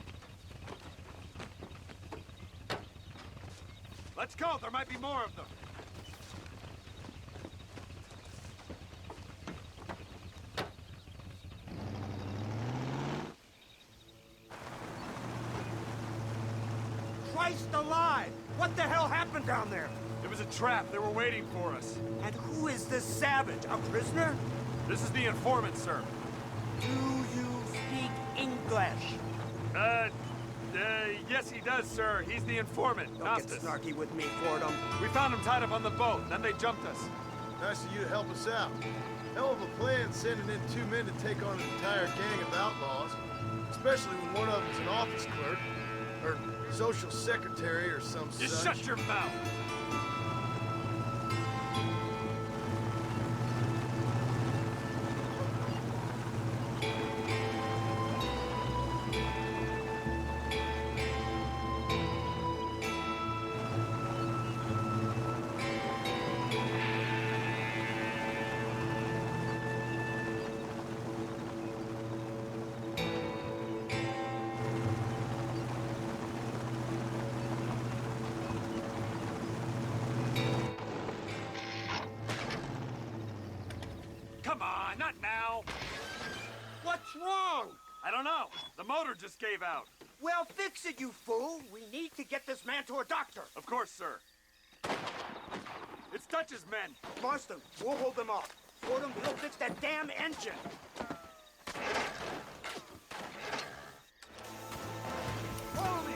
Let's go, there might be more of them. Christ alive! What the hell happened down there? It was a trap. They were waiting for us. And who is this savage? A prisoner? This is the informant, sir. Do you speak English? Yes, he does, sir. He's the informant. Don't Gnostic. get snarky with me, Fordham. We found him tied up on the boat. Then they jumped us. Nice of you to help us out. Hell of a plan sending in 2 men to take on an entire gang of outlaws. Especially when one of them's an office clerk. Or social secretary or some such. Just shut your mouth. Come on, not now. What's wrong? I don't know. The motor just gave out. Well, fix it, you fool. We need to get this man to a doctor. Of course, sir. It's Dutch's men. Marston, we'll hold them off. Fordham, we'll fix that damn engine. Follow me.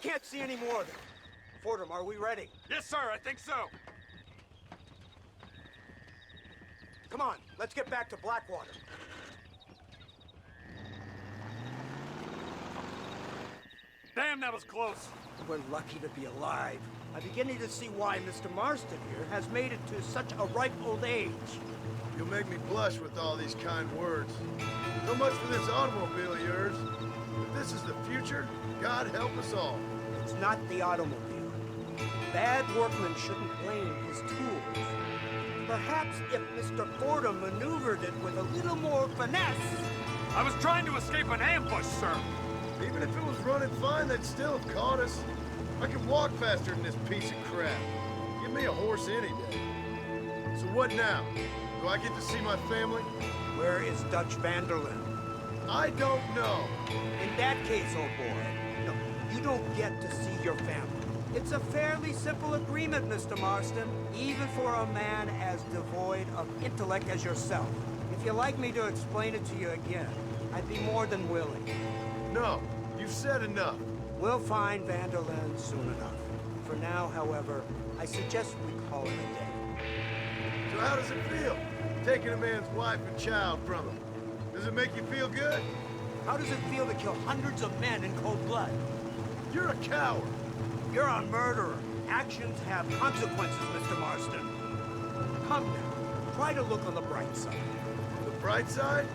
can't see any more of them. Fordham, are we ready? Yes, sir, I think so. Come on, let's get back to Blackwater. Damn, that was close. We're lucky to be alive. I'm beginning to see why Mr. Marston here has made it to such a ripe old age. You'll make me blush with all these kind words. So much for this automobile of yours. If this is the future, God help us all. It's not the automobile. Bad workmen shouldn't blame his tools. Perhaps if Mr. Fordham maneuvered it with a little more finesse. I was trying to escape an ambush, sir. Even if it was running fine, they'd still have caught us. I can walk faster than this piece of crap. Give me a horse any day. So what now? Do I get to see my family? Where is Dutch Vanderlyn? I don't know. In that case, old boy, no, you don't get to see your family. It's a fairly simple agreement, Mr. Marston, even for a man as devoid of intellect as yourself. If you'd like me to explain it to you again, I'd be more than willing. No, you've said enough. We'll find Vanderlyn soon enough. For now, however, I suggest we call it a day. So how does it feel, taking a man's wife and child from him? Does it make you feel good? How does it feel to kill hundreds of men in cold blood? You're a coward. You're a murderer. Actions have consequences, Mr. Marston. Come now, try to look on the bright side. The bright side?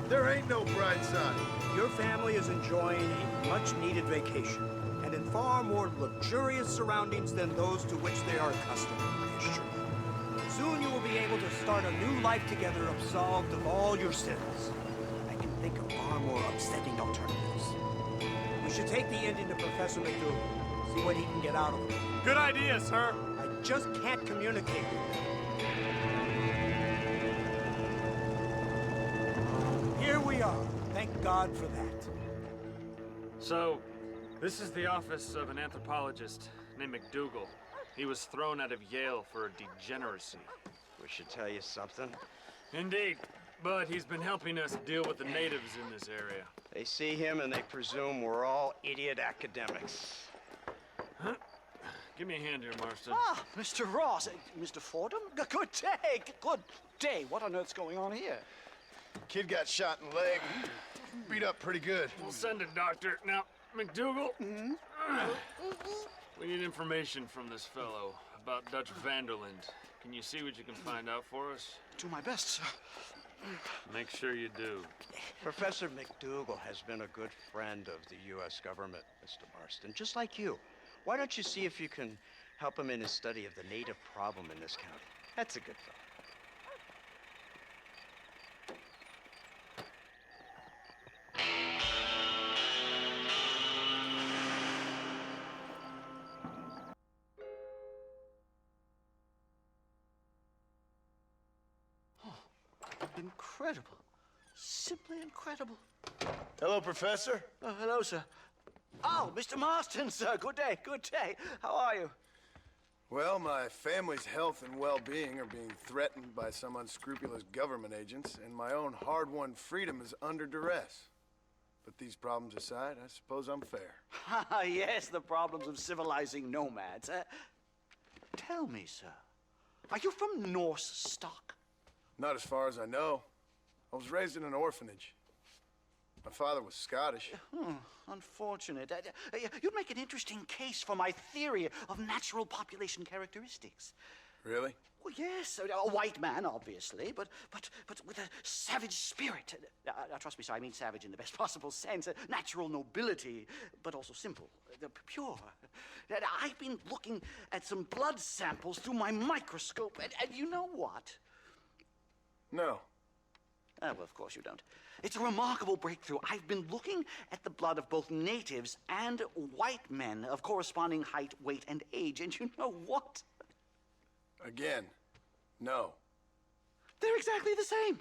There ain't no bright side. Your family is enjoying a much-needed vacation, and in far more luxurious surroundings than those to which they are accustomed, I assure you. Soon you will be able to start a new life together absolved of all your sins. I can think of far more upsetting alternatives. We should take the Indian to Professor McDougal. See what he can get out of him. Good idea, sir. I just can't communicate with him. Here we are. Thank God for that. So, this is the office of an anthropologist named McDougal. He was thrown out of Yale for degeneracy. We should tell you something. Indeed, but he's been helping us deal with the natives in this area. They see him and they presume we're all idiot academics. Huh? Give me a hand here, Marston. Ah, Mr. Ross. Mr. Fordham? Good day. Good day. What on earth's going on here? Kid got shot in the leg. Beat up pretty good. We'll send a doctor. Now, McDougal, we need information from this fellow about Dutch Vanderlyn. Can you see what you can find out for us? Do my best, sir. Make sure you do. Professor McDougal has been a good friend of the U.S. government, Mr. Marston, just like you. Why don't you see if you can help him in his study of the native problem in this county? That's a good fellow. Incredible. Simply incredible. Hello, Professor. Hello, sir. Oh, Mr. Marston, sir. Good day, good day. How are you? Well, my family's health and well-being are being threatened by some unscrupulous government agents, and my own hard-won freedom is under duress. But these problems aside, I suppose I'm fair. Yes, the problems of civilizing nomads. Tell me, sir, are you from Norse stock? Not as far as I know. I was raised in an orphanage. My father was Scottish. Unfortunate. You'd make an interesting case for my theory of natural population characteristics. Really? Well, yes, a white man, obviously, but with a savage spirit. Trust me, sir, I mean savage in the best possible sense. Natural nobility, but also simple, pure. I've been looking at some blood samples through my microscope, and you know what? No. Well, of course you don't. It's a remarkable breakthrough. I've been looking at the blood of both natives and white men of corresponding height, weight, and age, and you know what? Again, no. They're exactly the same.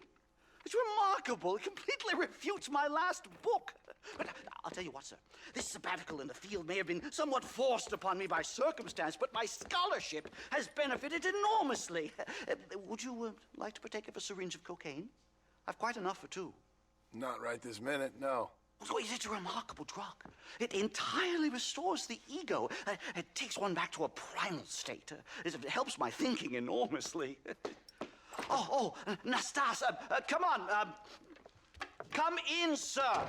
It's remarkable. It completely refutes my last book. But I'll tell you what, sir. This sabbatical in the field may have been somewhat forced upon me by circumstance, but my scholarship has benefited enormously. Would you like to partake of a syringe of cocaine? I've quite enough for two. Not right this minute, no. So it's a remarkable drug. It entirely restores the ego. It takes one back to a primal state. It helps my thinking enormously. Nastas, come on. Come in, sir.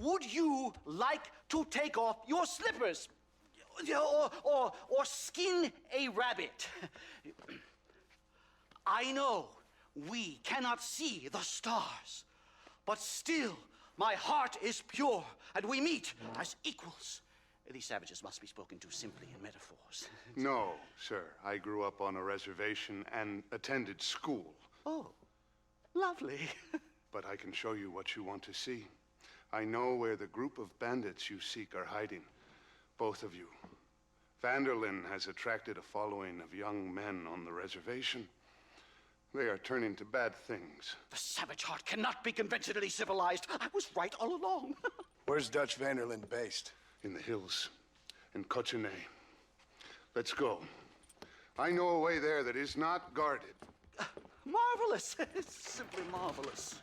Would you like to take off your slippers? Or skin a rabbit? I know we cannot see the stars, but still my heart is pure, and we meet as equals. These savages must be spoken to simply in metaphors. No, sir. I grew up on a reservation and attended school. Oh, lovely. But I can show you what you want to see. I know where the group of bandits you seek are hiding. Both of you. Vanderlyn has attracted a following of young men on the reservation. They are turning to bad things. The savage heart cannot be conventionally civilized. I was right all along. Where's Dutch Vanderlyn based? In the hills, in Cochene. Let's go. I know a way there that is not guarded. Marvelous. It's simply marvelous.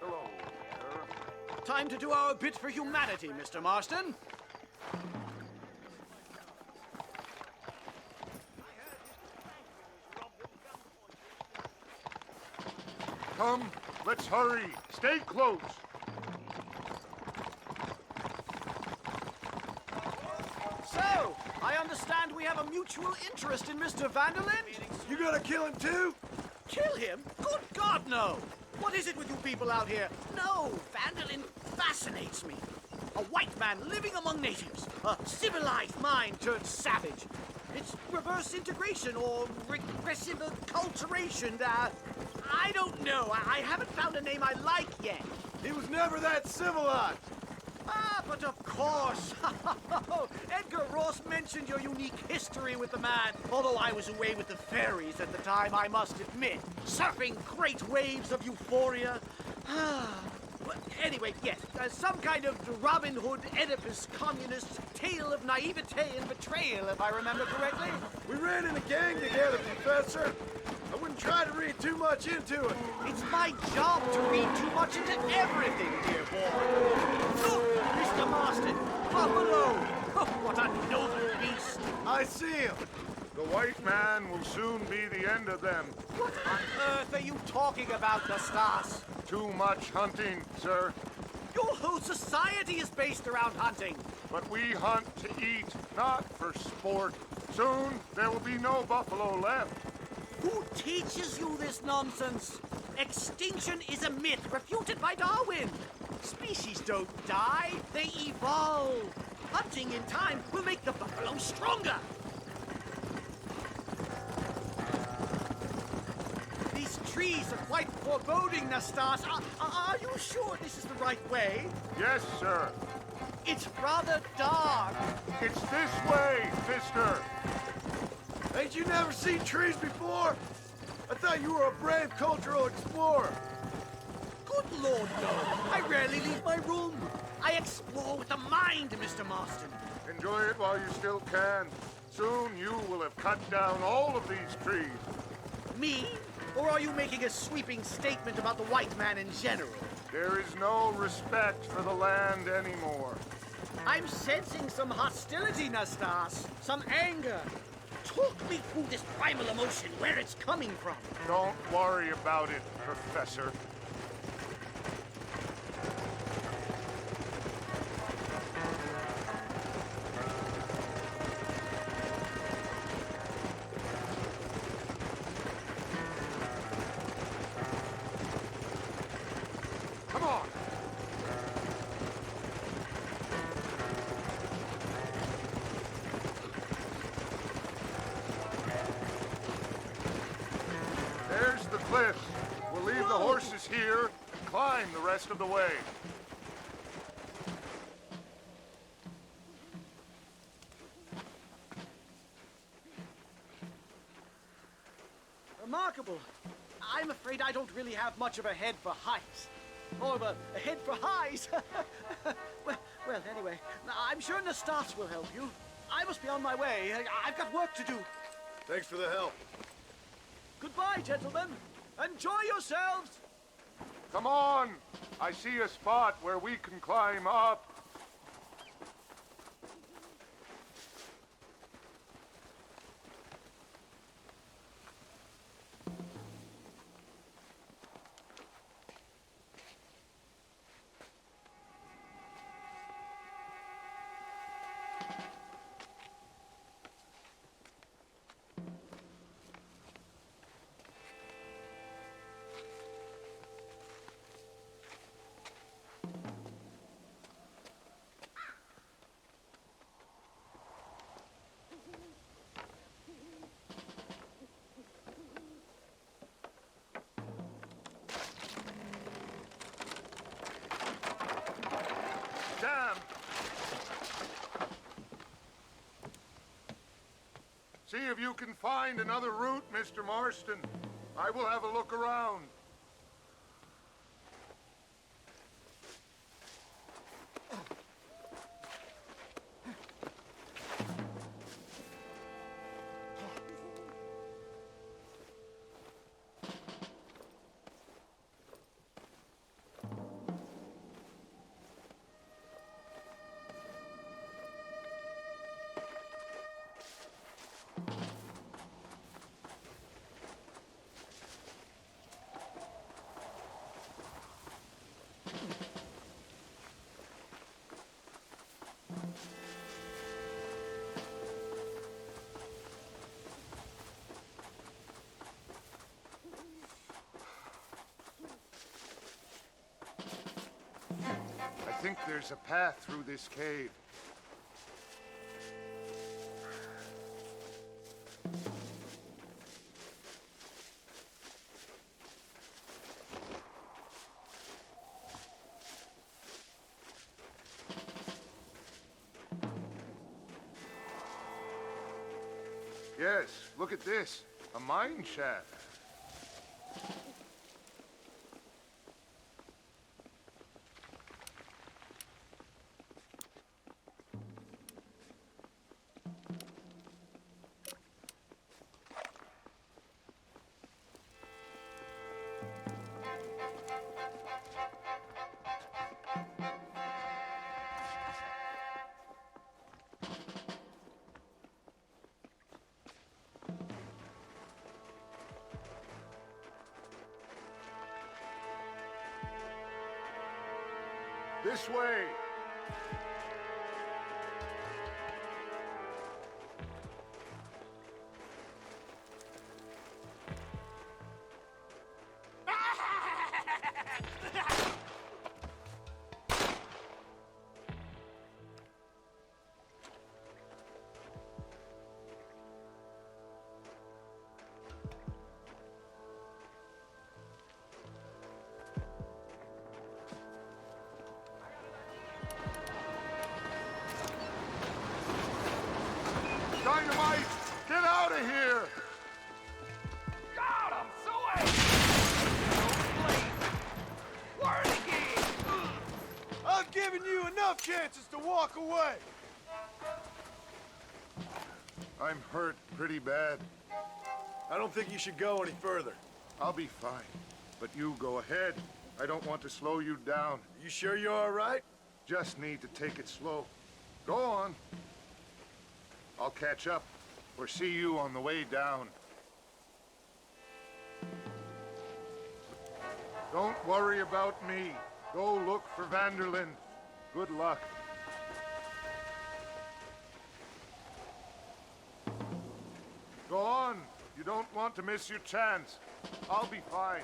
Hello there. Time to do our bit for humanity, Mr. Marston. Come, let's hurry. Stay close. So, I understand we have a mutual interest in Mr. Vanderlyn? You gonna kill him too? Kill him? Good God, no! What is it with you people out here? No, Vanderlyn fascinates me. A white man living among natives. A civilized mind turned savage. It's reverse integration or regressive acculturation. I don't know. I haven't found a name I like yet. He was never that civilized. Ah, but of course. Edgar Ross mentioned your unique history with the man. Although I was away with the fairies at the time, I must admit. Surfing great waves of euphoria. Well, anyway, yes, some kind of Robin Hood, Oedipus, communist tale of naivete and betrayal, if I remember correctly. We ran in a gang together, Professor. I wouldn't try to read too much into it. It's my job to read too much into everything, dear boy. Look, Mr. Marston, buffalo. Oh, what a noble beast. I see him. The white man will soon be the end of them. What on earth are you talking about, Nastas? Too much hunting, sir. Your whole society is based around hunting. But we hunt to eat, not for sport. Soon there will be no buffalo left. Who teaches you this nonsense? Extinction is a myth refuted by Darwin. Species don't die, they evolve. Hunting in time will make the buffalo stronger. These trees are quite foreboding, Nastas. Are you sure this is the right way? Yes, sir. It's rather dark. It's this way, mister. Ain't you never seen trees before? I thought you were a brave cultural explorer. Good Lord, no. I rarely leave my room. I explore with the mind, Mr. Marston. Enjoy it while you still can. Soon you will have cut down all of these trees. Me? Or are you making a sweeping statement about the white man in general? There is no respect for the land anymore. I'm sensing some hostility, Nastas. Some anger. Talk me through this primal emotion, where it's coming from. Don't worry about it, Professor. Come on! There's the cliff. We'll leave the horses here and climb the rest of the way. Remarkable. I'm afraid I don't really have much of a head for heights. Or of a head for highs. well, anyway, I'm sure Nastas will help you. I must be on my way. I've got work to do. Thanks for the help. Goodbye, gentlemen. Enjoy yourselves. Come on! I see a spot where we can climb up. Damn! See if you can find another route, Mr. Marston. I will have a look around. I think there's a path through this cave. Yes, look at this. A mine shaft. This way. Dynamite! Get out of here! God, I'm so angry! Word again! I've given you enough chances to walk away. I'm hurt pretty bad. I don't think you should go any further. I'll be fine. But you go ahead. I don't want to slow you down. You sure you're all right? Just need to take it slow. Go on. I'll catch up, or see you on the way down. Don't worry about me. Go look for Vanderland. Good luck. Go on. You don't want to miss your chance. I'll be fine.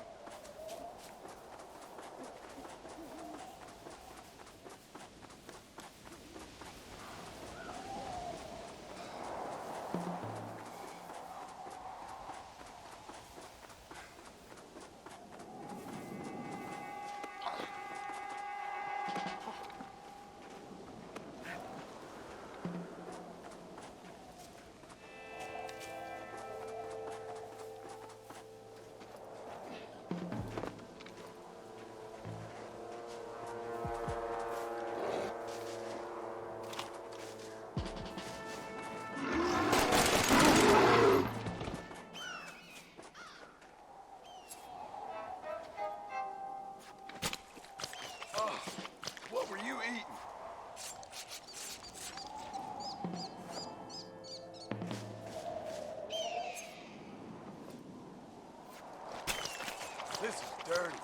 This is dirty.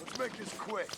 Let's make this quick.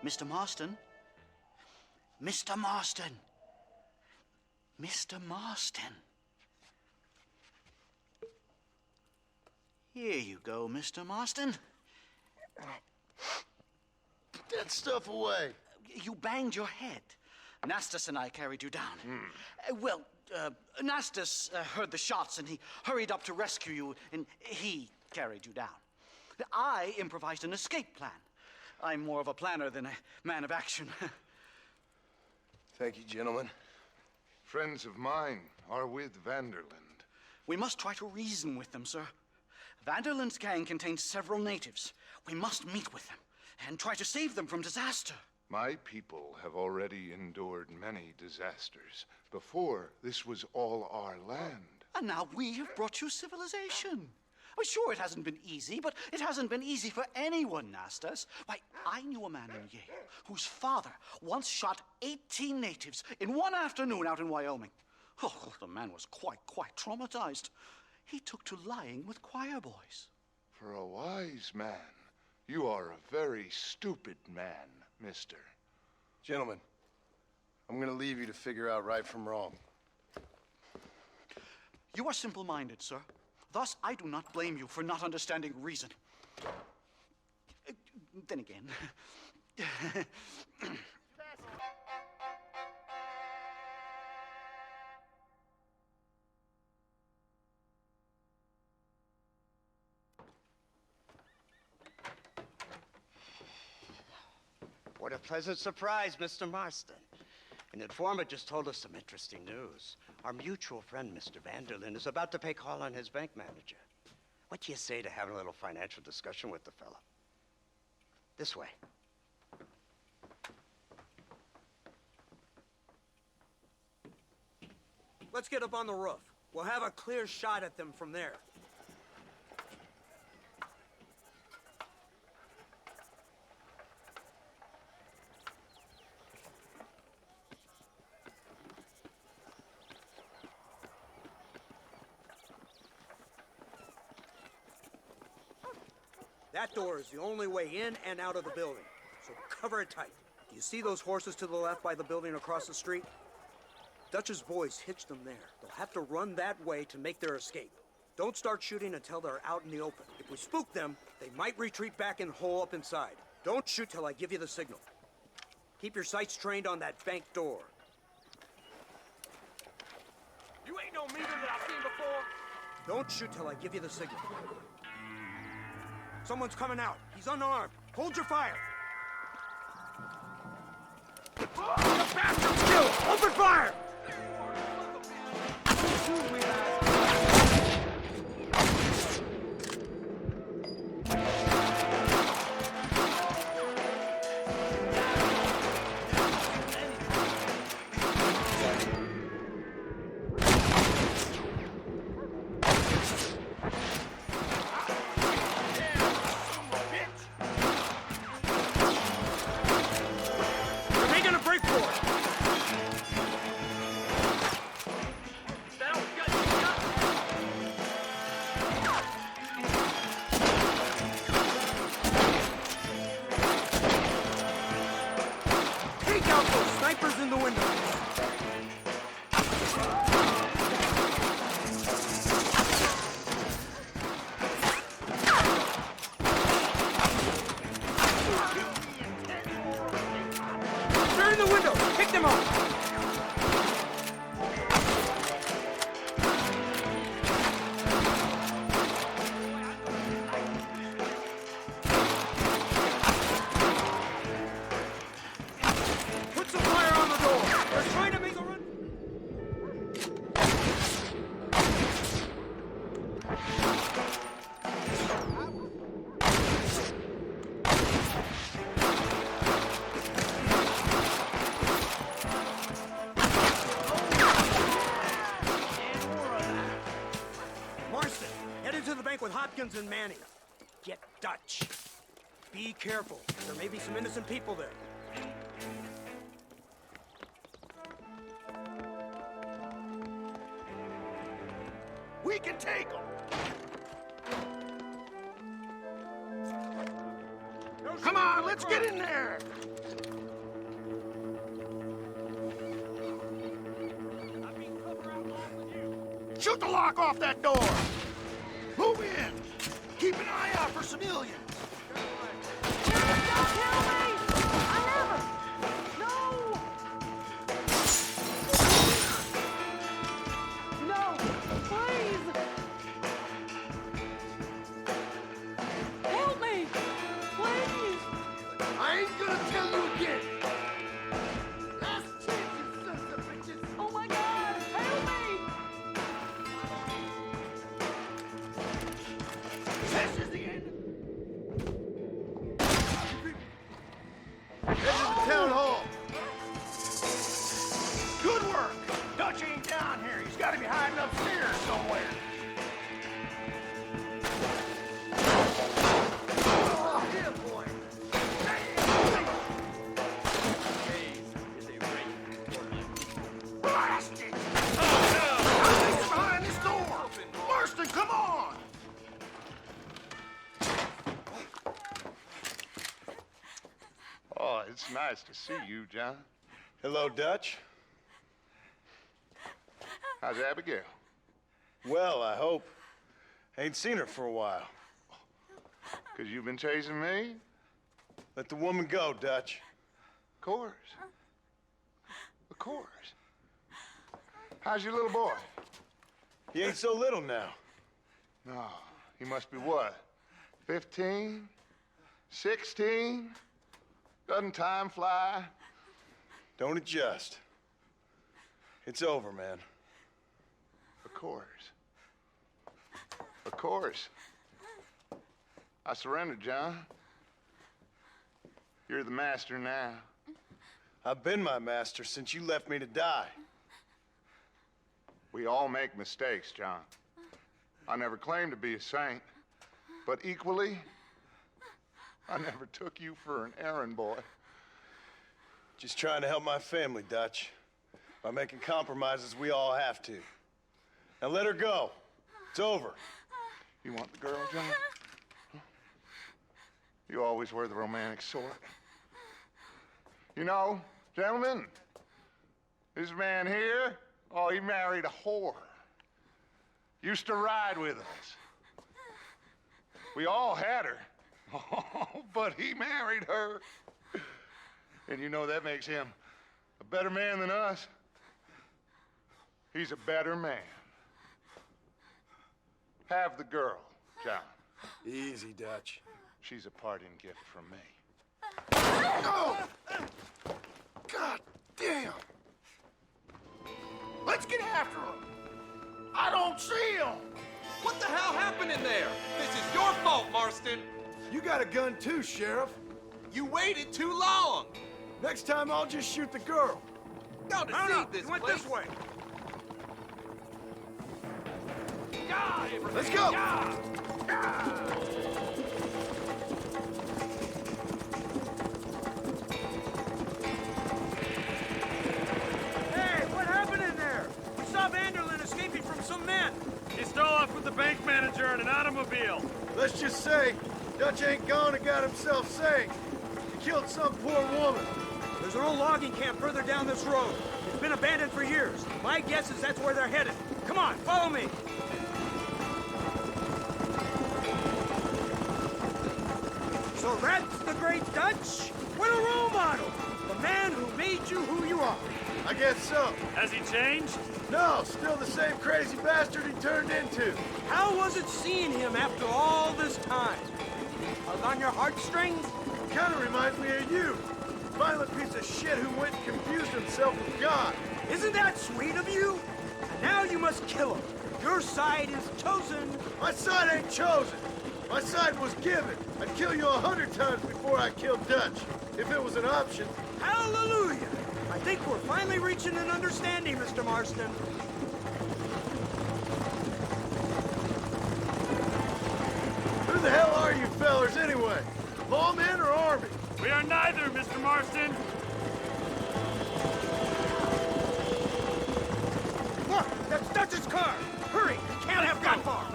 Mr. Marston? Mr. Marston! Mr. Marston! Here you go, Mr. Marston. Put that stuff away. You banged your head. Nastas and I carried you down. Nastas heard the shots and he hurried up to rescue you, and he carried you down. I improvised an escape plan. I'm more of a planner than a man of action. Thank you, gentlemen. Friends of mine are with Vanderland. We must try to reason with them, sir. Vanderland's gang contains several natives. We must meet with them and try to save them from disaster. My people have already endured many disasters. Before, this was all our land. And now we have brought you civilization. Well, sure, it hasn't been easy, but it hasn't been easy for anyone, Nastas. Why, I knew a man in Yale whose father once shot 18 natives in one afternoon out in Wyoming. Oh, the man was quite traumatized. He took to lying with choir boys. For a wise man, you are a very stupid man, mister. Gentlemen, I'm gonna leave you to figure out right from wrong. You are simple-minded, sir. Thus, I do not blame you for not understanding reason. Then again... What a pleasant surprise, Mr. Marston. An informant just told us some interesting news. Our mutual friend, Mr. Vanderlyn, is about to pay call on his bank manager. What do you say to having a little financial discussion with the fella? This way. Let's get up on the roof. We'll have a clear shot at them from there. That door is the only way in and out of the building, so cover it tight. Do you see those horses to the left by the building across the street? Dutch's boys hitched them there. They'll have to run that way to make their escape. Don't start shooting until they're out in the open. If we spook them, they might retreat back and hole up inside. Don't shoot till I give you the signal. Keep your sights trained on that bank door. You ain't no meter that I've seen before. Don't shoot till I give you the signal. Someone's coming out. He's unarmed. Hold your fire. You bastard! Still! Open fire! In the window. They're in the window. Pick them up. With Hopkins and Manning. Get Dutch. Be careful. There may be some innocent people there. We can take them! Come on, let's get in there! Shoot the lock off that door! Move in! Keep an eye out for civilians! Don't kill me! I never! No! No! Please! Help me! Please! I ain't gonna tell you again! Last chance, you sons of bitches! Oh my God! Help me! This is the end! This is the town hall. Good work! Dutch ain't down here. He's got to be hiding upstairs somewhere. Oh, here, boy. Blast it! nice to see you, John. Hello, Dutch. How's Abigail? Well, I hope. Ain't seen her for a while. 'Cause you've been chasing me? Let the woman go, Dutch. Of course. Of course. How's your little boy? He ain't so little now. No, he must be what? 15? 16? Doesn't time fly? Don't adjust. It's over, man. Of course. Of course. I surrendered, John. You're the master now. I've been my master since you left me to die. We all make mistakes, John. I never claimed to be a saint, but equally, I never took you for an errand boy. Just trying to help my family, Dutch. By making compromises we all have to. Now let her go. It's over. You want the girl, John? You always were the romantic sort. You know, gentlemen, this man here, oh, he married a whore. Used to ride with us. We all had her. Oh, but he married her. And you know that makes him a better man than us. He's a better man. Have the girl, John. Easy, Dutch. She's a parting gift from me. Oh! God damn! Let's get after him! I don't see him! What the hell happened in there? This is your fault, Marston! You got a gun too, Sheriff. You waited too long! Next time I'll just shoot the girl. Y'all deceived this went place. this way. Let's go! Hey, what happened in there? We saw Vanderlyn escaping from some men. He stole off with the bank manager in an automobile. Let's just say, Dutch ain't gone and got himself saved. He killed some poor woman. There's an old logging camp further down this road. It's been abandoned for years. My guess is that's where they're headed. Come on, follow me. So that's the great Dutch? What a role model! The man who made you who you are. I guess so. Has he changed? No, still the same crazy bastard he turned into. How was it seeing him after all this time? Tug on your heartstrings? Kind of reminds me of you. Violent piece of shit who went and confused himself with God. Isn't that sweet of you? And now you must kill him. Your side is chosen. My side ain't chosen. My side was given. I'd kill you 100 times before I killed Dutch, if it was an option. Hallelujah! I think we're finally reaching an understanding, Mr. Marston. Who the hell are you fellers anyway? Lawmen or army? We are neither, Mr. Marston. Look, that's Dutch's car. Hurry, we can't have gone far.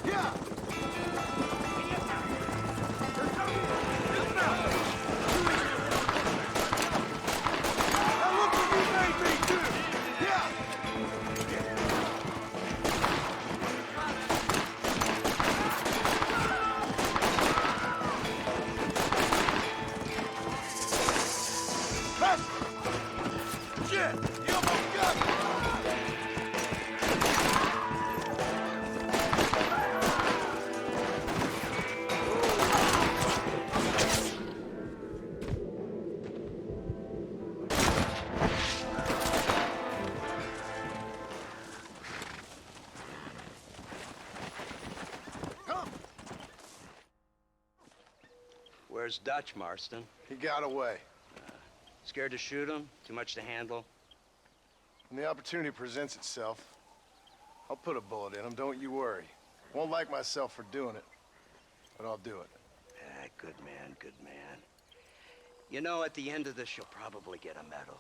Yeah. Now look what you made me do. Yeah. Shit! You almost got me! Where's Dutch, Marston? He got away. Scared to shoot him? Too much to handle? When the opportunity presents itself, I'll put a bullet in him, don't you worry. Won't like myself for doing it, but I'll do it. Ah, good man, good man. You know, at the end of this, you'll probably get a medal.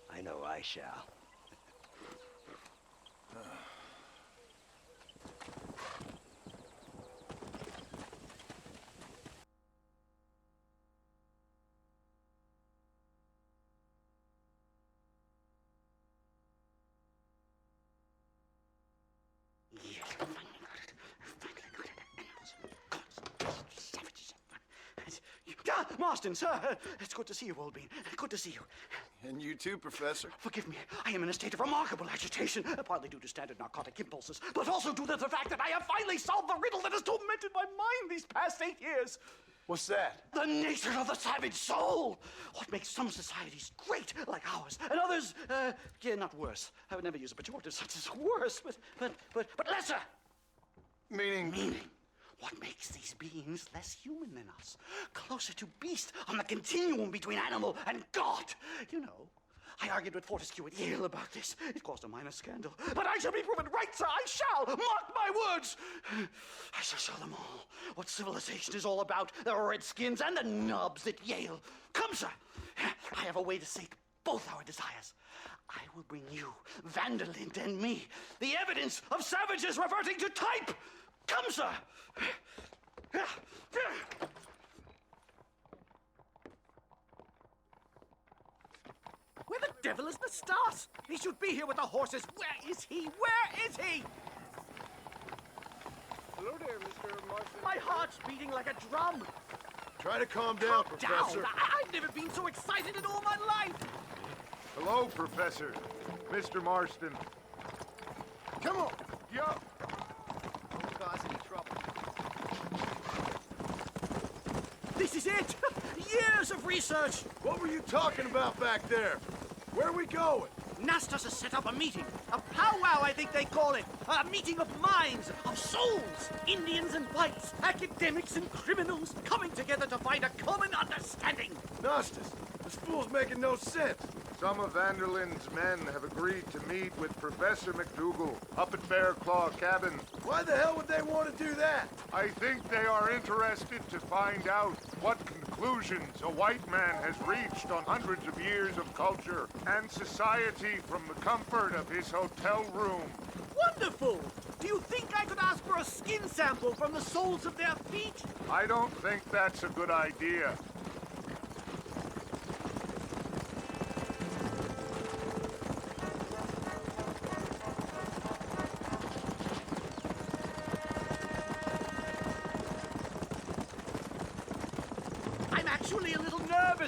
I know I shall. Marston, sir. It's good to see you, old bean. Good to see you. And you too, Professor. Forgive me. I am in a state of remarkable agitation, partly due to standard narcotic impulses, but also due to the fact that I have finally solved the riddle that has tormented my mind these past 8 years. What's that? The nature of the savage soul. What makes some societies great, like ours, and others, not worse. I would never use a pejorative such as worse, but lesser. Meaning? What makes these beings less human than us? Closer to beast on the continuum between animal and God. You know, I argued with Fortescue at Yale about this. It caused a minor scandal. But I shall be proven right, sir. I shall. Mark my words. I shall show them all what civilization is all about. The redskins and the nubs at Yale. Come, sir. I have a way to sate both our desires. I will bring you, Vanderlint, and me, the evidence of savages reverting to type. Come, sir. Where the devil is Nastas? He should be here with the horses. Where is he? Where is he? Hello there, Mr. Marston. My heart's beating like a drum. Try to calm down, Professor. I've never been so excited in all my life. Hello, Professor. Mr. Marston. Come on. Yo. Don't cause any trouble. This is it! Years of research! What were you talking about back there? Where are we going? Nastas has set up a meeting. A powwow, I think they call it. A meeting of minds, of souls. Indians and whites, academics and criminals coming together to find a common understanding. Nastas, this fool's making no sense. Some of Vanderlyn's men have agreed to meet with Professor McDougal up at Bear Claw Cabin. Why the hell would they want to do that? I think they are interested to find out what conclusions a white man has reached on hundreds of years of culture and society from the comfort of his hotel room. Wonderful! Do you think I could ask for a skin sample from the soles of their feet? I don't think that's a good idea.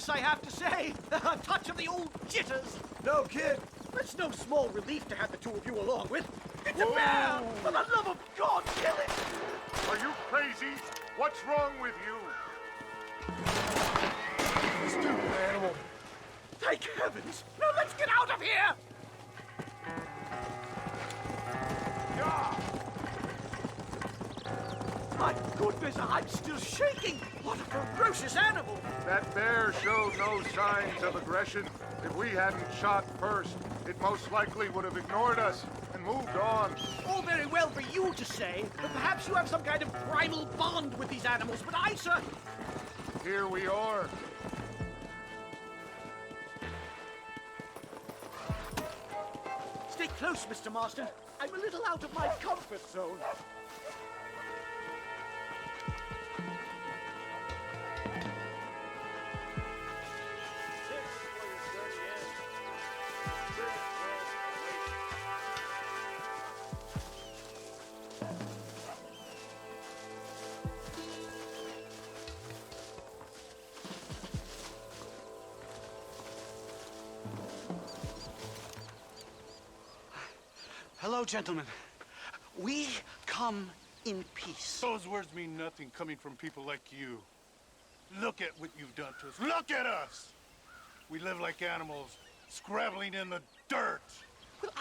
I have to say. A touch of the old jitters. No, kid. It's no small relief to have the two of you along with. It's a bear! For the love of God, kill it! Are you crazy? What's wrong with you? Stupid animal. Thank heavens! Now let's get out of here! My goodness, I'm still shaking! What a ferocious animal! That bear showed no signs of aggression. If we hadn't shot first, it most likely would have ignored us and moved on. All very well for you to say, but perhaps you have some kind of primal bond with these animals, but I, sir... Here we are. Stay close, Mr. Marston. I'm a little out of my comfort zone. Hello, gentlemen. We come in peace. Those words mean nothing coming from people like you. Look at what you've done to us. Look at us! We live like animals, scrabbling in the dirt. Well,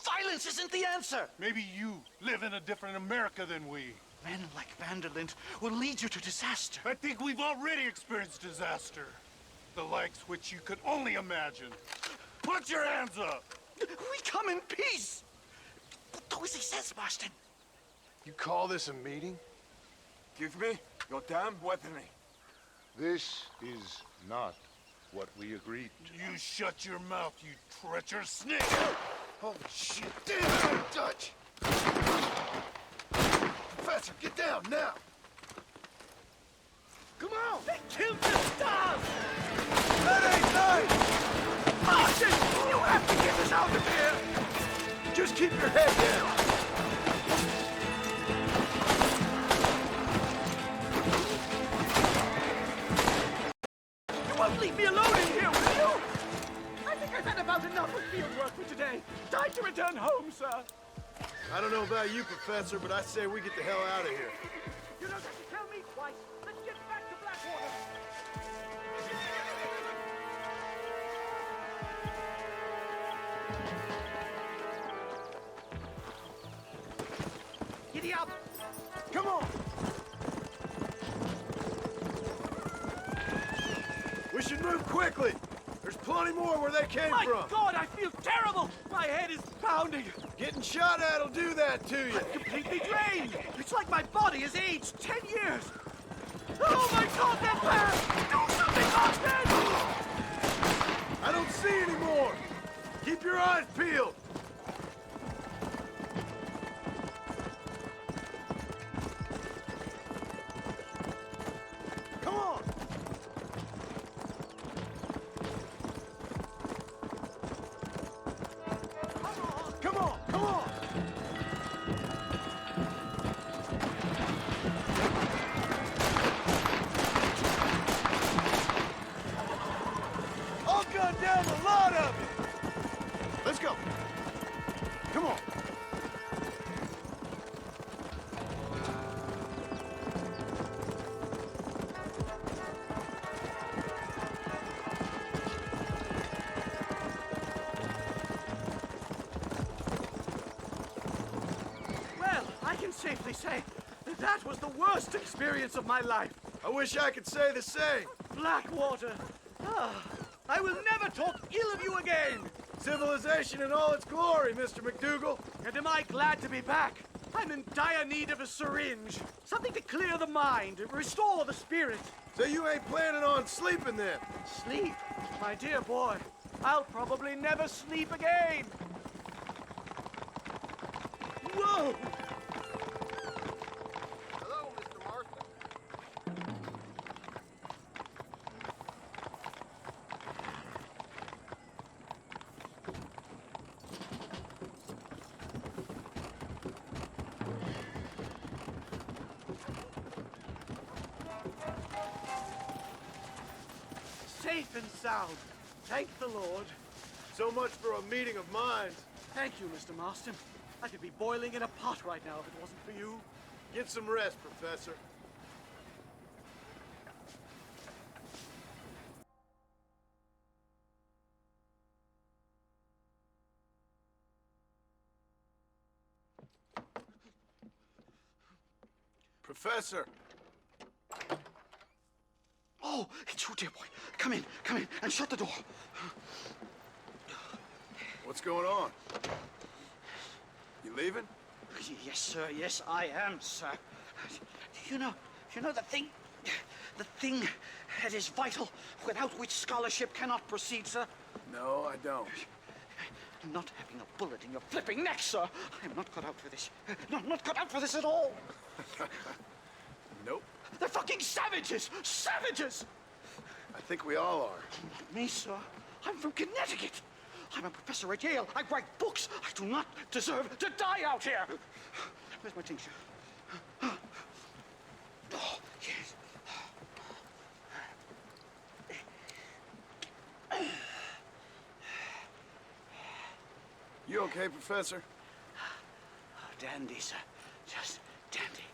violence isn't the answer. Maybe you live in a different America than we. Men like Vanderlint will lead you to disaster. I think we've already experienced disaster. The likes which you could only imagine. Put your hands up! We come in peace! Do as he says, Marston. You call this a meeting? Give me your damn weaponry. This is not what we agreed to. You shut your mouth, you treacherous snake! Holy shit, damn it, Dutch! Professor, get down, now! Come on! They killed the stars! That ain't nice! Marston, you have to get us out of here! Just keep your head down! alone in here, will you? I think I've had about enough of field work for today. Time to return home, sir. I don't know about you, Professor, but I say we get the hell out of here. You don't have to tell me twice. Let's get back to Blackwater. Giddy up! Come on! We should move quickly. There's plenty more where they came My from. God, I feel terrible! My head is pounding. Getting shot at'll do that to you. I'm completely drained. It's like my body has aged 10 years. Oh my God, they're bad! Do something, Austin! I don't see any more. Keep your eyes peeled. Come on. Come on, come on. I'll gun down a lot of you. Let's go. Come on. Well, I can safely say that was the worst experience of my life. I wish I could say the same. Blackwater. Ah, I will never talk ill of you again. Civilization in all its glory, Mr. McDougal. And am I glad to be back? I'm in dire need of a syringe. Something to clear the mind, restore the spirit. So you ain't planning on sleeping then? Sleep? My dear boy, I'll probably never sleep again. Whoa! Hello, Mr. Marston. Safe and sound. Thank the Lord. So much for a meeting of minds. Thank you, Mr. Marston. I could be boiling in a pot right now if it wasn't for you. Get some rest, Professor. Professor! Oh, it's you, dear boy. Come in, and shut the door. What's going on? You leaving? Yes, sir. Yes, I am, sir. You know the thing that is vital, without which scholarship cannot proceed, sir? No, I don't. Not having a bullet in your flipping neck, sir. I'm not cut out for this. Not cut out for this at all. Nope. They're fucking savages! Savages! I think we all are. Not me, sir. I'm from Connecticut. I'm a professor at Yale. I write books. I do not deserve to die out here. Where's my tincture? Oh, yes. You okay, Professor? Oh, dandy, sir. Just dandy.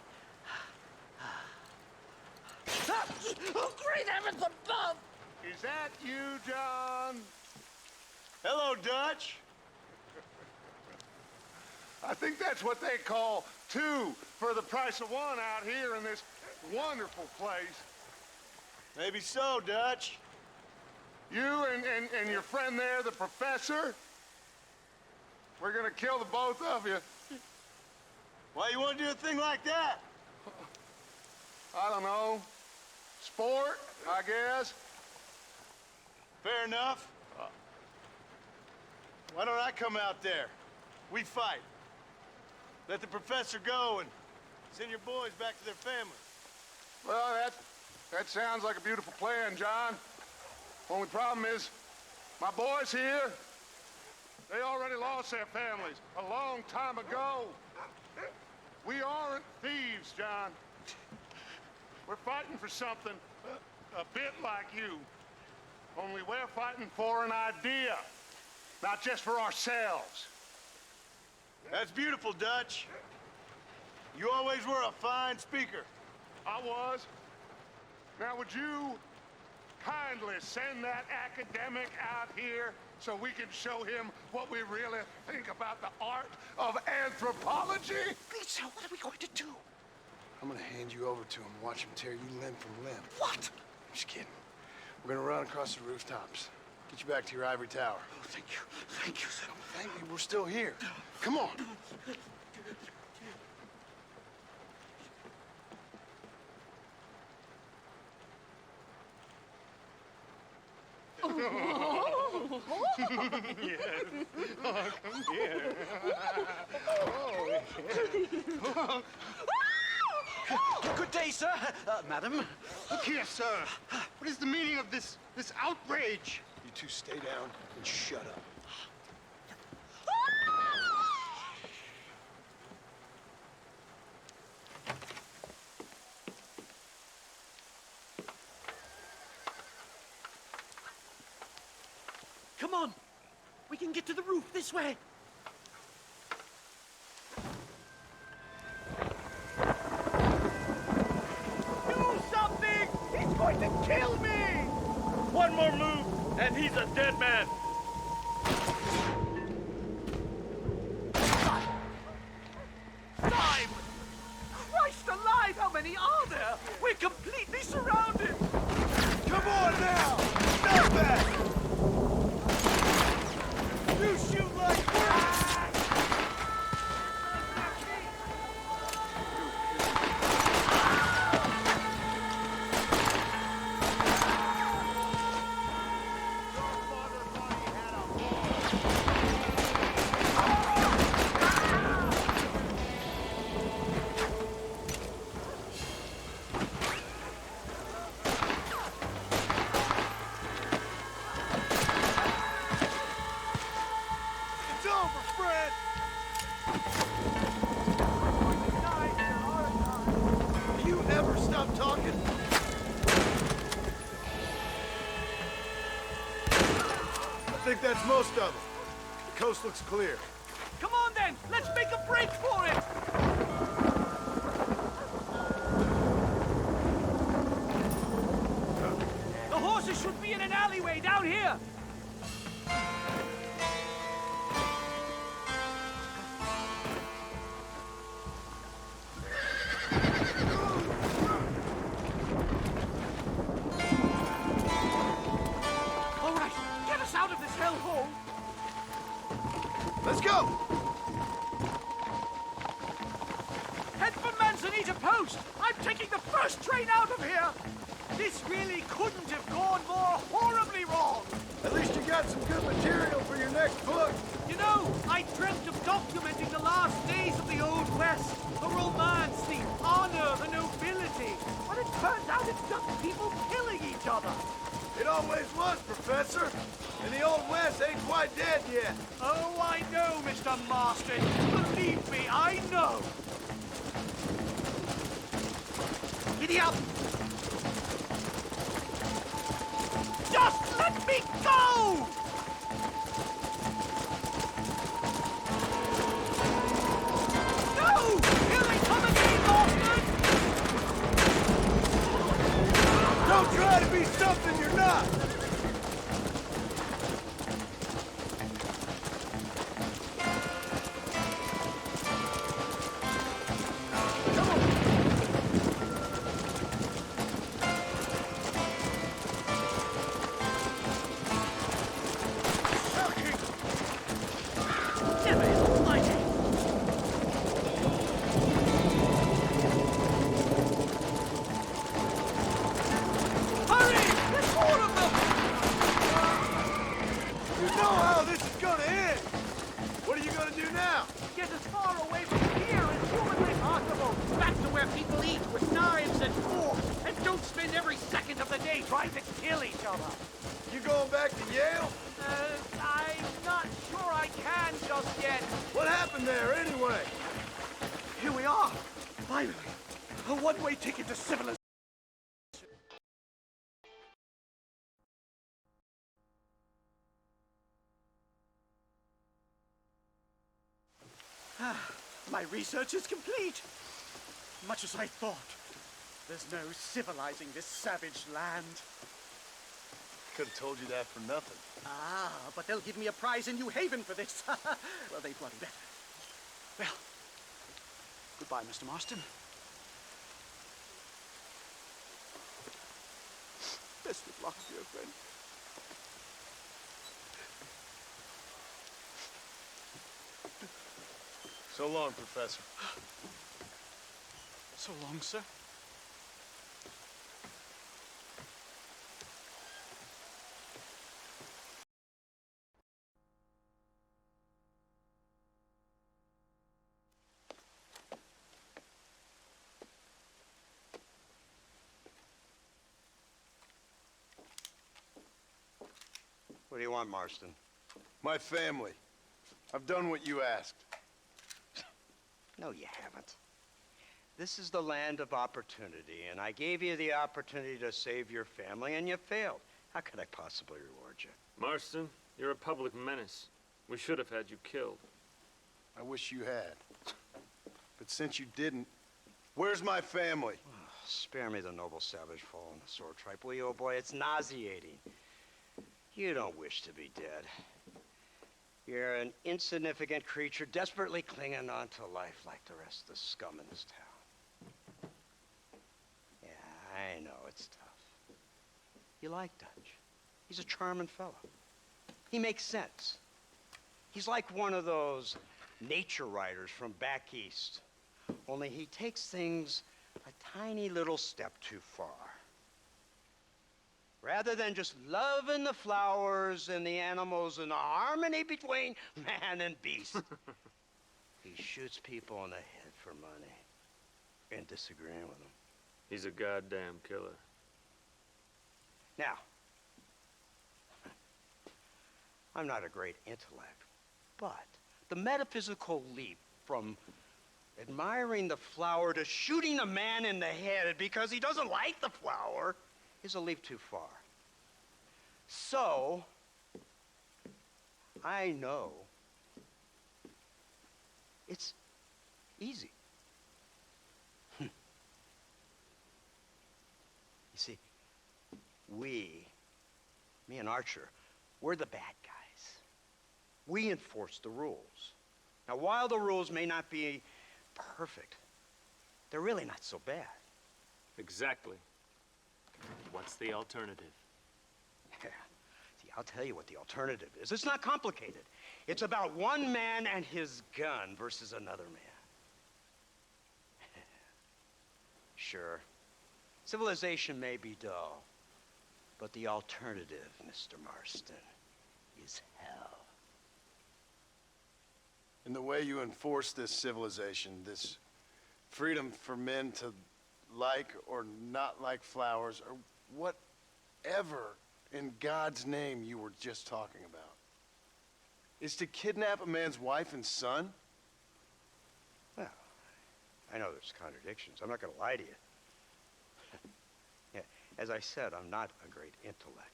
Oh, great heavens above! Is that you, John? Hello, Dutch. I think that's what they call two for the price of one out here in this wonderful place. Maybe so, Dutch. You and your friend there, the professor, we're gonna kill the both of you. Why you want to do a thing like that? I don't know. Sport, I guess. Fair enough. Why don't I come out there? We fight. Let the professor go and send your boys back to their families. Well, that sounds like a beautiful plan, John. Only problem is, my boys here, they already lost their families a long time ago. We aren't thieves, John. We're fighting for something a bit like you. Only we're fighting for an idea, not just for ourselves. That's beautiful, Dutch. You always were a fine speaker. I was. Now, would you kindly send that academic out here so we can show him what we really think about the art of anthropology? Lisa, what are we going to do? I'm gonna hand you over to him and watch him tear you limb from limb. What? I'm just kidding. We're gonna run across the rooftops. Get you back to your ivory tower. Oh, thank you. Thank you, sir. Thank me, we're still here. Come on. Yes. Oh, come here. Oh. Good day, sir. Madam. Look here, sir. What is the meaning of this outrage? You two stay down and shut up. Come on. We can get to the roof this way. Do something! He's going to kill me! One more move, and he's a dead man. Time! Christ alive, how many are there? We're completely surrounded! Come on now! Stop that! You shoot like that! It's over, Fred! Do you ever stop talking? I think that's most of them. The coast looks clear. Come on then, let's make a break for it! The horses should be in an alleyway down here! All right, get us out of this hellhole! Let's go! Head for Manzanita Post! I'm taking the first train out of here! This really couldn't have gone more horribly wrong! At least you got some good material for your next book. You know, I dreamt of documenting the last days of the Old West. The romance, the honor, the nobility. But it turns out it's just people killing each other. It always was, Professor. And the Old West ain't quite dead yet. Oh, I know, Mr. Marston. Believe me, I know. Giddy up! Just let me go! No! Here they come again, Marston! Don't try to be something you're not! A one-way ticket to civilization. My research is complete. Much as I thought. There's no civilizing this savage land. Could have told you that for nothing. Ah, but they'll give me a prize in New Haven for this. Well, they bloody better. Well, goodbye, Mr. Marston. Best of luck, dear friend. So long, Professor. So long, sir. What do you want, Marston? My family. I've done what you asked. No, you haven't. This is the land of opportunity, and I gave you the opportunity to save your family, and you failed. How could I possibly reward you? Marston, you're a public menace. We should have had you killed. I wish you had. But since you didn't, where's my family? Oh, spare me the noble savage fall on the sword tripe, will you, old boy? It's nauseating. You don't wish to be dead. You're an insignificant creature desperately clinging on to life like the rest of the scum in this town. Yeah, I know it's tough. You like Dutch. He's a charming fellow. He makes sense. He's like one of those nature writers from back east. Only he takes things a tiny little step too far. Rather than just loving the flowers and the animals and the harmony between man and beast, he shoots people in the head for money and disagreeing with them. He's a goddamn killer. Now, I'm not a great intellect, but the metaphysical leap from admiring the flower to shooting a man in the head because he doesn't like the flower is a leap too far. So, I know it's easy. You see, me and Archer, we're the bad guys. We enforce the rules. Now, while the rules may not be perfect, they're really not so bad. Exactly. What's the alternative? Yeah. See, I'll tell you what the alternative is. It's not complicated. It's about one man and his gun versus another man. Sure, civilization may be dull, but the alternative, Mr. Marston, is hell. And the way you enforce this civilization, this freedom for men to like or not like flowers, or whatever in God's name you were just talking about, is to kidnap a man's wife and son? Well, I know there's contradictions. I'm not going to lie to you. Yeah, as I said, I'm not a great intellect.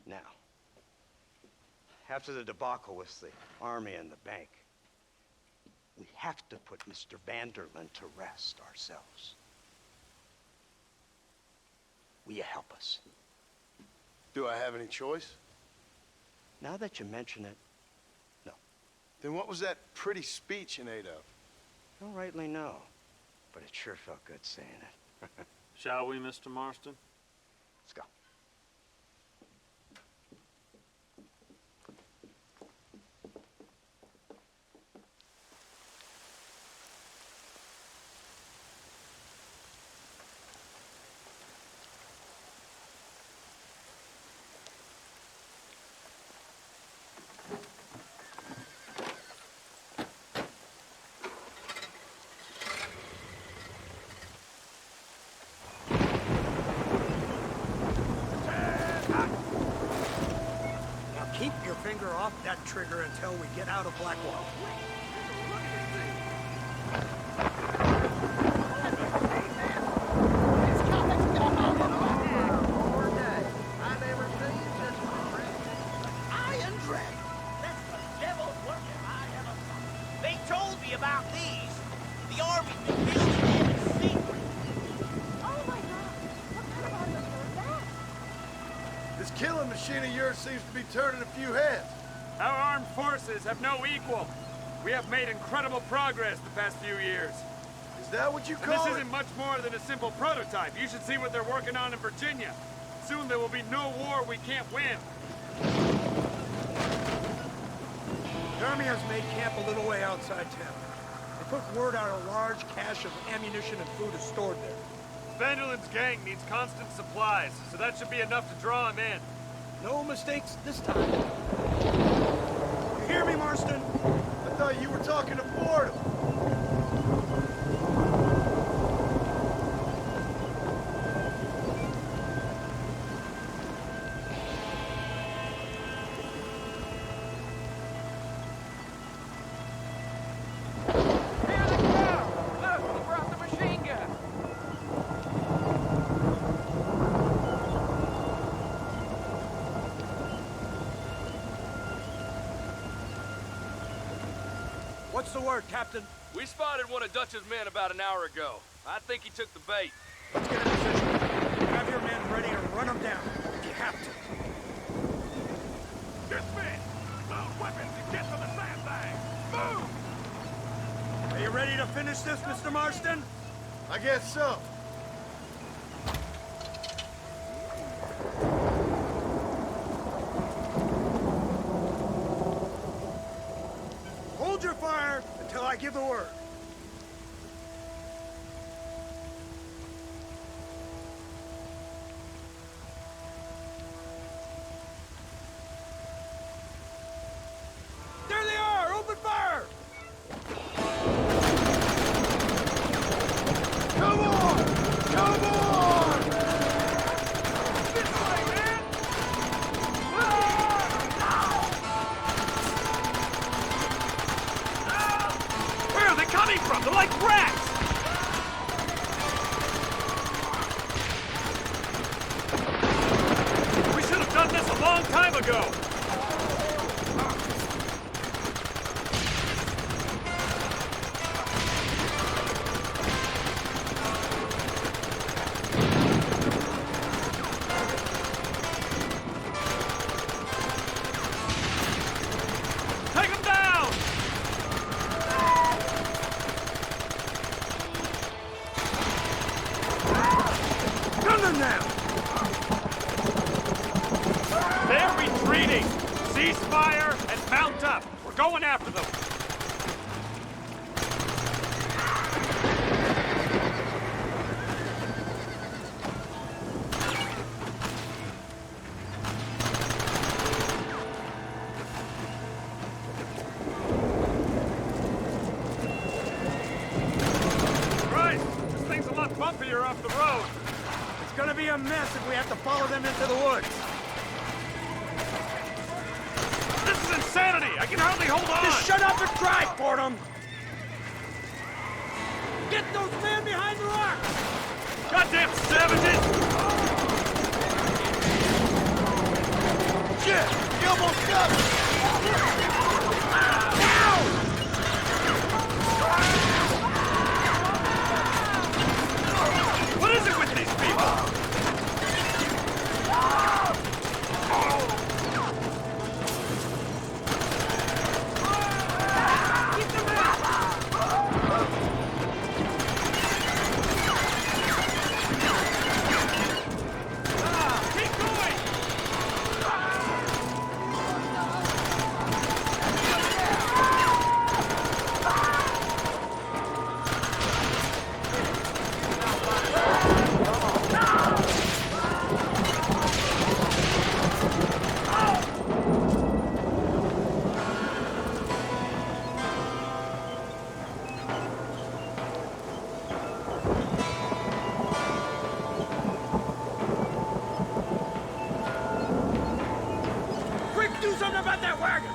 Now, after the debacle with the army and the bank, we have to put Mr. Vanderlyn to rest ourselves. Will you help us? Do I have any choice? Now that you mention it, no. Then what was that pretty speech in aid of? I don't rightly know, but it sure felt good saying it. Shall we, Mr. Marston? Let's go. Keep your finger off that trigger until we get out of Blackwater. Iron Dragon. That's the devil's work if I ever saw. about these. The army's been building them in secret. Oh my god! What kind of automobile is that? This killing machine of yours seems to be turning a few heads. Our armed forces have no equal. We have made incredible progress the past few years. Is that what you And call this it? isn't much more than a simple prototype. You should see what they're working on in Virginia. Soon there will be no war we can't win. The army has made camp a little way outside town. They put word out a large cache of ammunition and food is stored there. Vanderland's gang needs constant supplies, so that should be enough to draw him in. No mistakes this time. You hear me, Marston? I thought you were talking to Fordham. What's the word, Captain? We spotted one of Dutch's men about an hour ago. I think he took the bait. Let's get in position. Have your men ready to run them down if you have to. Dismiss! Load weapons and get to the sandbag! Move! Are you ready to finish this, Mr. Marston? I guess so. Hold your fire until I give the word. There they are! Open fire! Come on! Come on! This way, man! Where are they coming from? They're like rats! We should have done this a long time ago! Take them down! Gun them down! They're retreating! Cease fire and mount up! We're going after them! Christ! This thing's a lot bumpier off the road! It's gonna be a mess if we have to follow them into the woods. This is insanity! I can hardly hold on! Just shut up and drive, Fordham! Get those men behind the rock! Goddamn savages! Shit! You almost got it! What is it with these people? Keep going! Quick, do something about that wagon!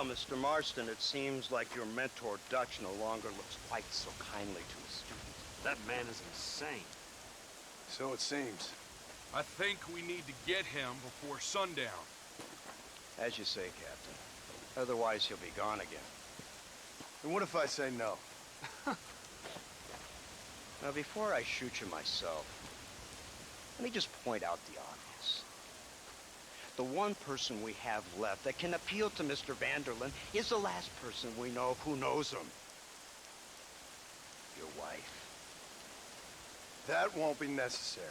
Well, Mr. Marston, it seems like your mentor Dutch no longer looks quite so kindly to his students. That man is insane. So it seems. I think we need to get him before sundown. As you say, Captain. Otherwise, he'll be gone again. And what if I say no? Now, before I shoot you myself, let me just point out the obvious. The one person we have left that can appeal to Mr. Vanderlyn is the last person we know who knows him. Your wife. That won't be necessary.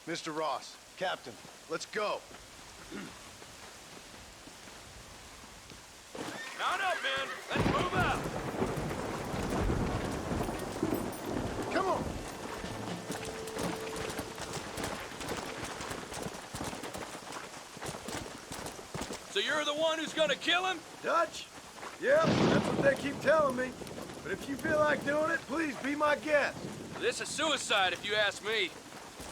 Mr. Ross, Captain, let's go. Mount up, men. Let's move out. Come on. So you're the one who's gonna kill him? Dutch? Yep, that's what they keep telling me. But if you feel like doing it, please be my guest. This is suicide, if you ask me.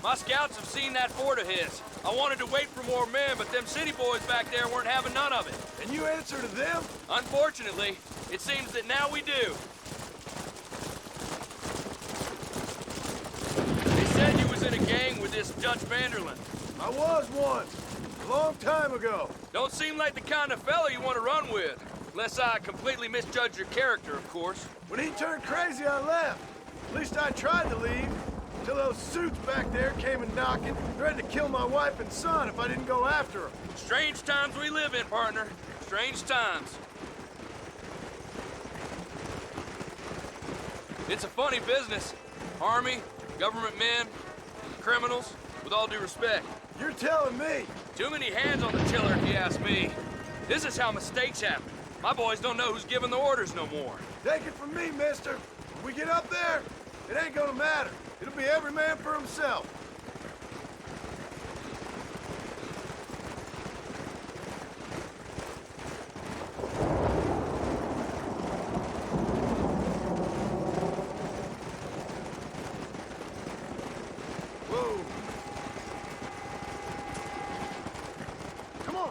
My scouts have seen that fort of his. I wanted to wait for more men, but them city boys back there weren't having none of it. And you answer to them? Unfortunately, it seems that now we do. They said you was in a gang with this Dutch Vanderlyn. I was once. A long time ago. Don't seem like the kind of fella you want to run with. Unless I completely misjudge your character, of course. When he turned crazy, I left. At least I tried to leave. Until those suits back there came and knocking, threatened to kill my wife and son if I didn't go after them. Strange times we live in, partner. Strange times. It's a funny business. Army, government men, criminals, with all due respect. You're telling me? Too many hands on the tiller, if you ask me. This is how mistakes happen. My boys don't know who's giving the orders no more. Take it from me, mister. When we get up there, it ain't gonna matter. It'll be every man for himself. Whoa. Come on.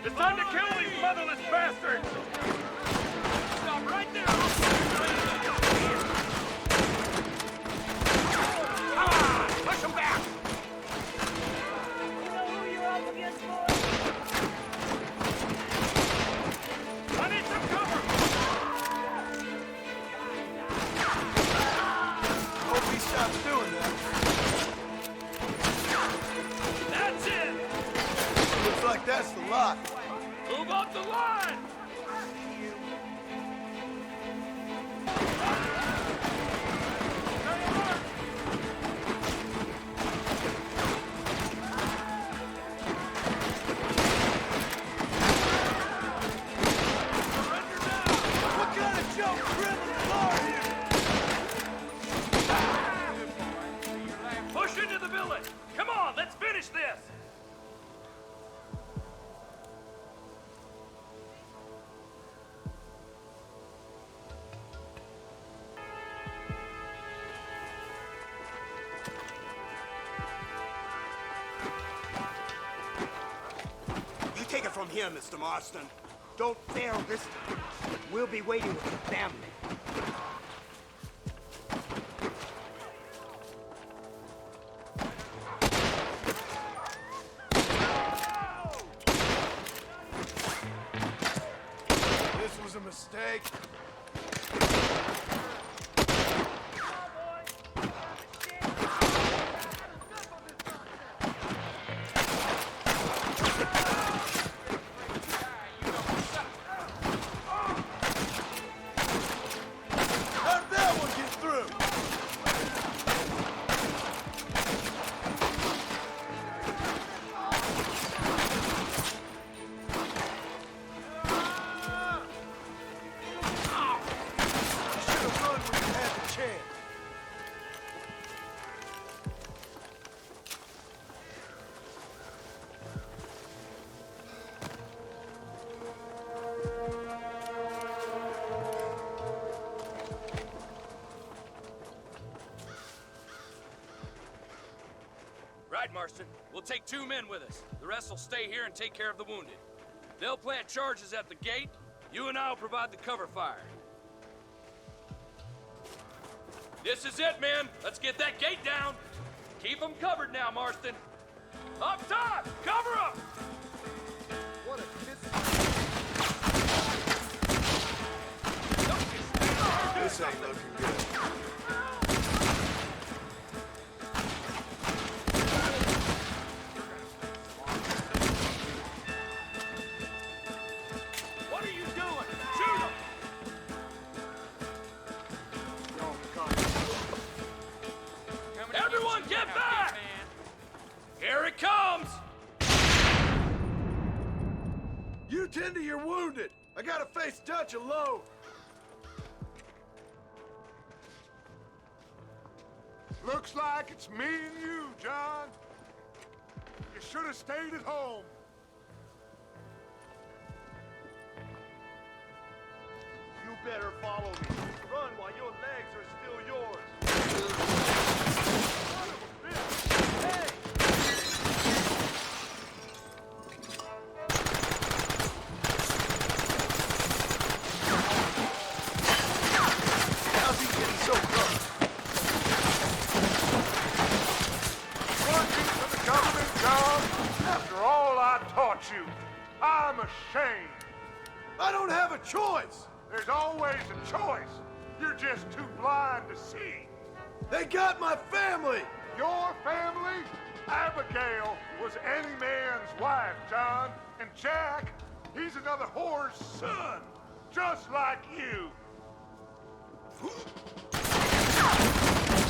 It's time to kill these motherless bastards! Stop right there! Come on! Push them back! You know who you're up against, boy? I need some cover! Hope he stops doing that. That's it! Looks like that's the lot. Move up the line! What kind of joke criminals are you? Push into the village! Come on, let's finish this! You take it from here, Mr. Marston. Don't fail this time. We'll be waiting with your family. This was a mistake. How'd that one get through? Should've run when you had the chance. Right, Marston. We'll take 2 men with us. The rest will stay here and take care of the wounded. They'll plant charges at the gate. You and I'll provide the cover fire. This is it, men. Let's get that gate down. Keep them covered now, Marston. Up top! Cover them! What a kiss. This ain't looking good. What are you doing? Shoot them! Everyone get back! Here it comes! You tend to your wounded. I gotta face Dutch alone. Looks like it's me and you, John. You should have stayed at home. You better follow me. Run while your legs are still yours. Son of a bitch. Hey! How's he getting so close? Working for the government, John. After all I taught you, I'm ashamed. I don't have a choice. There's always a choice. You're just too blind to see. They got my family. Your family? Abigail was any man's wife, John. And Jack, he's another whore's son. Just like you.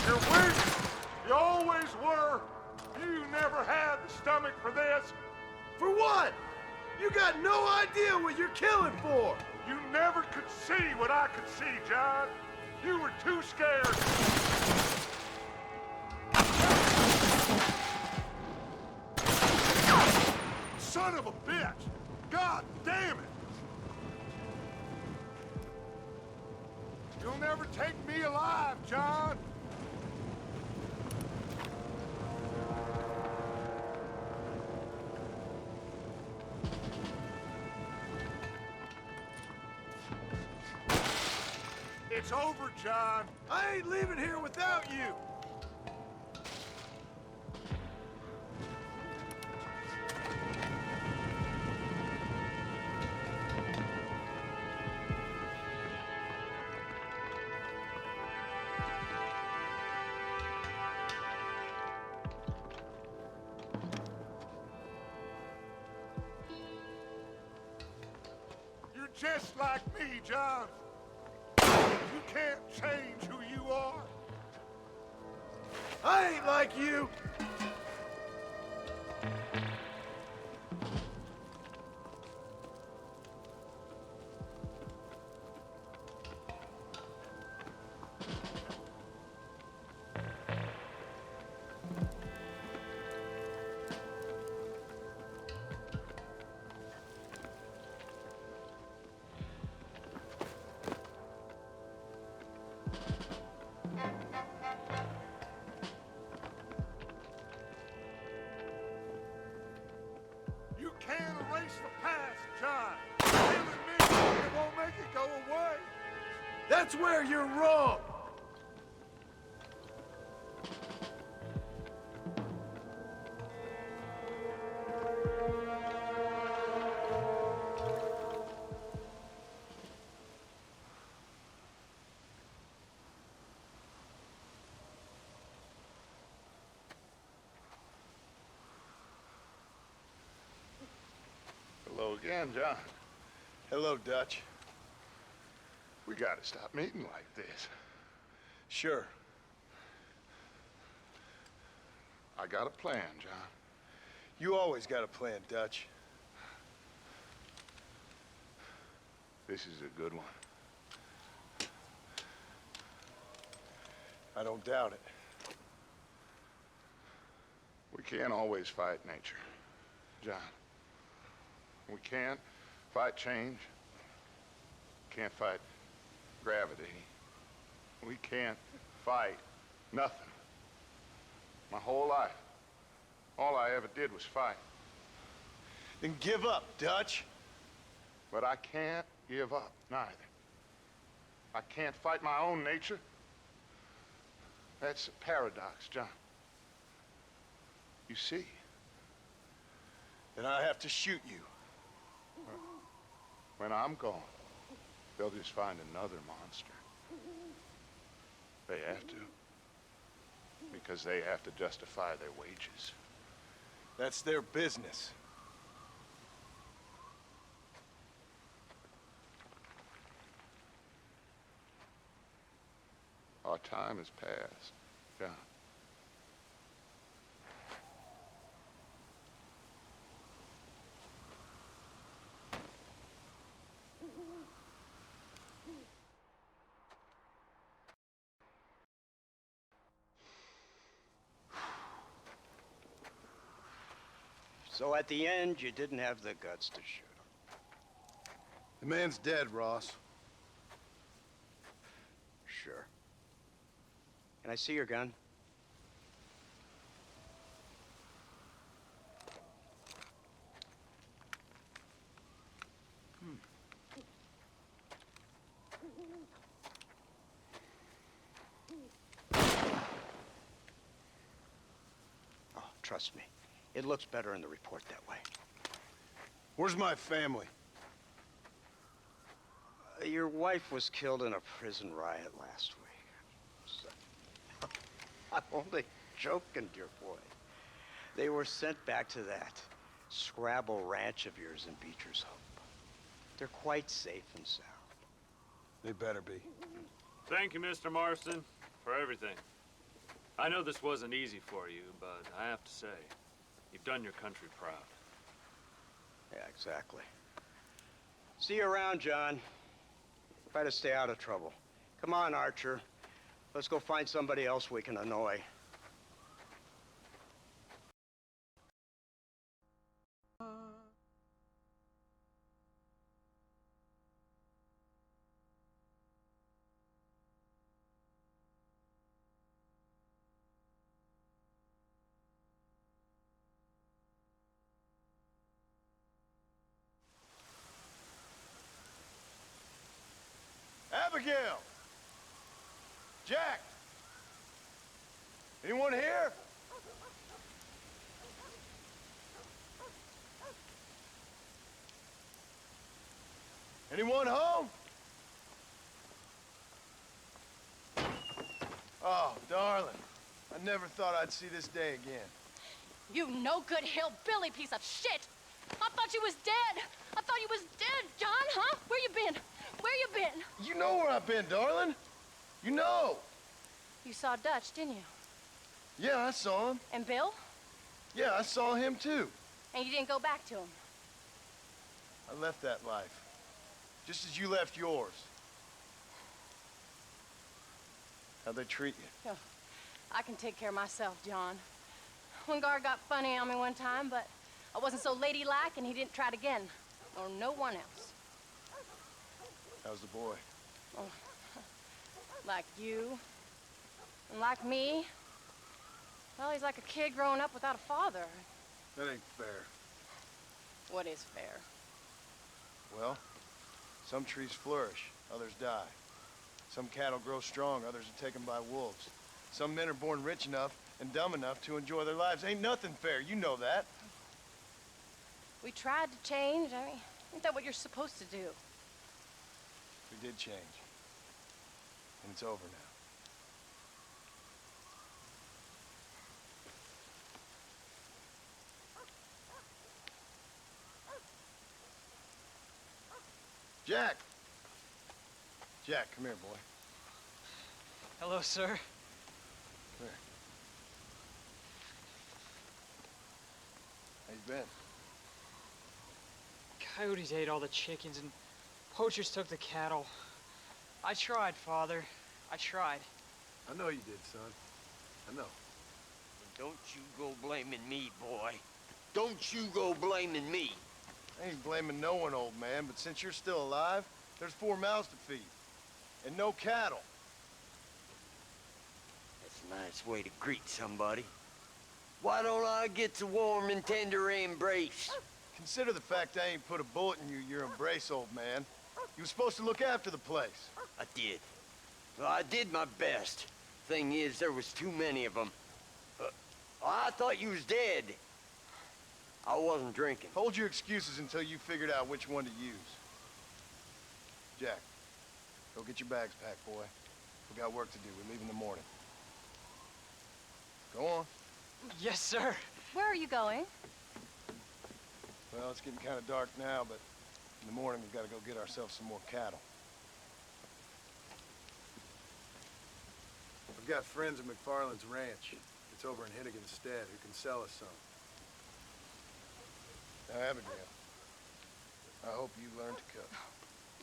You're weak. You always were. You never had the stomach for this. For what? You got no idea what you're killing for. You never could see what I could see, John. You were too scared. Son of a bitch! God damn it! You'll never take me alive, John. It's over, John. I ain't leaving here without you. You're just like me, John. You can't change who you are. I ain't like you. You can't erase the past, John. You and me, it won't make it go away. That's where you're wrong. Hello again, John. Hello, Dutch. We gotta stop meeting like this. Sure. I got a plan, John. You always got a plan, Dutch. This is a good one. I don't doubt it. We can't always fight nature, John. We can't fight change. Can't fight gravity. We can't fight nothing. My whole life, all I ever did was fight. Then give up, Dutch. But I can't give up, neither. I can't fight my own nature. That's a paradox, John. You see? Then I have to shoot you. When I'm gone, they'll just find another monster. They have to. Because they have to justify their wages. That's their business. Our time has passed, John. So at the end, you didn't have the guts to shoot him. The man's dead, Ross. Sure. Can I see your gun? Oh, trust me. It looks better in the report that way. Where's my family? Your wife was killed in a prison riot last week. So, I'm only joking, dear boy. They were sent back to that Scrabble ranch of yours in Beecher's Hope. They're quite safe and sound. They better be. Thank you, Mr. Marston, for everything. I know this wasn't easy for you, but I have to say, you've done your country proud. Yeah, exactly. See you around, John. Try to stay out of trouble. Come on, Archer. Let's go find somebody else we can annoy. Abigail! Jack! Anyone here? Anyone home? Oh, darling. I never thought I'd see this day again. You no good hillbilly piece of shit! I thought you was dead! I thought you was dead, John, huh? Where you been? Where you been? You know where I've been, darling. You know. You saw Dutch, didn't you? Yeah, I saw him. And Bill? Yeah, I saw him too. And you didn't go back to him? I left that life. Just as you left yours. How'd they treat you? Oh, I can take care of myself, John. One guard got funny on me one time, but I wasn't so ladylike and he didn't try it again. Or no one else. How's the boy? Oh, like you. And like me. Well, he's like a kid growing up without a father. That ain't fair. What is fair? Well, some trees flourish, others die. Some cattle grow strong, others are taken by wolves. Some men are born rich enough and dumb enough to enjoy their lives. Ain't nothing fair, you know that. We tried to change. I mean, isn't that what you're supposed to do? We did change. And it's over now. Jack! Jack, come here, boy. Hello, sir. Come here. How you been? Coyotes ate all the chickens and poachers took the cattle. I tried, Father. I tried. I know you did, son. I know. Don't you go blaming me, boy. Don't you go blaming me. I ain't blaming no one, old man, but since you're still alive, there's 4 mouths to feed. And no cattle. That's a nice way to greet somebody. Why don't I get a warm and tender embrace? Consider the fact I ain't put a bullet in your embrace, old man. You were supposed to look after the place. I did. Well, I did my best. Thing is, there was too many of them. I thought you was dead. I wasn't drinking. Hold your excuses until you figured out which one to use. Jack, go get your bags packed, boy. We got work to do. We leave in the morning. Go on. Yes, sir. Where are you going? Well, it's getting kind of dark now, but in the morning we've got to go get ourselves some more cattle. I've got friends at McFarland's ranch. It's over in Hennigan's stead who can sell us some. Now, Abigail, I hope you learn to cook.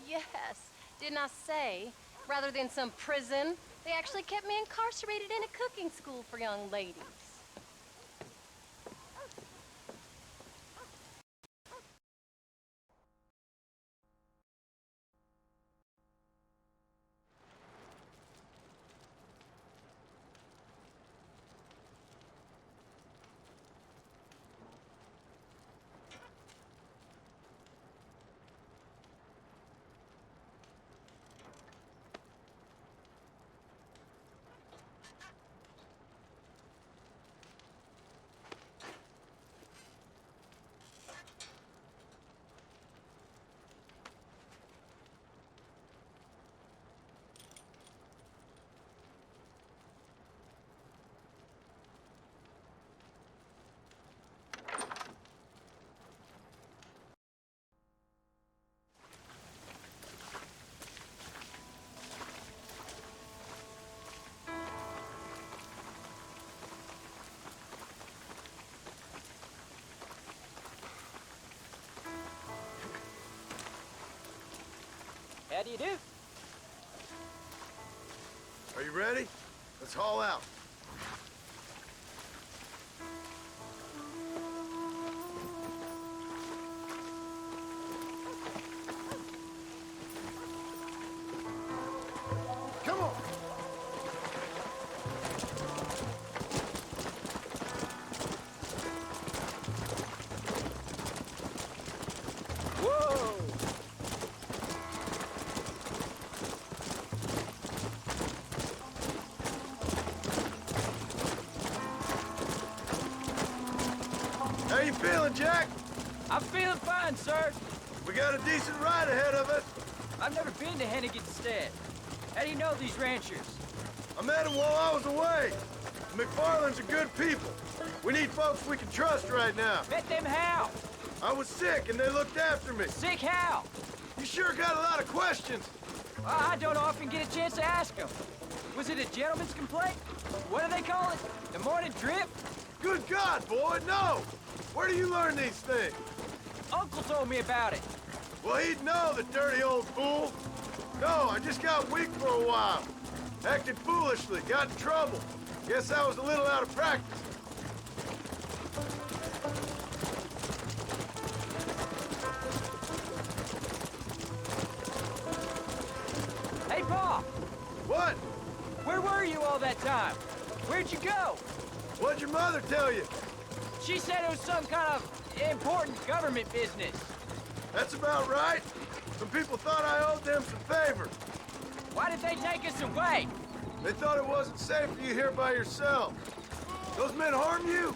Yes. Didn't I say, rather than some prison, they actually kept me incarcerated in a cooking school for young ladies. How do you do? Are you ready? Let's haul out. Come on. Whoa! How you feeling, Jack? I'm feeling fine, sir. We got a decent ride ahead of us. I've never been to Hennigan's Stead. How do you know these ranchers? I met them while I was away. McFarland's are good people. We need folks we can trust right now. Met them how? I was sick and they looked after me. Sick how? You sure got a lot of questions. Well, I don't often get a chance to ask them. Was it a gentleman's complaint? What do they call it? The morning drip? Good God, boy, no! Where do you learn these things? Uncle told me about it. Well, he'd know, the dirty old fool. No, I just got weak for a while. Acted foolishly, got in trouble. Guess I was a little out of practice. Hey, Pa! What? Where were you all that time? Where'd you go? What'd your mother tell you? She said it was some kind of important government business. That's about right. Some people thought I owed them some favor. Why did they take us away? They thought it wasn't safe for you here by yourself. Those men harm you?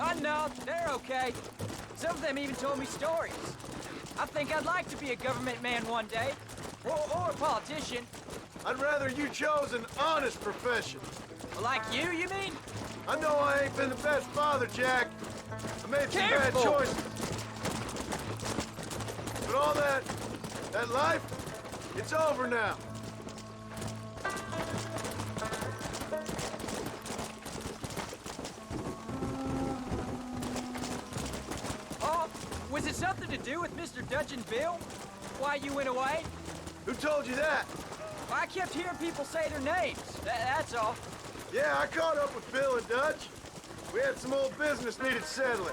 Oh, no, they're okay. Some of them even told me stories. I think I'd like to be a government man one day. Or a politician. I'd rather you chose an honest profession. Like you mean? I know I ain't been the best father, Jack. I made some bad choices. But all that life, it's over now. Oh, was it something to do with Mr. Dutch and Bill? Why you went away? Who told you that? Well, I kept hearing people say their names. That's all. Yeah, I caught up with Bill and Dutch. We had some old business needed settling.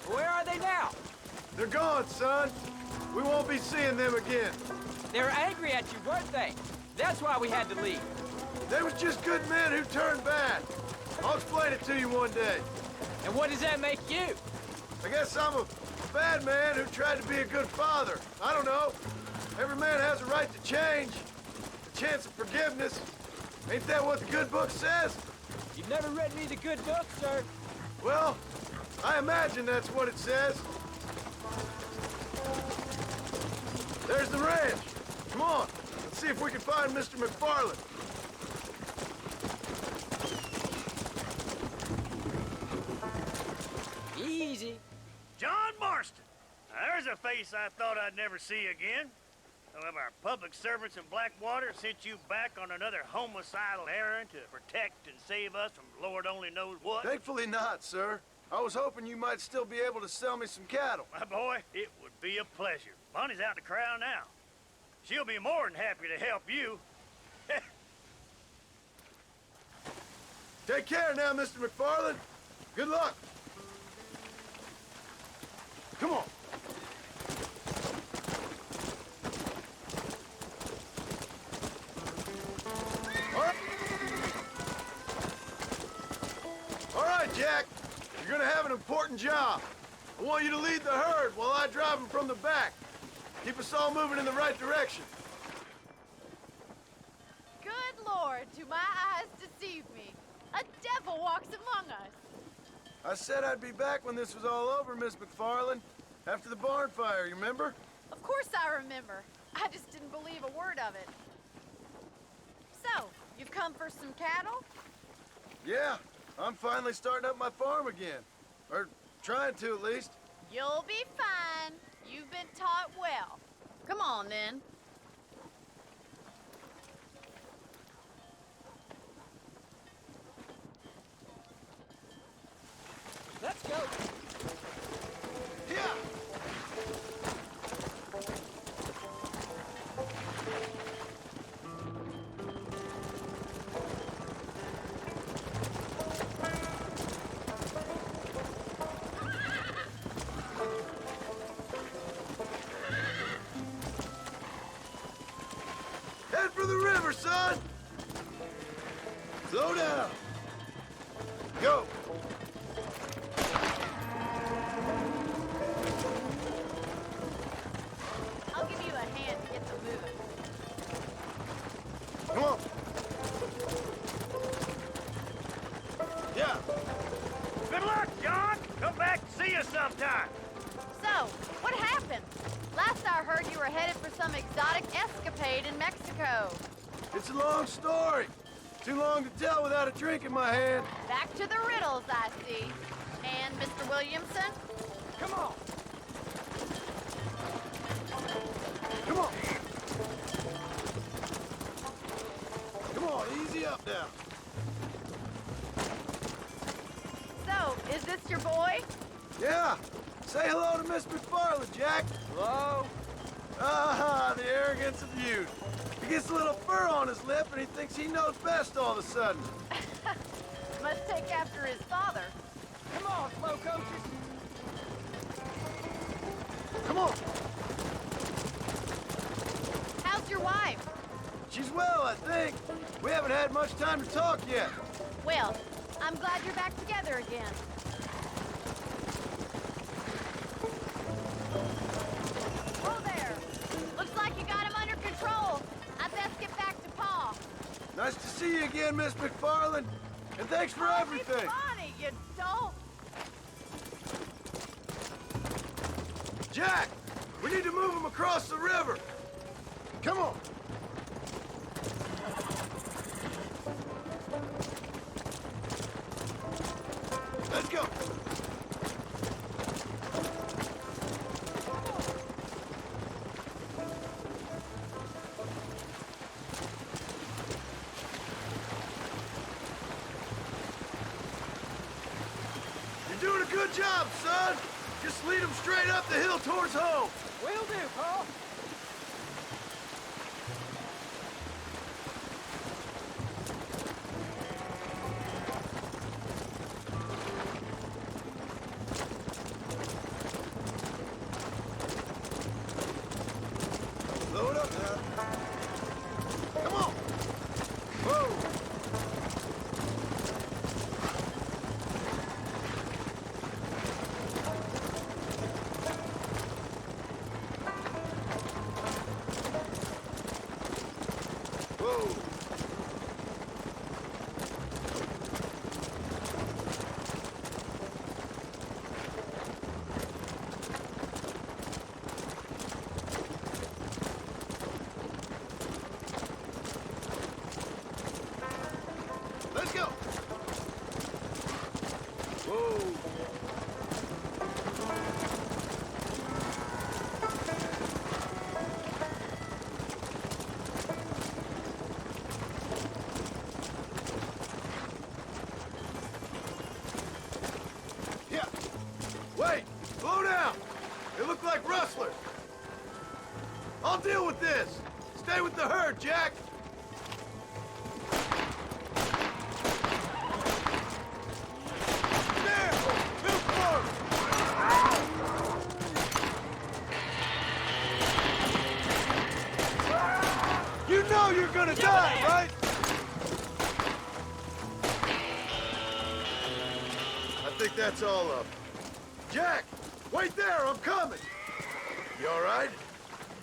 Where are they now? They're gone, son. We won't be seeing them again. They were angry at you, weren't they? That's why we had to leave. They was just good men who turned bad. I'll explain it to you one day. And what does that make you? I guess I'm a bad man who tried to be a good father. I don't know. Every man has a right to change. A chance of forgiveness. Ain't that what the good book says? You've never read me the good book, sir. Well, I imagine that's what it says. There's the ranch. Come on, let's see if we can find Mr. McFarland. Easy. John Marston. Now, there's a face I thought I'd never see again. Some of our public servants in Blackwater sent you back on another homicidal errand to protect and save us from Lord only knows what. Thankfully not, sir. I was hoping you might still be able to sell me some cattle. My boy, it would be a pleasure. Bonnie's out in the crowd now. She'll be more than happy to help you. Take care now, Mr. McFarland. Good luck. Come on. All right, Jack. You're gonna have an important job. I want you to lead the herd while I drive them from the back. Keep us all moving in the right direction. Good Lord, do my eyes deceive me? A devil walks among us. I said I'd be back when this was all over, Miss McFarland. After the barn fire, you remember? Of course I remember. I just didn't believe a word of it. So, you've come for some cattle? Yeah, I'm finally starting up my farm again. Or trying to, at least. You'll be fine. You've been taught well. Come on, then. Let's go. Yeah. Head for the river, son! Slow down. Go. I'll give you a hand to get them moving. Come on. Yeah. Good luck, John. Come back See you sometime. So, what happened? Last I heard, you were headed for some exotic escapade in Mexico. It's a long story. Too long to tell without a drink in my hand. Back to the riddles, I see. And Mr. Williamson? Come on. Come on. Come on, easy up now. So, is this your boy? Yeah. Say hello to Miss McFarland, Jack. Hello? Ah, the arrogance of youth. He gets a little fur on his lip and he thinks he knows best all of a sudden. Must take after his father. Come on, slow coaches. Come on. How's your wife? She's well, I think. We haven't had much time to talk yet. Well, I'm glad you're back together again. Whoa there! Looks like you got him under control. I best get back to Pa. Nice to see you again, Miss McFarland. And thanks for everything. Funny, you don't. Jack, we need to move him across the river. Come on. Let's go. You're doing a good job, son. Just lead him straight up the hill towards home. Will do, Pa. Load up now. Come on. Whoa. Whoa. Let's go. Whoa. Yeah. Wait. Slow down. They look like rustlers. I'll deal with this. Stay with the herd, Jack. There! Move forward! You know you're gonna die, right? I think that's all of them. Jack! Wait there, I'm coming! You all right?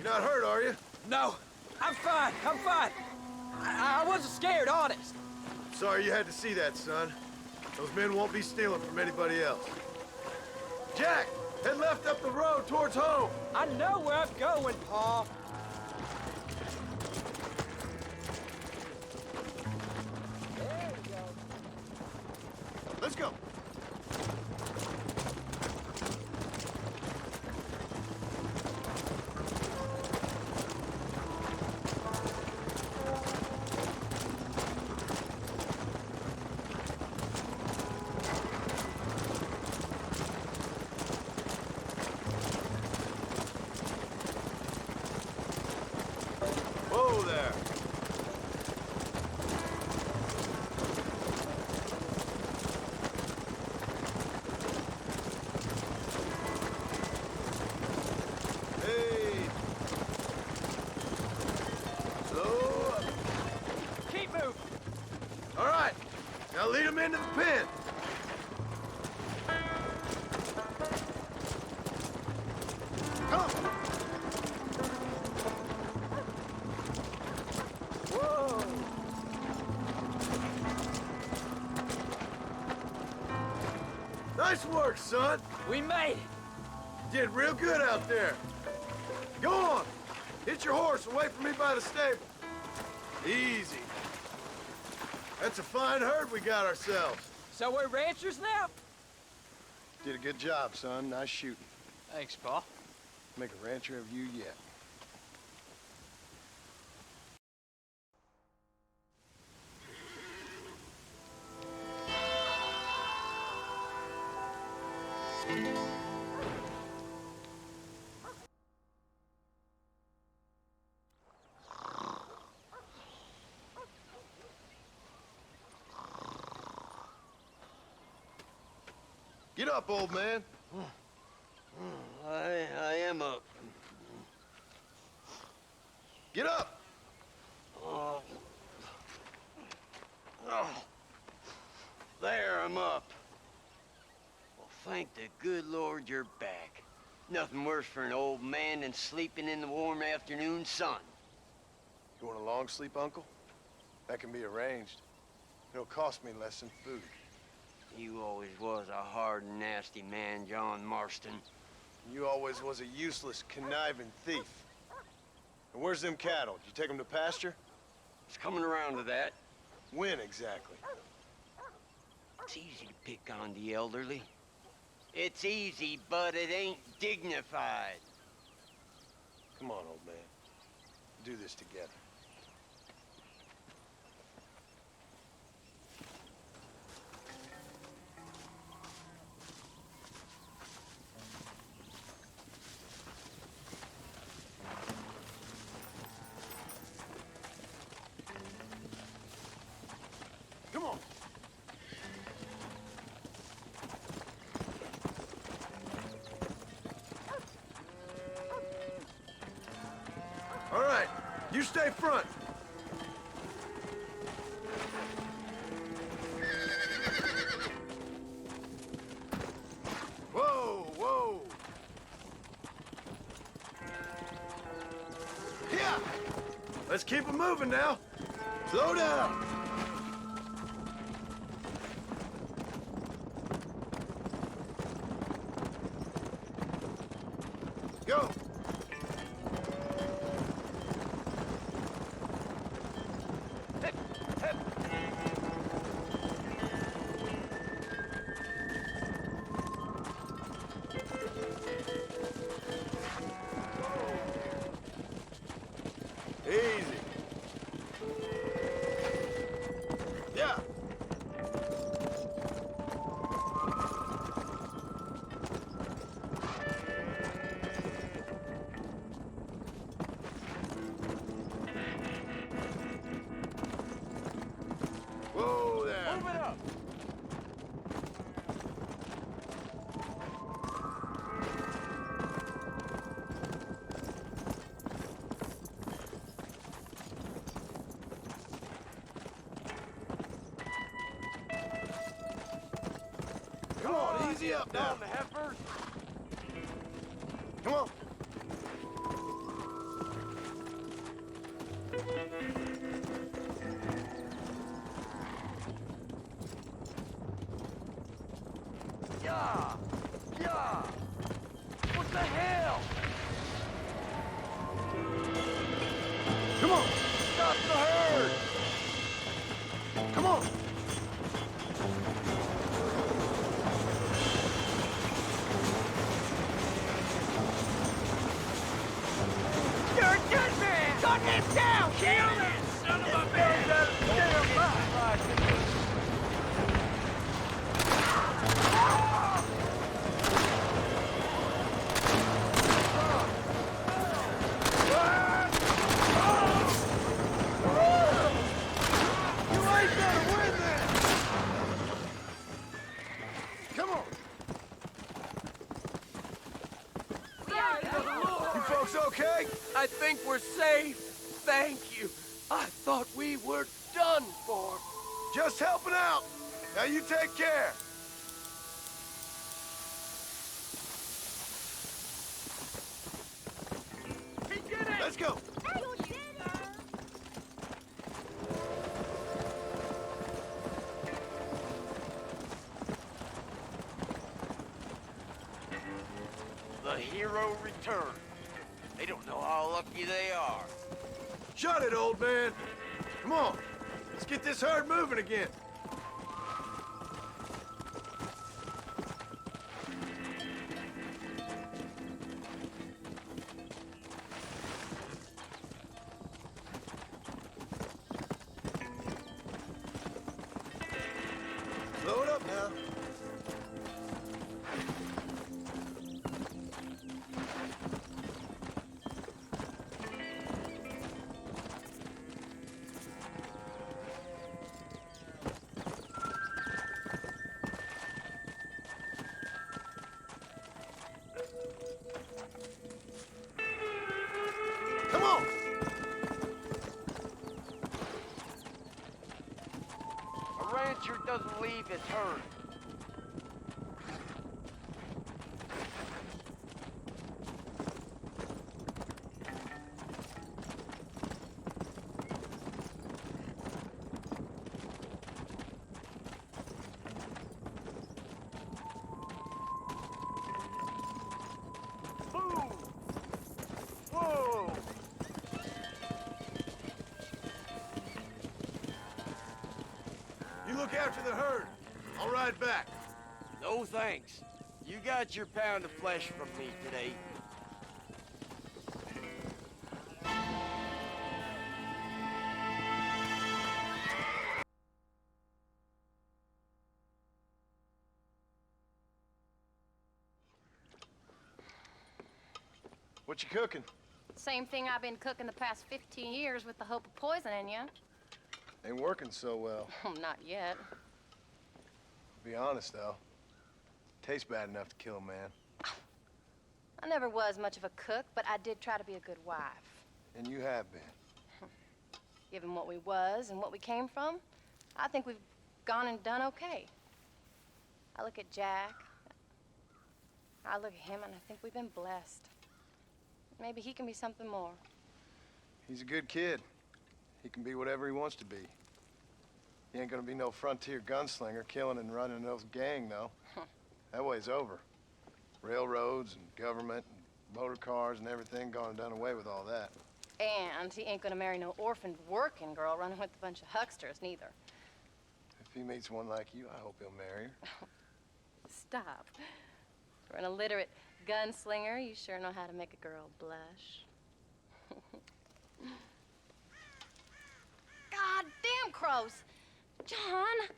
You're not hurt, are you? No, I'm fine. I'm fine. I wasn't scared, honest. Sorry you had to see that, son. Those men won't be stealing from anybody else. Jack! Head left up the road towards home! I know where I'm going, Pa. There we go. Let's go! Whoa there! work, son. We made it. Did real good out there. Go on. Hit your horse and wait for me by the stable. Easy. That's a fine herd we got ourselves. So we're ranchers now? Did a good job, son. Nice shooting. Thanks, Pa. Make a rancher of you yet. Get up, old man. I am up. Get up! Oh. Oh. There, I'm up. Well, thank the good Lord you're back. Nothing worse for an old man than sleeping in the warm afternoon sun. You want a long sleep, Uncle? That can be arranged. It'll cost me less than food. You always was a hard and nasty man, John Marston. You always was a useless, conniving thief. And where's them cattle? Did you take them to pasture? It's coming around to that. When exactly? It's easy to pick on the elderly. It's easy, but it ain't dignified. Come on, old man. Do this together. Come on. All right, you stay front. Whoa, whoa. Yeah. Let's keep it moving now. Slow down. Go. Easy. Yeah. Whoa there. Move it up. Come on, easy up now. Down the heifers. Come on. Yeah. Yeah. What the hell? Come on. Stop the herd. Come on. You're a dead man. Cut him down. Kill him. Son of a bitch. You ain't gonna win this. Come on. You folks okay? I think we're safe. Thank you. I thought we were done for. Just helping out. Now you take care. He did it. Let's go. The hero returned. They don't know how lucky they are. Shut it, old man. Come on. Let's get this herd moving again. Slow it up now. Come on! A rancher doesn't leave his herd. Whoa! You look after the herd. I'll ride back. No thanks. You got your pound of flesh from me today. What you cooking? Same thing I've been cooking the past 15 years with the hope of poisoning you. Ain't working so well. Not yet. Be honest, though. Tastes bad enough to kill a man. I never was much of a cook, but I did try to be a good wife. And you have been. Given what we was and what we came from, I think we've gone and done okay. I look at Jack. I look at him, and I think we've been blessed. Maybe he can be something more. He's a good kid. He can be whatever he wants to be. He ain't gonna be no frontier gunslinger killing and running those gang, though. That way's over. Railroads and government and motor cars and everything gone and done away with all that. And he ain't gonna marry no orphaned working girl running with a bunch of hucksters, neither. If he meets one like you, I hope he'll marry her. Stop. For an illiterate gunslinger, you sure know how to make a girl blush. God damn crows! John!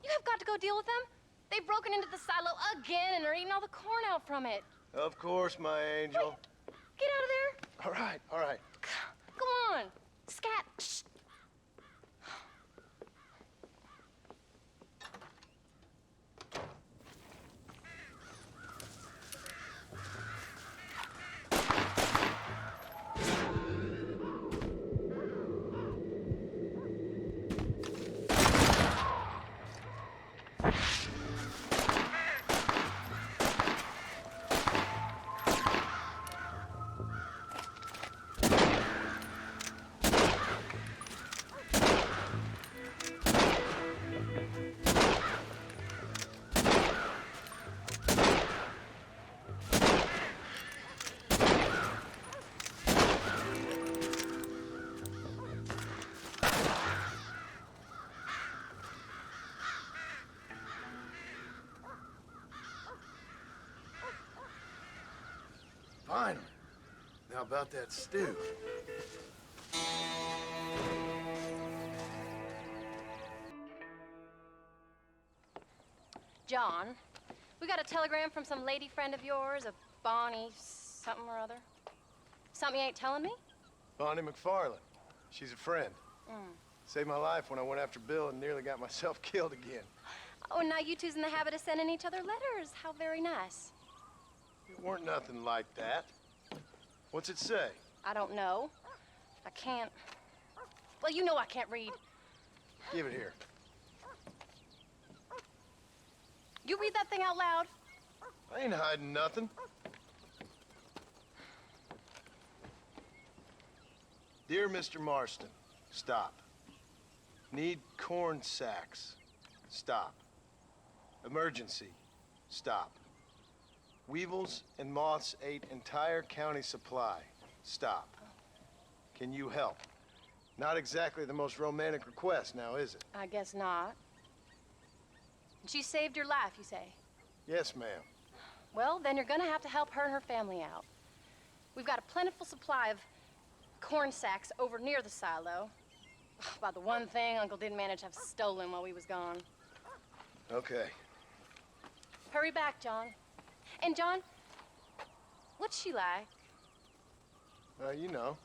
You have got to go deal with them. They've broken into the silo again and are eating all the corn out from it. Of course, my angel. Wait, get out of there. All right, all right. Come on. Scat. Shh. Finally. Now about that stew. John, we got a telegram from some lady friend of yours, a Bonnie something or other. Something you ain't telling me? Bonnie McFarland. She's a friend. Mm. Saved my life when I went after Bill and nearly got myself killed again. Oh, and now you two's in the habit of sending each other letters. How very nice. It weren't nothing like that. What's it say? I don't know. I can't. Well, you know I can't read. Give it here. You read that thing out loud? I ain't hiding nothing. Dear Mr. Marston, stop. Need corn sacks. Stop. Emergency. Stop. Weevils and moths ate entire county supply. Stop. Can you help? Not exactly the most romantic request now, is it? I guess not. She saved your life, you say? Yes, ma'am. Well, then you're gonna have to help her and her family out. We've got a plentiful supply of corn sacks over near the silo. About the one thing Uncle didn't manage to have stolen while we was gone. Okay. Hurry back, John. And John, what's she like? You know,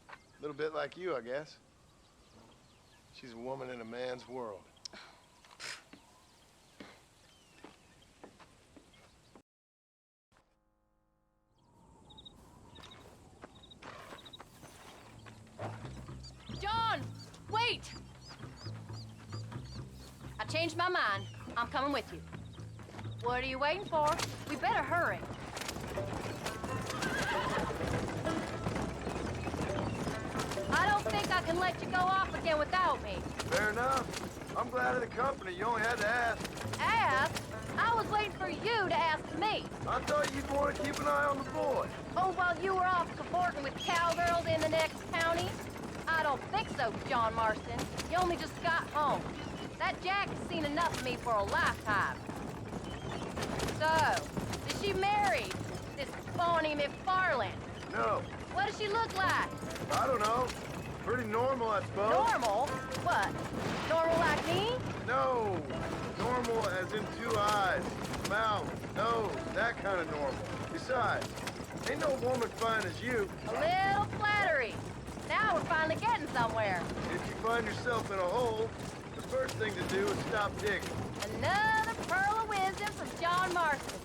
a little bit like you, I guess. She's a woman in a man's world. John, wait! I changed my mind. I'm coming with you. What are you waiting for? We better hurry. I don't think I can let you go off again without me. Fair enough. I'm glad of the company. You only had to ask. Ask? I was waiting for you to ask me. I thought you'd want to keep an eye on the boy. Oh, while you were off cavorting with cowgirls in the next county? I don't think so, John Marston. You only just got home. That Jack has seen enough of me for a lifetime. So, is she married? This Bonnie McFarland? No. What does she look like? I don't know. Pretty normal, I suppose. Normal? What? Normal like me? No. Normal as in 2 eyes, mouth, nose, that kind of normal. Besides, ain't no woman fine as you. A little flattery. Now we're finally getting somewhere. If you find yourself in a hole, the first thing to do is stop digging. Another pearl of wisdom from John Marston.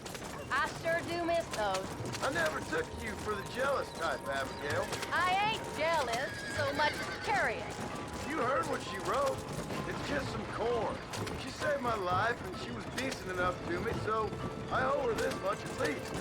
I sure do miss those. I never took you for the jealous type, Abigail. I ain't jealous so much as curious. You heard what she wrote. It's just some corn. She saved my life, and she was decent enough to me, so I owe her this much at least.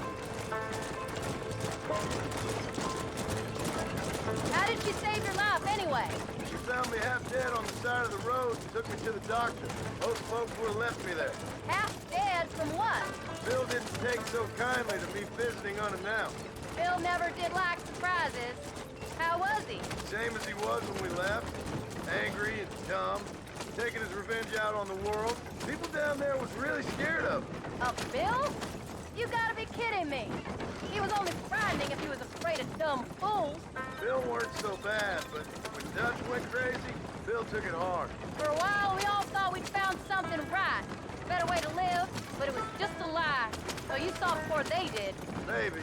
How did she save your life anyway? She found me half dead on the side of the road and took me to the doctor. Most folks would have left me there. Half dead from what? Bill didn't take so kindly to me visiting unannounced. Bill never did like surprises. How was he? Same as he was when we left. Angry and dumb. Taking his revenge out on the world. People down there was really scared of him. Of Bill? You gotta be kidding me. He was only frightening if he was afraid of dumb fools. Bill weren't so bad, but when Dutch went crazy, Bill took it hard. For a while, we all thought we'd found something right. Better way to live, but it was just a lie. So you saw before they did. Maybe.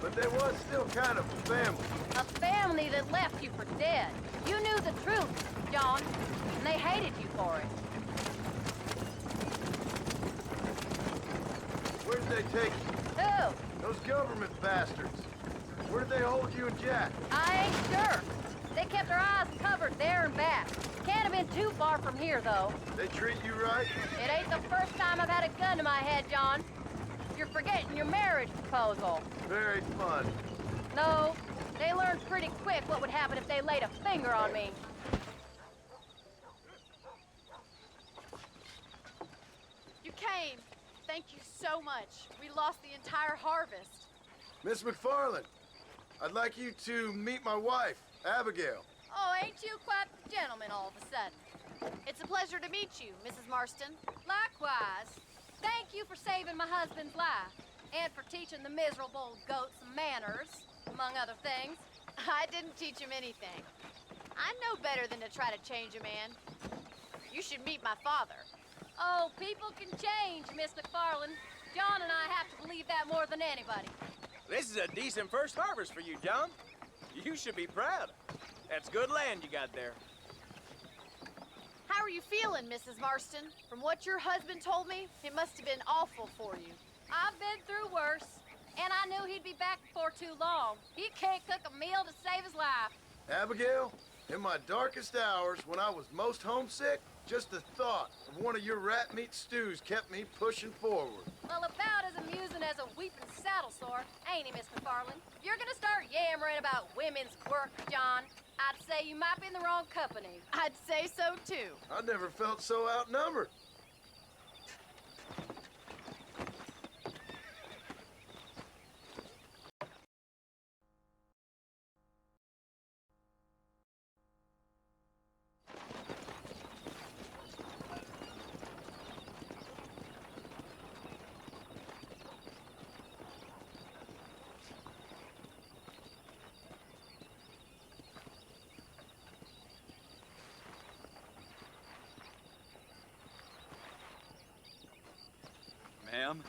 But there was still kind of a family. A family that left you for dead. You knew the truth, John, and they hated you for it. Where did they take you? Who? Those government bastards. Where did they hold you and Jack? I ain't sure. They kept their eyes covered there and back. Can't have been too far from here, though. They treat you right? It ain't the first time I've had a gun to my head, John. You're forgetting your marriage proposal. Very fun. No, they learned pretty quick what would happen if they laid a finger on me. You came. Thank you so much. We lost the entire harvest. Miss McFarland, I'd like you to meet my wife, Abigail. Oh, ain't you quite the gentleman all of a sudden? It's a pleasure to meet you, Mrs. Marston. Likewise. Thank you for saving my husband's life, and for teaching the miserable goats manners, among other things. I didn't teach him anything. I'm no better than to try to change a man. You should meet my father. Oh, people can change, Miss McFarland. John and I have to believe that more than anybody. This is a decent first harvest for you, John. You should be proud. That's good land you got there. How are you feeling, Mrs. Marston? From what your husband told me, it must have been awful for you. I've been through worse, and I knew he'd be back before too long. He can't cook a meal to save his life. Abigail, in my darkest hours, when I was most homesick, just the thought of one of your rat meat stews kept me pushing forward. Well, about as amusing as a weeping saddle sore, ain't he, Miss McFarland? If you're gonna start yammering about women's work, John, I'd say you might be in the wrong company. I'd say so, too. I never felt so outnumbered. Ma'am?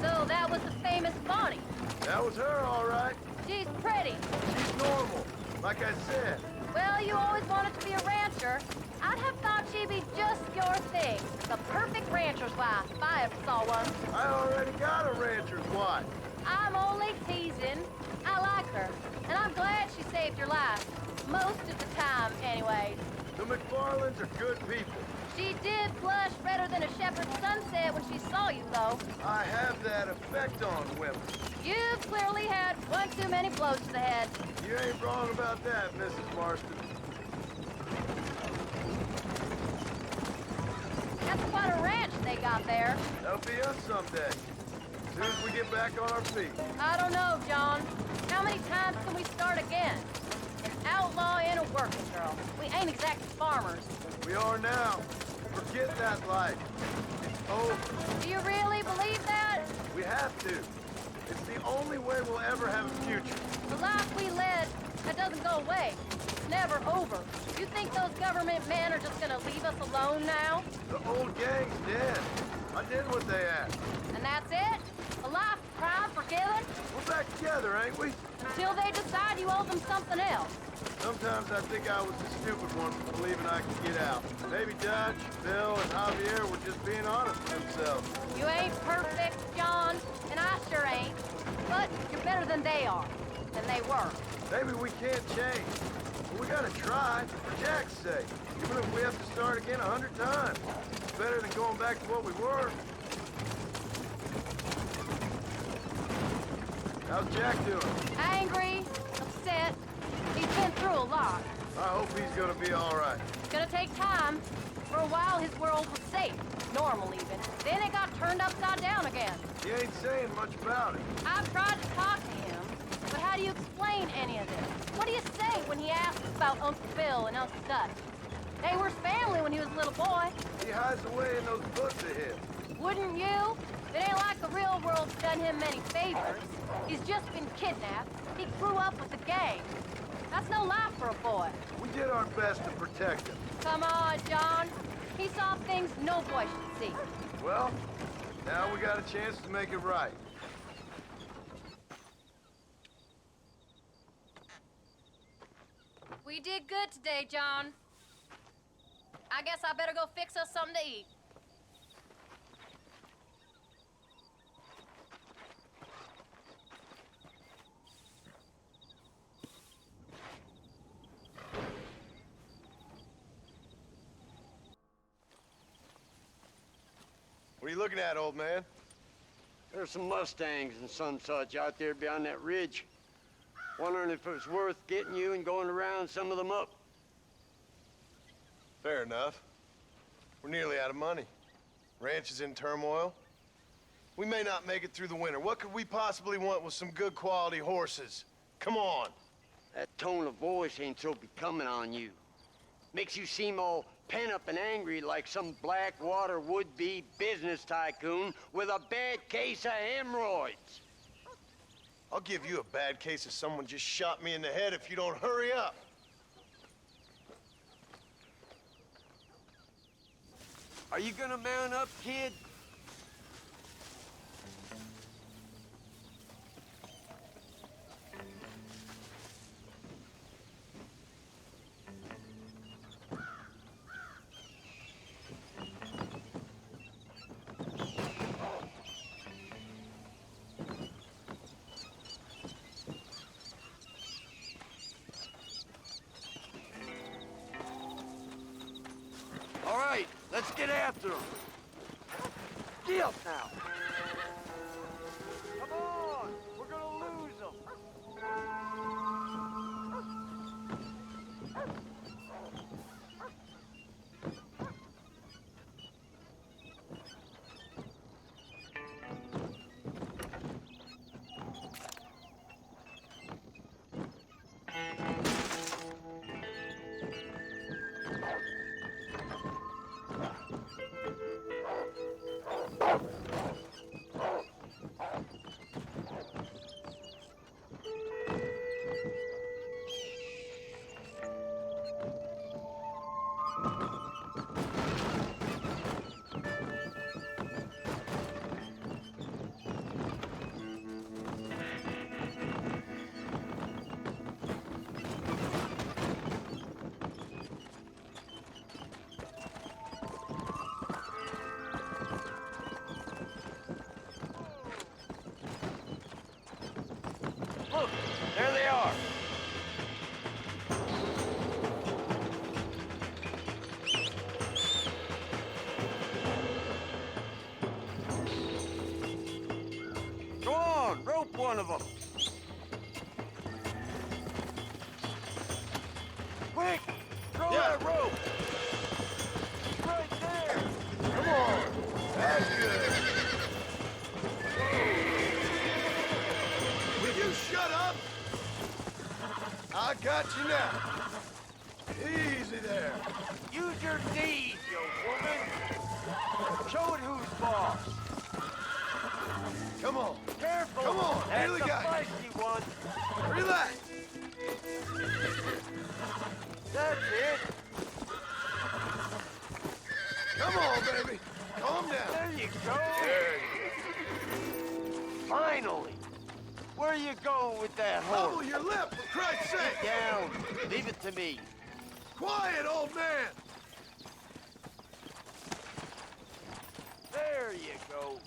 So that was the famous Bonnie. That was her, all right. She's pretty. She's normal, like I said. Well, you always wanted to be a rancher. I'd have thought she'd be just your thing. The perfect rancher's wife, if I ever saw one. I already got a rancher's wife. I'm only teasing. I like her, and I'm glad she saved your life. Most of the time, anyways. The McFarlands are good people. She did blush redder than a shepherd's sunset when she saw you, though. I have that effect on women. You've clearly had one too many blows to the head. You ain't wrong about that, Mrs. Marston. That's quite a ranch they got there. That'll be us someday. As soon as we get back on our feet. I don't know, John. How many times can we start again? An outlaw and a working girl. We ain't exactly farmers. We are now. Forget that life. It's over. Do you really believe that? We have to. It's the only way we'll ever have a future. The life we led, that doesn't go away. It's never over. You think those government men are just gonna leave us alone now? The old gang's dead. I did what they asked. And that's it? A life of crime forgiven? We're back together, ain't we? Until they decide you owe them something else. Sometimes I think I was the stupid one for believing I could get out. Maybe Dutch, Bill, and Javier were just being honest with themselves. You ain't perfect, John, and I sure ain't. But you're better than they are. Than they were. Maybe we can't change. But we gotta try, for Jack's sake. Even if we have to start again 100 times. It's better than going back to what we were. How's Jack doing? Angry, upset. He's been through a lot. I hope he's gonna be all right. It's gonna take time. For a while, his world was safe. Normal, even. Then it got turned upside down again. He ain't saying much about it. I've tried to talk to him, but how do you explain any of this? What do you say when he asks about Uncle Phil and Uncle Dutch? They were his family when he was a little boy. He hides away in those books of his. Wouldn't you? It ain't like the real world's done him many favors. He's just been kidnapped. He grew up with the gang. That's no life for a boy. We did our best to protect him. Come on, John. He saw things no boy should see. Well, now we got a chance to make it right. We did good today, John. I guess I better go fix us something to eat. What are you looking at, old man? There's some Mustangs and some such out there beyond that ridge. Wondering if it was worth getting you and going around some of them up. Fair enough. We're nearly out of money. Ranch is in turmoil. We may not make it through the winter. What could we possibly want with some good quality horses? Come on. That tone of voice ain't so becoming on you. Makes you seem all pent up and angry like some Blackwater would-be business tycoon with a bad case of hemorrhoids. I'll give you a bad case of someone just shot me in the head if you don't hurry up. Are you gonna mount up, kid? All right, let's get after him. Get up now. Come on, we're gonna lose them. of them. Quick! Throw that rope! Right there! Come on! That's good! Will you shut up? I got you now. Easy there. Use your knees, you woman! Show it who's boss! Come on. Careful! Come on, That's nearly a got you. feisty one! Relax. That's it! Come on, baby. Calm down. There you go! Finally! Where are you going with that horse? Bubble your lip, for Christ's sake! Get down! Leave it to me. Quiet, old man! There you go.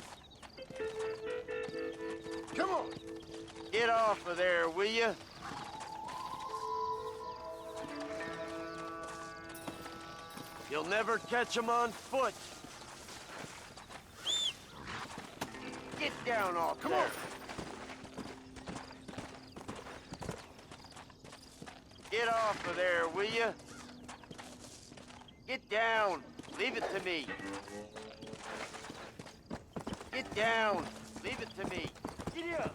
Come on! Get off of there, will you? You'll never catch 'em on foot. Get down off Come there. on! Get off of there, will you? Get down. Leave it to me. Get down. Leave it to me. Get up.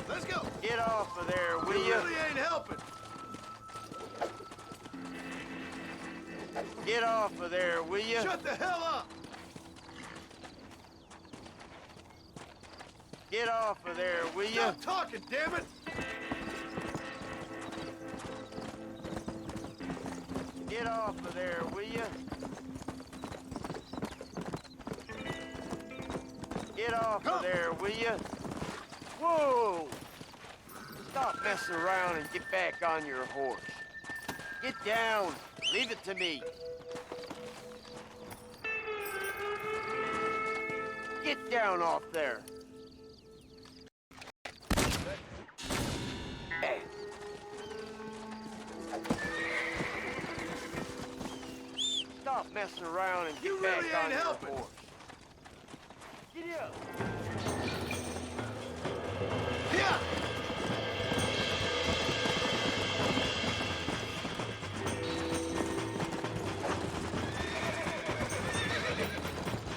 Let's go! Get off of there, will You you? really ain't helping. Get off of there, will you? Shut the hell up! Get off of there, will you? Stop talking, damn it! Get off of there, will you? Get off of there, will you? Whoa! Stop messing around and get back on your horse. Get down. Leave it to me. Get down off there. Stop messing around and get You back really on ain't your helping. horse. Get up. Yeah!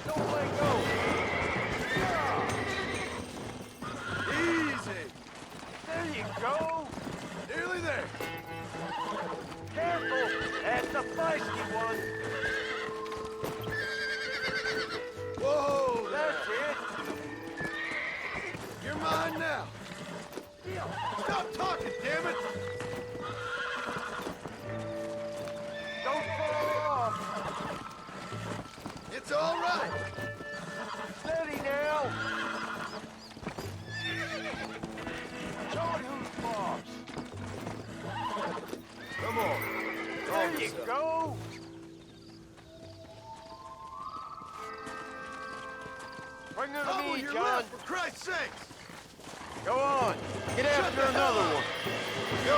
Don't let go. Yeah. Easy! There you go. Nearly there. Careful. That's the feisty one. Whoa! That's it. You're mine now. Stop talking, damn it! Don't fall off. It's all right. Steady now. Show it who's boss. Come on. There you go. Bring her to Bubble me, your John. lip, for Christ's sakes! Go on. Get after the hell another up. one. Go!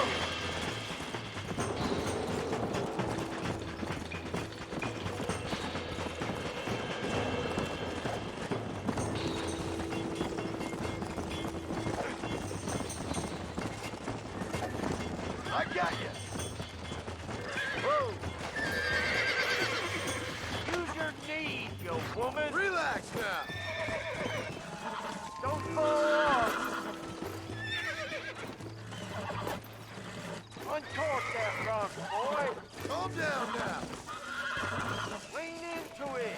I got you. Whoa! Use your knees, you woman. Relax now. Don't fall off. Uncork that front, boy. Calm down now. Lean into it.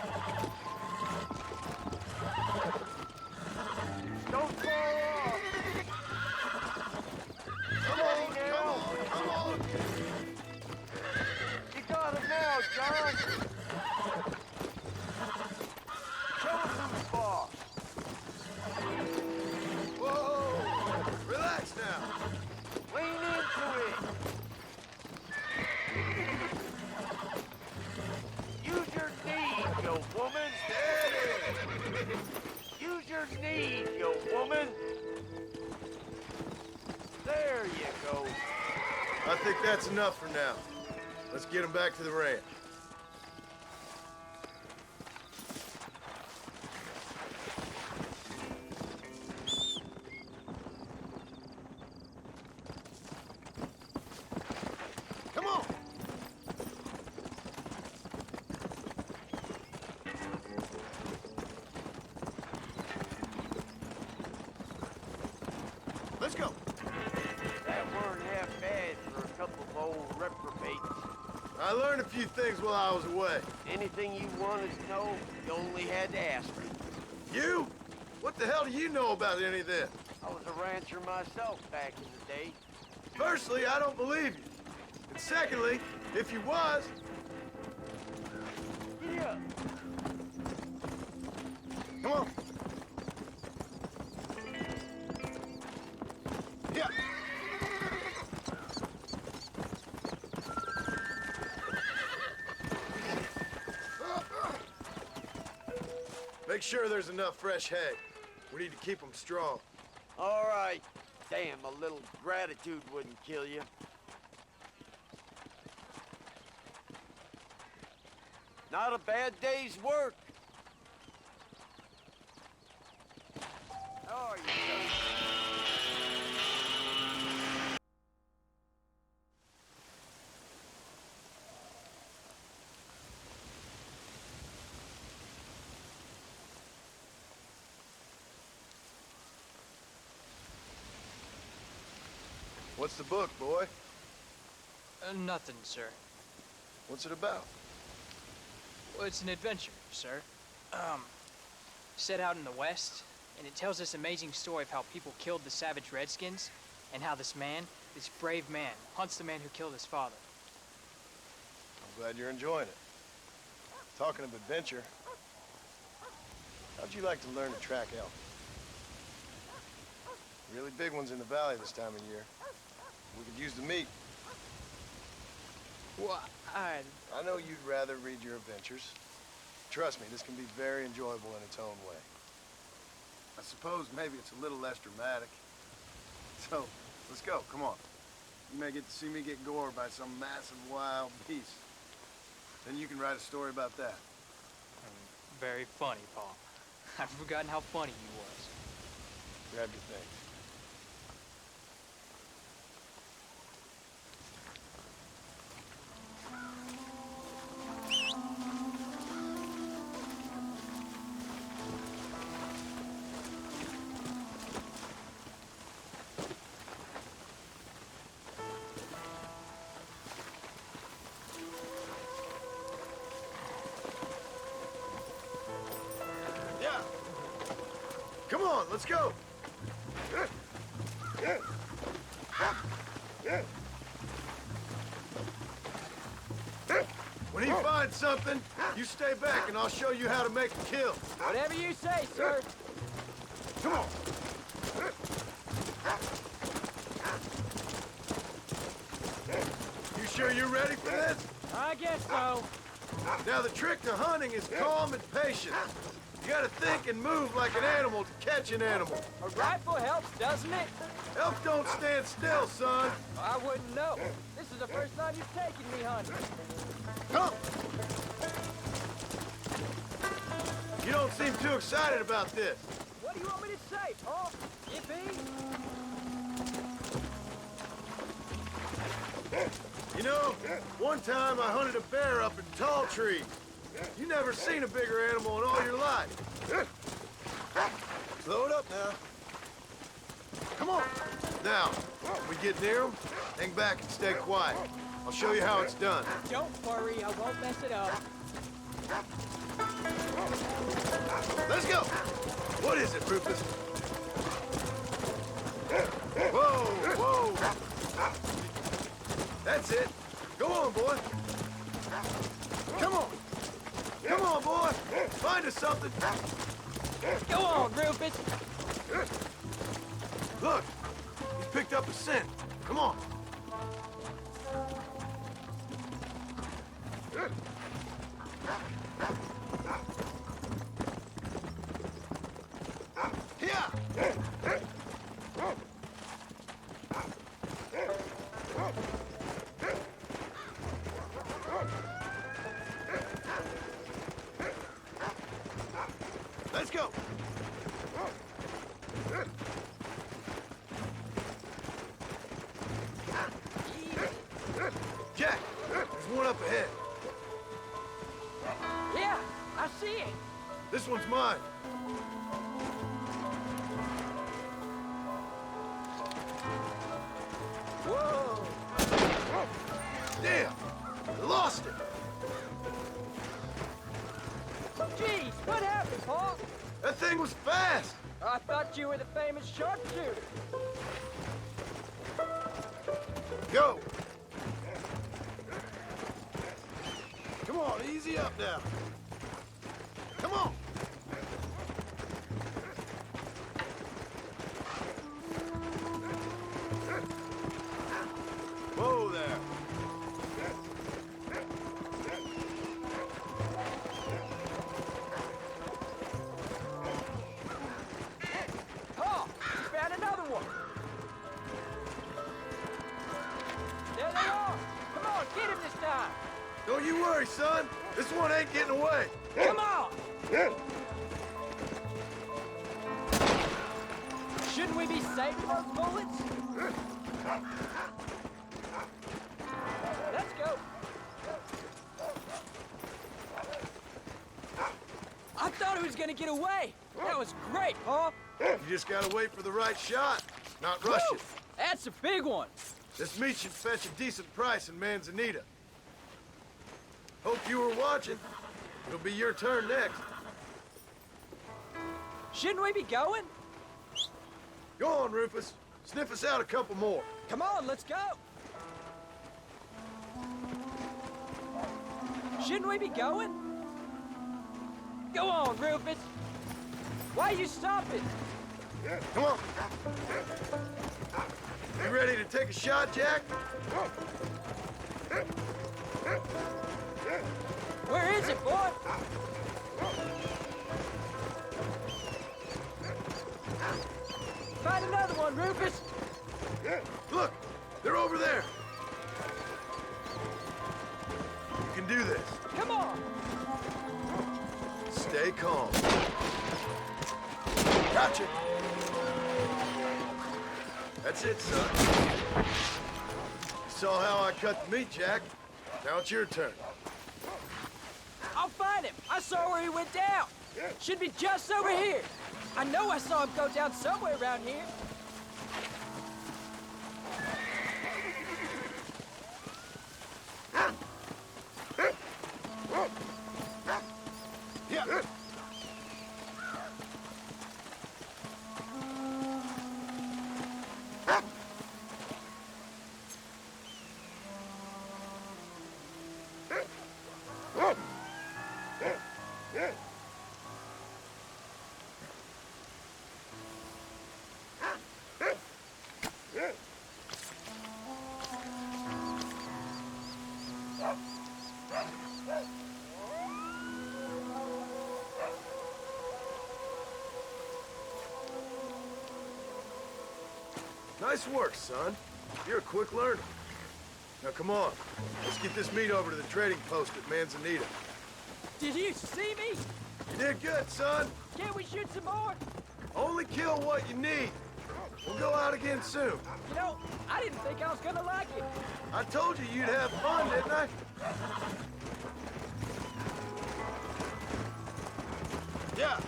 Don't fall off. Come on, come on, come on. You got him now, John. Show him who's boss. Whoa! Relax now. Lean into it. Use your knees, you woman. Steady. Use your knees, you woman. There you go. I think that's enough for now. Let's get him back to the ranch. learned a few things while I was away. Anything you wanted to know, you only had to ask me. You? What the hell do you know about any of this? I was a rancher myself back in the day. Firstly, I don't believe you. And secondly, if you was... Giddy up. Come on. Yeah. Make sure there's enough fresh hay. We need to keep them strong. All right. Damn, a little gratitude wouldn't kill you. Not a bad day's work. How are you, son? What's the book, boy? Nothing, sir. What's it about? Well, it's an adventure, sir. Set out in the West, and it tells this amazing story of how people killed the savage Redskins, and how this man, this brave man, hunts the man who killed his father. I'm glad you're enjoying it. Talking of adventure, how'd you like to learn to track elk? Really big ones in the valley this time of year. We could use the meat. Well, I know you'd rather read your adventures. Trust me, this can be very enjoyable in its own way. I suppose maybe it's a little less dramatic. So, let's go, come on. You may get to see me get gored by some massive wild beast. Then you can write a story about that. Very funny, Paul. I've forgotten how funny you was. Grab your things. Come on, let's go. When he finds something, you stay back and I'll show you how to make a kill. Whatever you say, sir. Come on. You sure you're ready for this? I guess so. Now the trick to hunting is calm and patient. You gotta think and move like an animal to catch an animal. A rifle helps, doesn't it? Elk don't stand still, son. I wouldn't know. This is the first time you've taken me hunting. Come! You don't seem too excited about this. What do you want me to say, Paul? Yippee? You know, one time I hunted a bear up in tall trees. You never seen a bigger animal in all your life. Slow it up now. Come on. Now, when we get near them, hang back and stay quiet. I'll show you how it's done. Don't worry, I won't mess it up. Let's go. What is it, Rufus? Whoa, whoa. That's it. Go on, boy. Come on. Come on, boy. Find us something. Go on, Rufus. Look, he's picked up a scent. Come on. Here. Let's go. Jack, there's one up ahead. Yeah, I see it. This one's mine. Whoa! Damn! I lost it. Jeez, what happened, Paul? That thing was fast. I thought you were the famous sharpshooter. Go. Come on, easy up now. Come on. Whoa there. Paul, you found another one. There they are. Come on, get him this time. Don't you worry, son. This one ain't getting away. Come on. Shouldn't we be saving those bullets? Let's go. I thought he was gonna get away. That was great, Paul. You just gotta wait for the right shot, not rush it. That's a big one. This meat should fetch a decent price in Manzanita. Hope you were watching. It'll be your turn next. Shouldn't we be going? Go on, Rufus. Sniff us out a couple more. Come on, let's go. Shouldn't we be going? Go on, Rufus. Why are you stopping? Come on. You ready to take a shot, Jack? Where is it, boy? Find another one, Rufus. Look, they're over there. You can do this. Come on. Stay calm. Gotcha. That's it, son. You saw how I cut the meat, Jack. Now it's your turn. I'll find him. I saw where he went down. Should be just over here. I know I saw him go down somewhere around here. Yeah. Nice work, son. You're a quick learner. Now, come on. Let's get this meat over to the trading post at Manzanita. Did you see me? You did good, son. Can't we shoot some more? Only kill what you need. We'll go out again soon. You know, I didn't think I was gonna like it. I told you you'd have fun, didn't I? Yeah.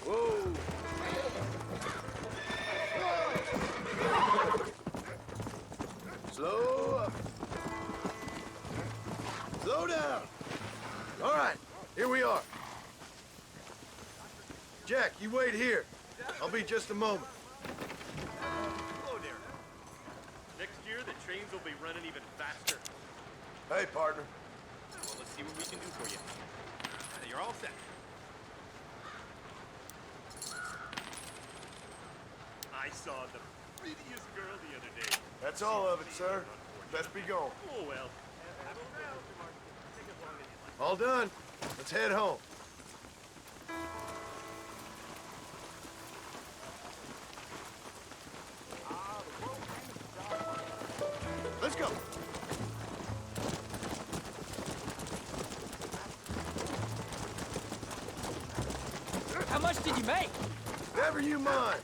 Whoa. Slow up. Slow down. All right, here we are. Jack, you wait here. I'll be just a moment. Hello there. Next year, the trains will be running even faster. Hey, partner. Well, let's see what we can do for you. You're all set. I saw the prettiest girl the other day. That's all of it, sir. Best be going. Oh, well. All done. Let's head home. Let's go. How much did you make? Never you mind.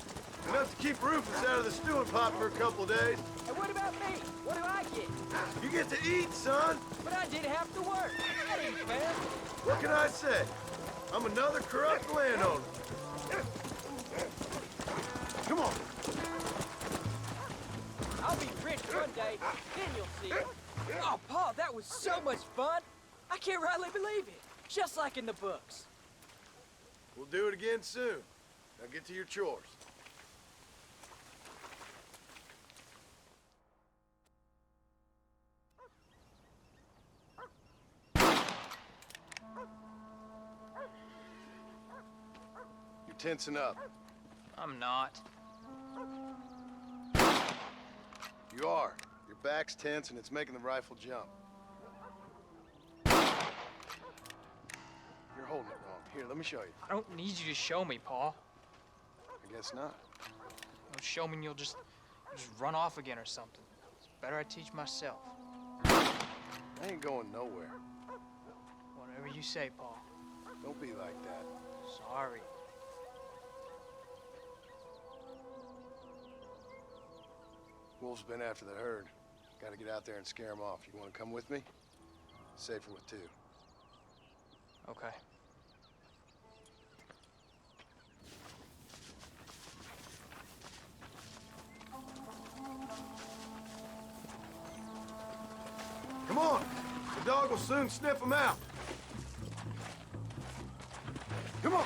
Enough to keep Rufus out of the stewing pot for a couple days. And what about me? What do I get? You get to eat, son. But I did have to work. That ain't fair. What can I say? I'm another corrupt landowner. Come on. I'll be rich one day, then you'll see. Oh, Paul, that was so much fun. I can't rightly believe it. Just like in the books. We'll do it again soon. Now get to your chores. You're tensing up. I'm not. You are. Your back's tense and it's making the rifle jump. You're holding it wrong. Here, let me show you. I don't need you to show me, Paul. I guess not. You'll show me and you'll just run off again or something. It's better I teach myself. I ain't going nowhere. Whatever you say, Paul. Don't be like that. Sorry. Wolf's been after the herd. Gotta get out there and scare them off. You wanna come with me? Safer with two. Okay. Come on! The dog will soon sniff them out. Come on!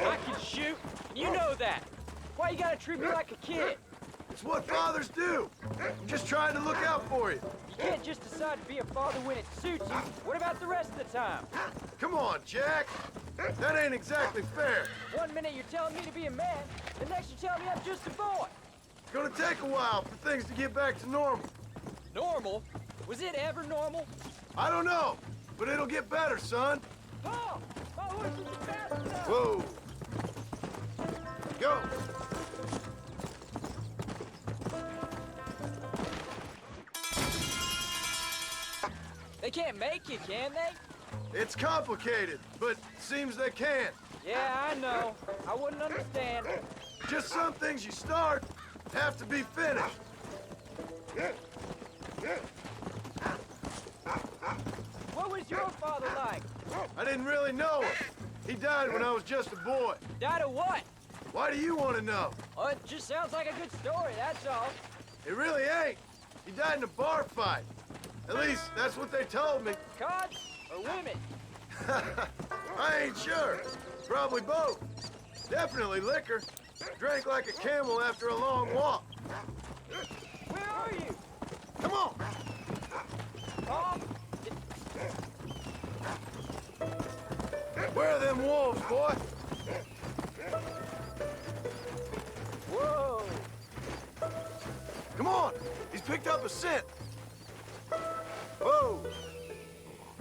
I can shoot, and you know that. Why you gotta treat me like a kid? It's what fathers do. I'm just trying to look out for you. You can't just decide to be a father when it suits you. What about the rest of the time? Come on, Jack. That ain't exactly fair. One minute you're telling me to be a man, the next you're telling me I'm just a boy. It's gonna take a while for things to get back to normal. Normal? Was it ever normal? I don't know, but it'll get better, son. Paul! My horse is fast enough! Whoa. Go. They can't make it, can they? It's complicated, but seems they can. Yeah, I know. I wouldn't understand. Just some things you start have to be finished. What was your father like? I didn't really know him. He died when I was just a boy. Died of what? Why do you want to know? Oh, it just sounds like a good story, that's all. It really ain't. He died in a bar fight. At least, that's what they told me. Cards or women? I ain't sure. Probably both. Definitely liquor. Drank like a camel after a long walk. Where are you? Come on. Paul? Where are them wolves, boy? Whoa. Come on. He's picked up a scent. Whoa.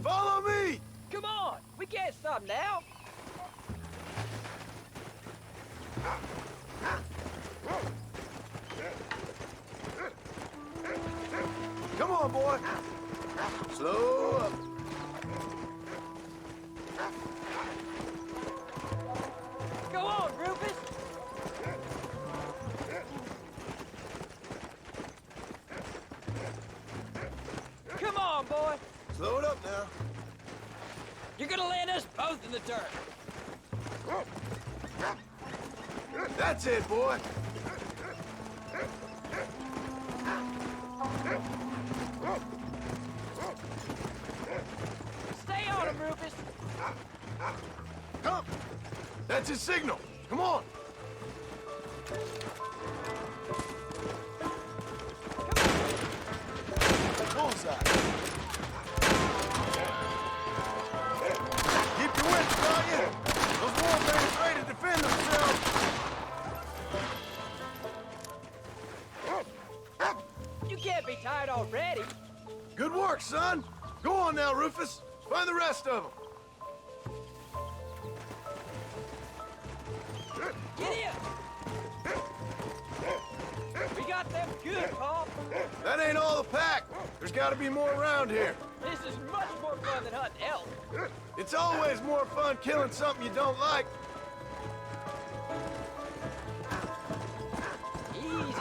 Follow me. Come on. We can't stop now. Come on, boy. Slow up. Go on, Rufus. Come on, boy. Slow it up now. You're gonna land us both in the dirt. That's it, boy. Stay on him, Rufus. Come. That's his signal. Come on. Bullseye. Keep your wits about you. Those wolves ain't afraid to defend themselves. You can't be tired already. Good work, son. Go on now, Rufus. Find the rest of them. Get in. We got them good, Paul. That ain't all the pack. There's got to be more around here. This is much more fun than hunting elk. It's always more fun killing something you don't like. Easy.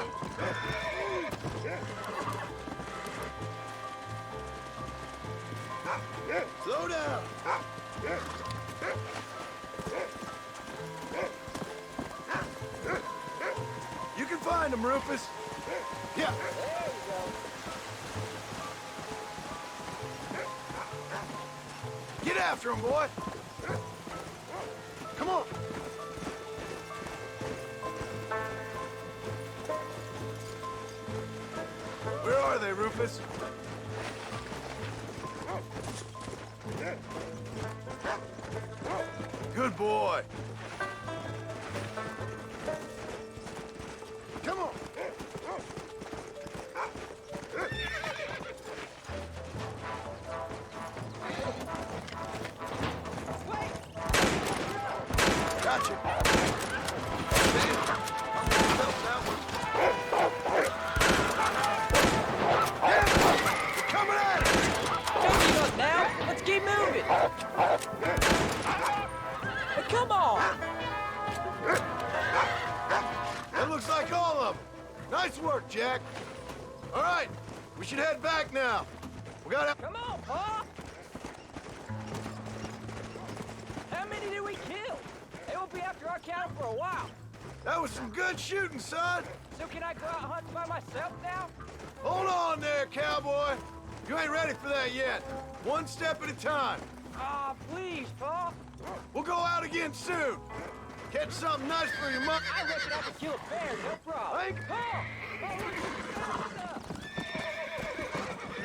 find him, Rufus. Yeah. There you go. Get after him, boy. Come on. Where are they, Rufus? Good boy. Come on. Gotcha. Coming at it. Don't give up now. Let's keep moving. But come on. That looks like all of them. Nice work, Jack. All right, we should head back now. We gotta... Come on, Pa. How many did we kill? They won't be after our cattle for a while. That was some good shooting, son. So can I go out hunting by myself now? Hold on there, cowboy. You ain't ready for that yet. One step at a time. Ah, please, Pa. We'll go out again soon. Catch something nice for your muck. I reckon I could kill a bear, no problem. Hank? Pa! Pa, look at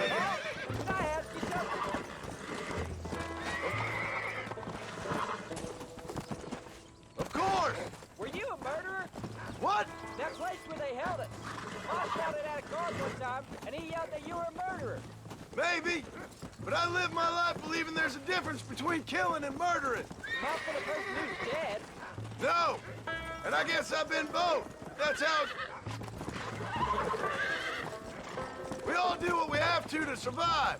Pa, can I ask you something? Of course. Were you a murderer? What? That place where they held us. Pa shouted at a guard one time, and he yelled that you were a murderer. Maybe. But I live my life believing there's a difference between killing and murdering. Not for the person who's dead. No. And I guess I've been both. That's how... We all do what we have to survive.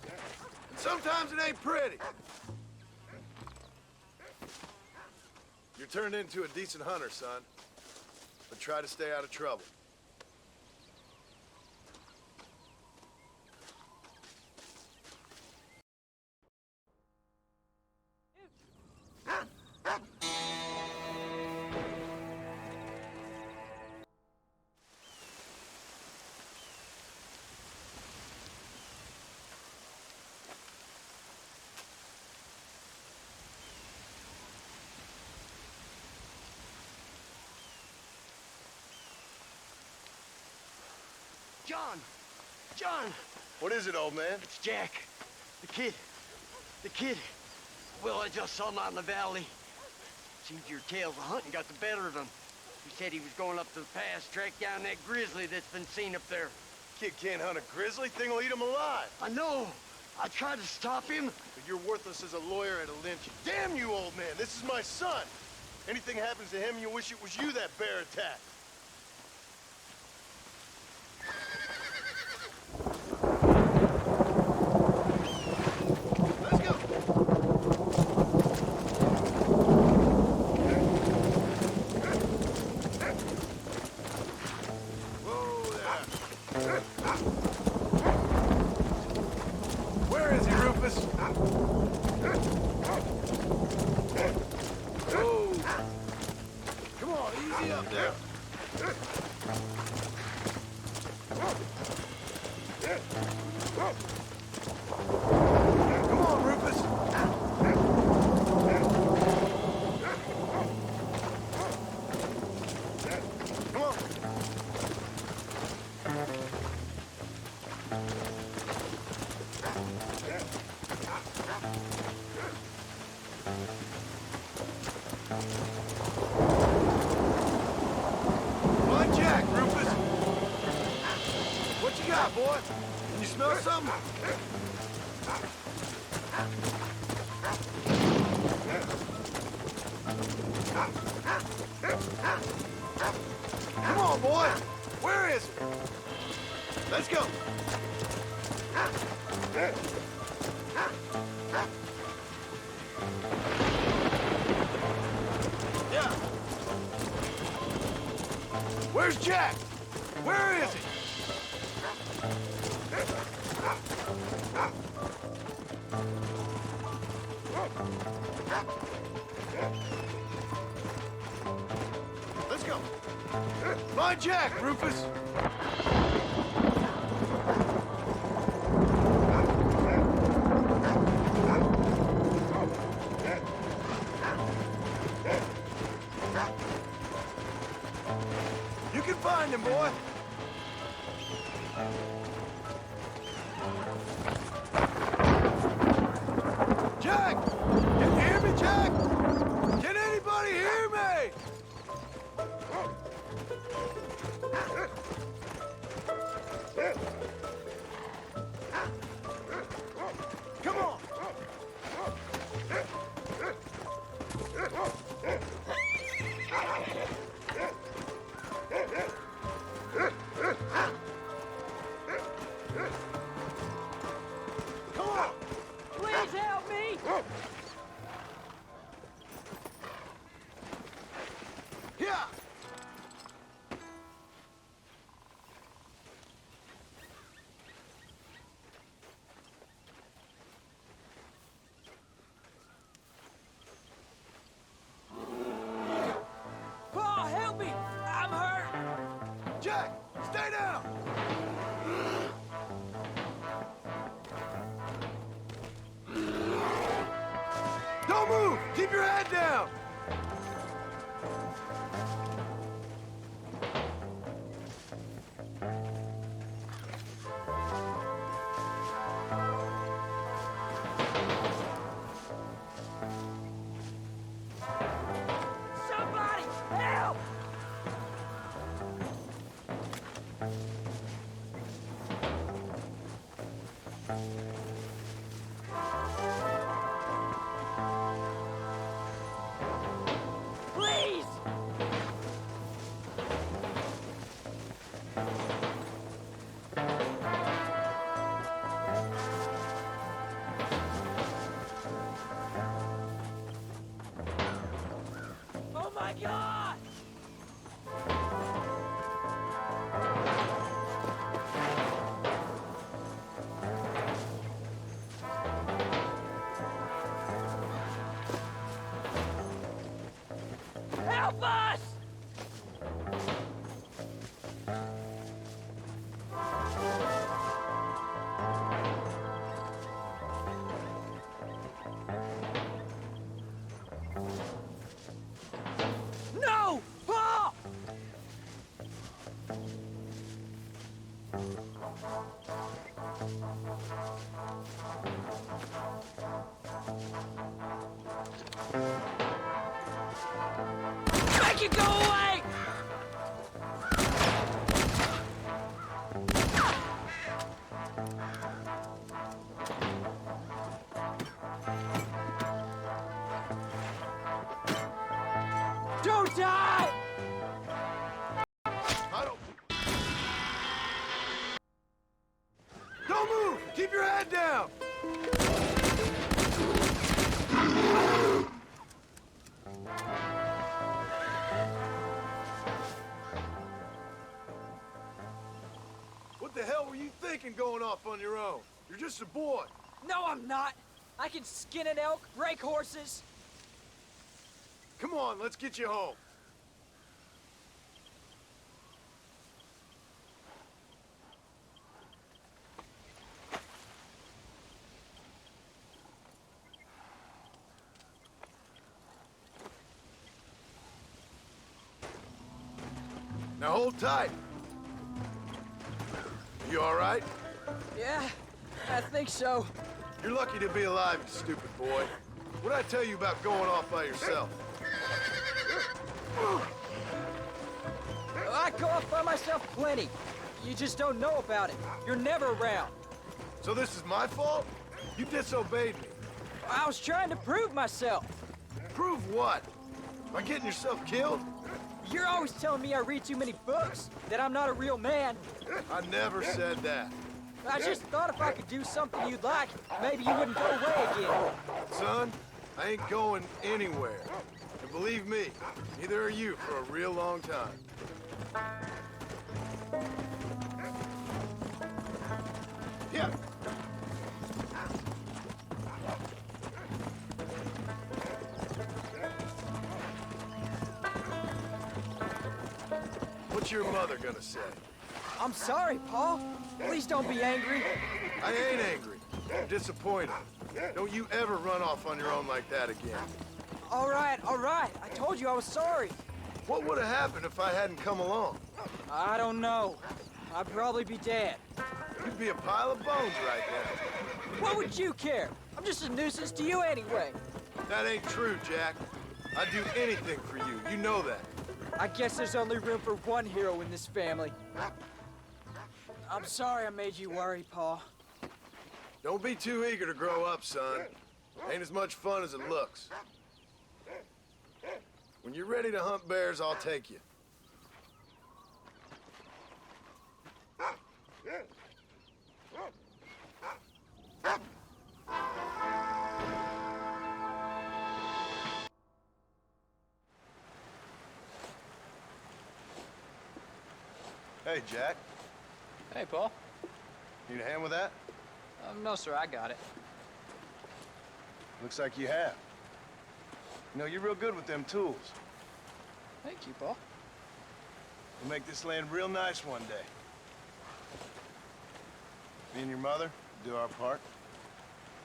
And sometimes it ain't pretty. You're turned into a decent hunter, son. But try to stay out of trouble. John! John! What is it, old man? It's Jack. The kid. The kid. Well, I just saw him out in the valley. Seems your tales of hunting got the better of him. He said he was going up to the pass, track down that grizzly that's been seen up there. Kid can't hunt a grizzly. Thing will eat him alive. I know. I tried to stop him. But you're worthless as a lawyer at a lynching. Damn you, old man. This is my son. Anything happens to him, you wish it was you that bear attacked. Where is he, Rufus? Whoa. Come on, easy up there. Come on, Rufus. Come on. One Jack, Rufus. What you got, boy? Can you smell something? Come on, boy. Where is it? Let's go. Yeah. Where's Jack? Where is he? Let's go. My Jack, Rufus! You can find him, boy! Jack! Can you hear me, Jack? Can anybody hear me? Come on! Come on! Please help me! Here! Paul, help me! I'm hurt! Jack, stay down! Don't move! Keep your head down! Somebody, help! Please! Oh my God! Help us! No! Paul! Make it go away! Don't die! Don't move! Keep your head down! What the hell were you thinking going off on your own? You're just a boy. No, I'm not. I can skin an elk, break horses. Come on, let's get you home. Now hold tight. You all right? Yeah, I think so. You're lucky to be alive, you stupid boy. What'd I tell you about going off by yourself? I go off by myself plenty. You just don't know about it. You're never around. So this is my fault? You disobeyed me. I was trying to prove myself. Prove what? By getting yourself killed? You're always telling me I read too many books, that I'm not a real man. I never said that. I just thought if I could do something you'd like, maybe you wouldn't go away again. Son, I ain't going anywhere. And believe me, neither are you for a real long time. Here. What your mother gonna say? I'm sorry, Paul. Please don't be angry. I ain't angry. I'm disappointed. Don't you ever run off on your own like that again. All right. I told you I was sorry. What would have happened if I hadn't come along? I don't know. I'd probably be dead. You'd be a pile of bones right now. What would you care? I'm just a nuisance to you anyway. That ain't true, Jack. I'd do anything for you. You know that. I guess there's only room for one hero in this family. I'm sorry I made you worry, Paul. Don't be too eager to grow up, son. Ain't as much fun as it looks. When you're ready to hunt bears, I'll take you. Hey, Jack. Hey, Paul. Need a hand with that? No, sir, I got it. Looks like you have. You know, you're real good with them tools. Thank you, Paul. We'll make this land real nice one day. Me and your mother do our part.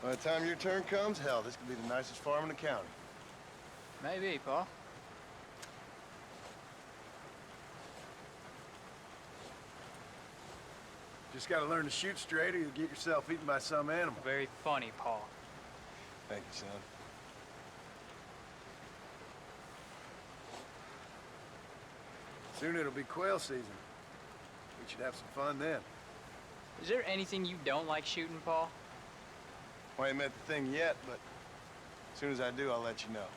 By the time your turn comes, hell, this could be the nicest farm in the county. Maybe, Paul. Just gotta learn to shoot straight or you'll get yourself eaten by some animal. Very funny, Paul. Thank you, son. Soon it'll be quail season. We should have some fun then. Is there anything you don't like shooting, Paul? Well, I ain't met the thing yet, but as soon as I do, I'll let you know.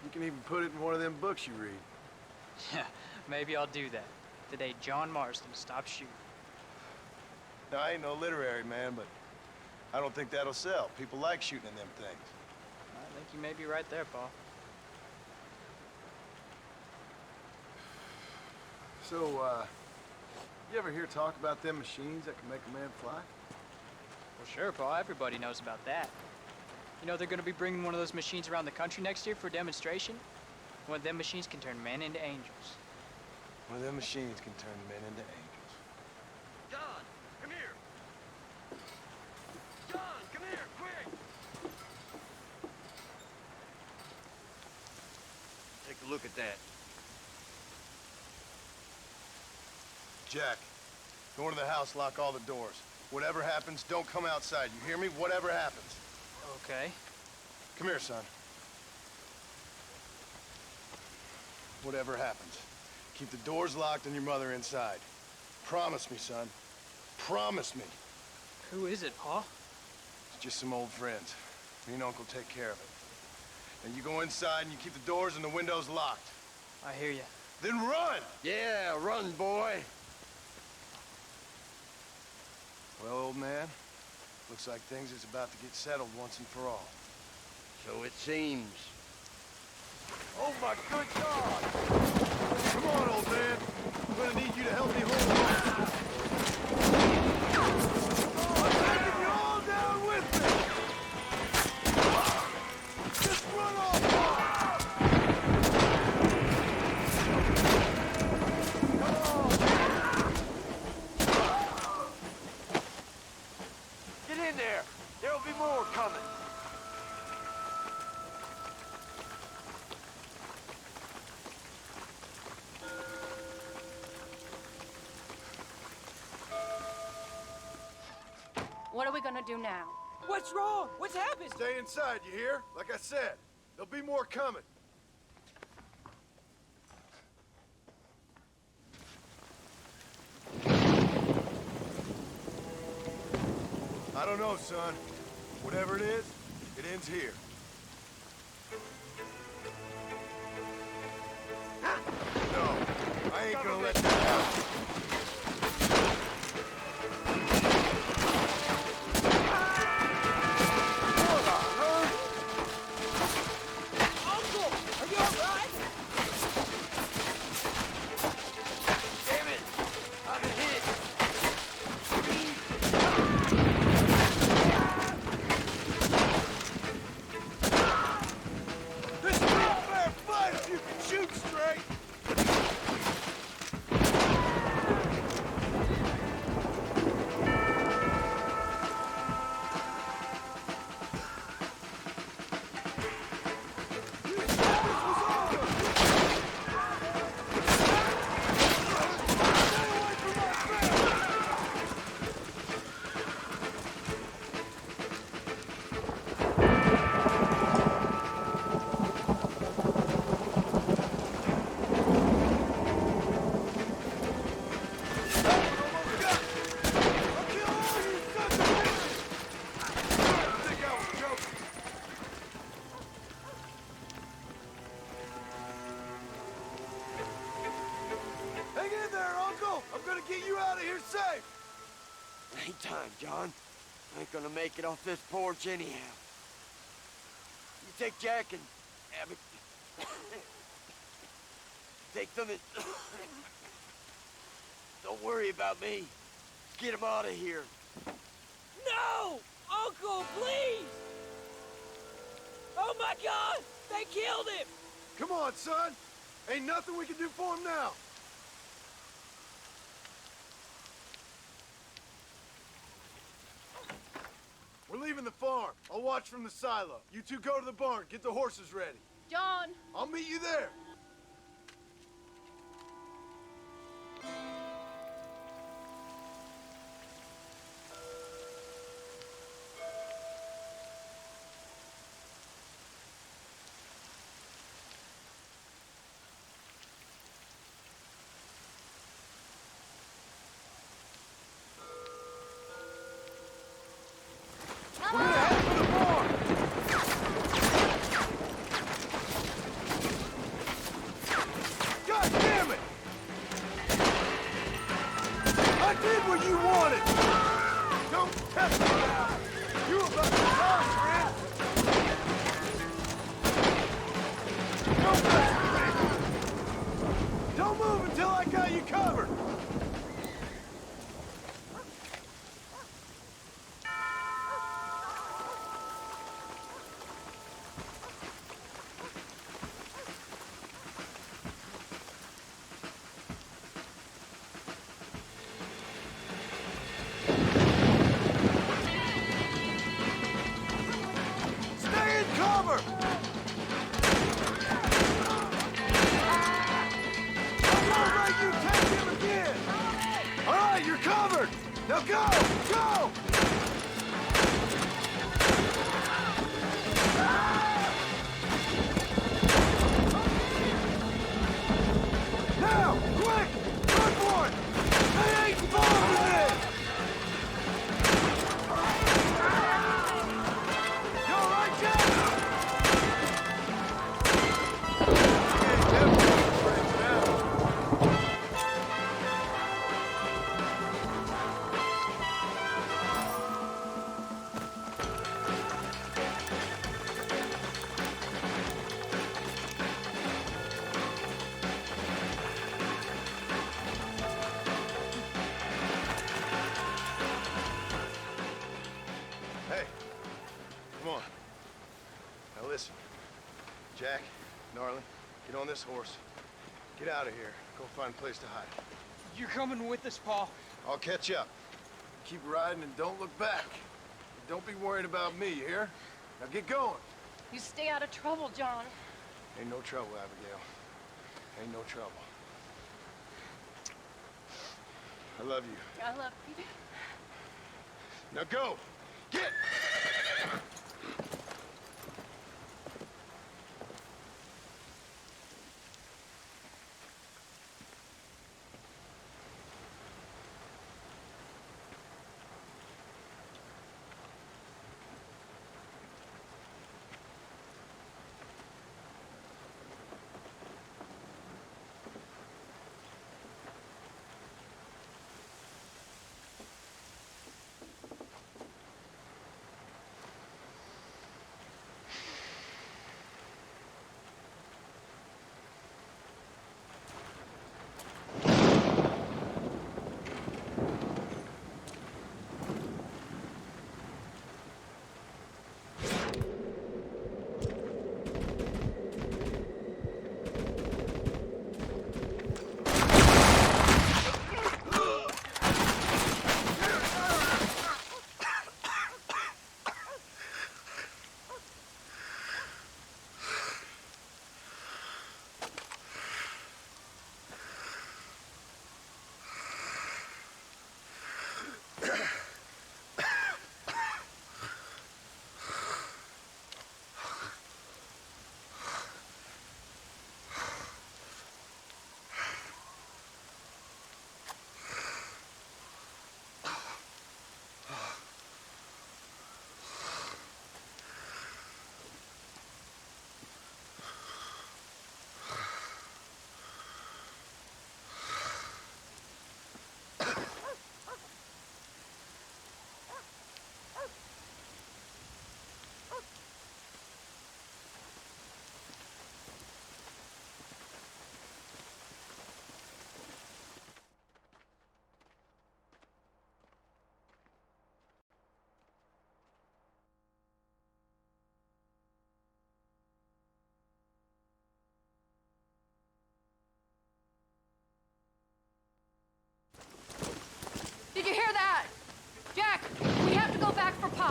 You can even put it in one of them books you read. Yeah, maybe I'll do that. Today, John Marston stopped shooting. Now, I ain't no literary man, but I don't think that'll sell. People like shooting in them things. I think you may be right there, Paul. So, you ever hear talk about them machines that can make a man fly? Well, sure, Paul. Everybody knows about that. You know, they're going to be bringing one of those machines around the country next year for a demonstration. One of them machines can turn men into angels. One of them machines can turn men into angels. John, come here. John, come here, quick. Take a look at that. Jack, go into the house, lock all the doors. Whatever happens, don't come outside. You hear me? Whatever happens. Okay. Come here, son. Whatever happens, keep the doors locked and your mother inside. Promise me, son. Promise me. Who is it, Paul? It's just some old friends. Me and Uncle take care of it. And you go inside and you keep the doors and the windows locked. I hear you. Then run! Yeah, run, boy. Well, old man, looks like things is about to get settled once and for all. So it seems. Oh, my good God! Come on, old man. I'm gonna need you to help me hold on. I'm taking you all down with me! Just run off! Get in there. There'll be more coming. What are we gonna do now? What's wrong? What's happened? Stay inside, you hear? Like I said, there'll be more coming. I don't know, son. Whatever it is, it ends here. No, I ain't gonna let that happen. Uncle, are you all right? Damn it. I've been hit. This is a fair fight if you can shoot straight! get you out of here safe. Ain't time, John. I ain't gonna make it off this porch anyhow. You take Jack and Abbott. Take them and... Don't worry about me. Get him out of here. No! Uncle, please! Oh my God! They killed him! Come on, son. Ain't nothing we can do for him now. We're leaving the farm. I'll watch from the silo. You two go to the barn. Get the horses ready. John! I'll meet you there. Come We're gonna head for the barn. God damn it! I did what you wanted! Don't test me now! You were about to die, friend! Don't mess with me! Don't move until I got you covered! Stay in cover! I won't let you take him again! All right, you're covered! Now go! Go! Now! Quick! Run for it! They ain't involved in this! You all right, Jack? Hey, come on. Now listen. Jack, Gnarly, get on this horse. Get out of here. Go find a place to hide. You're coming with us, Paul. I'll catch up. Keep riding and don't look back. Don't be worried about me, you hear? Now get going. You stay out of trouble, John. Ain't no trouble, Abigail. Ain't no trouble. I love you. I love you. Now go! Get!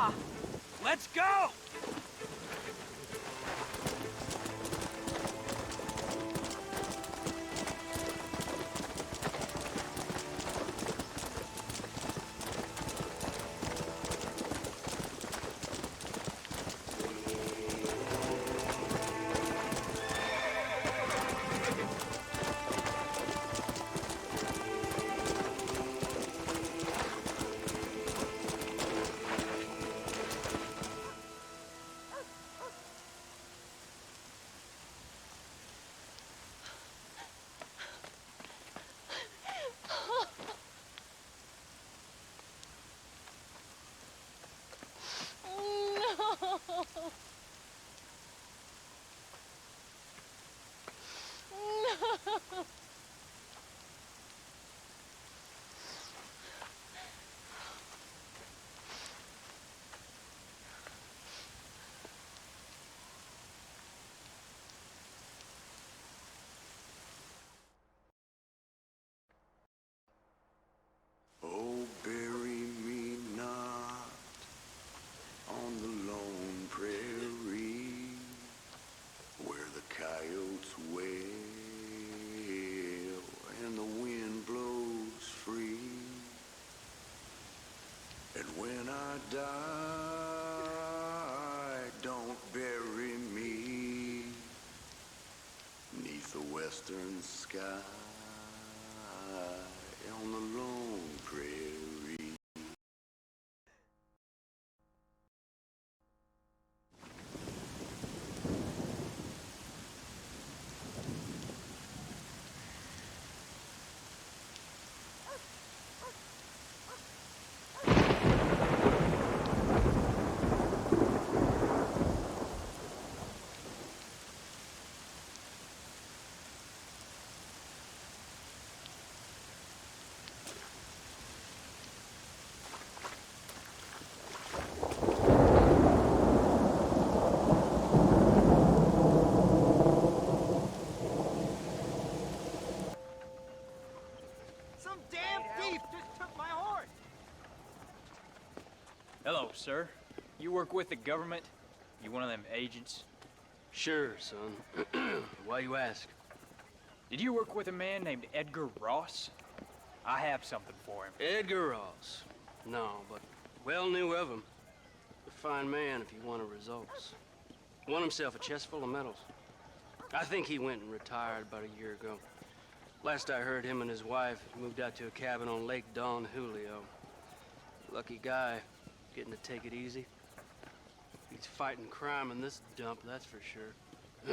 Ah! Let's go! Oh, bury me not on the lone prairie where the coyotes wail and the wind blows free. And when I die, don't bury me 'neath the western sky on the lone prairie. Some damn thief just took my horse! Hello, sir. You work with the government? You one of them agents? Sure, son. Why you ask? Did you work with a man named Edgar Ross? I have something for him. Edgar Ross. No, but well knew of him. A fine man if you wanted results. Won himself a chest full of medals. I think he went and retired about a year ago. Last I heard, him and his wife moved out to a cabin on Lake Don Julio. Lucky guy, getting to take it easy. He's fighting crime in this dump, that's for sure.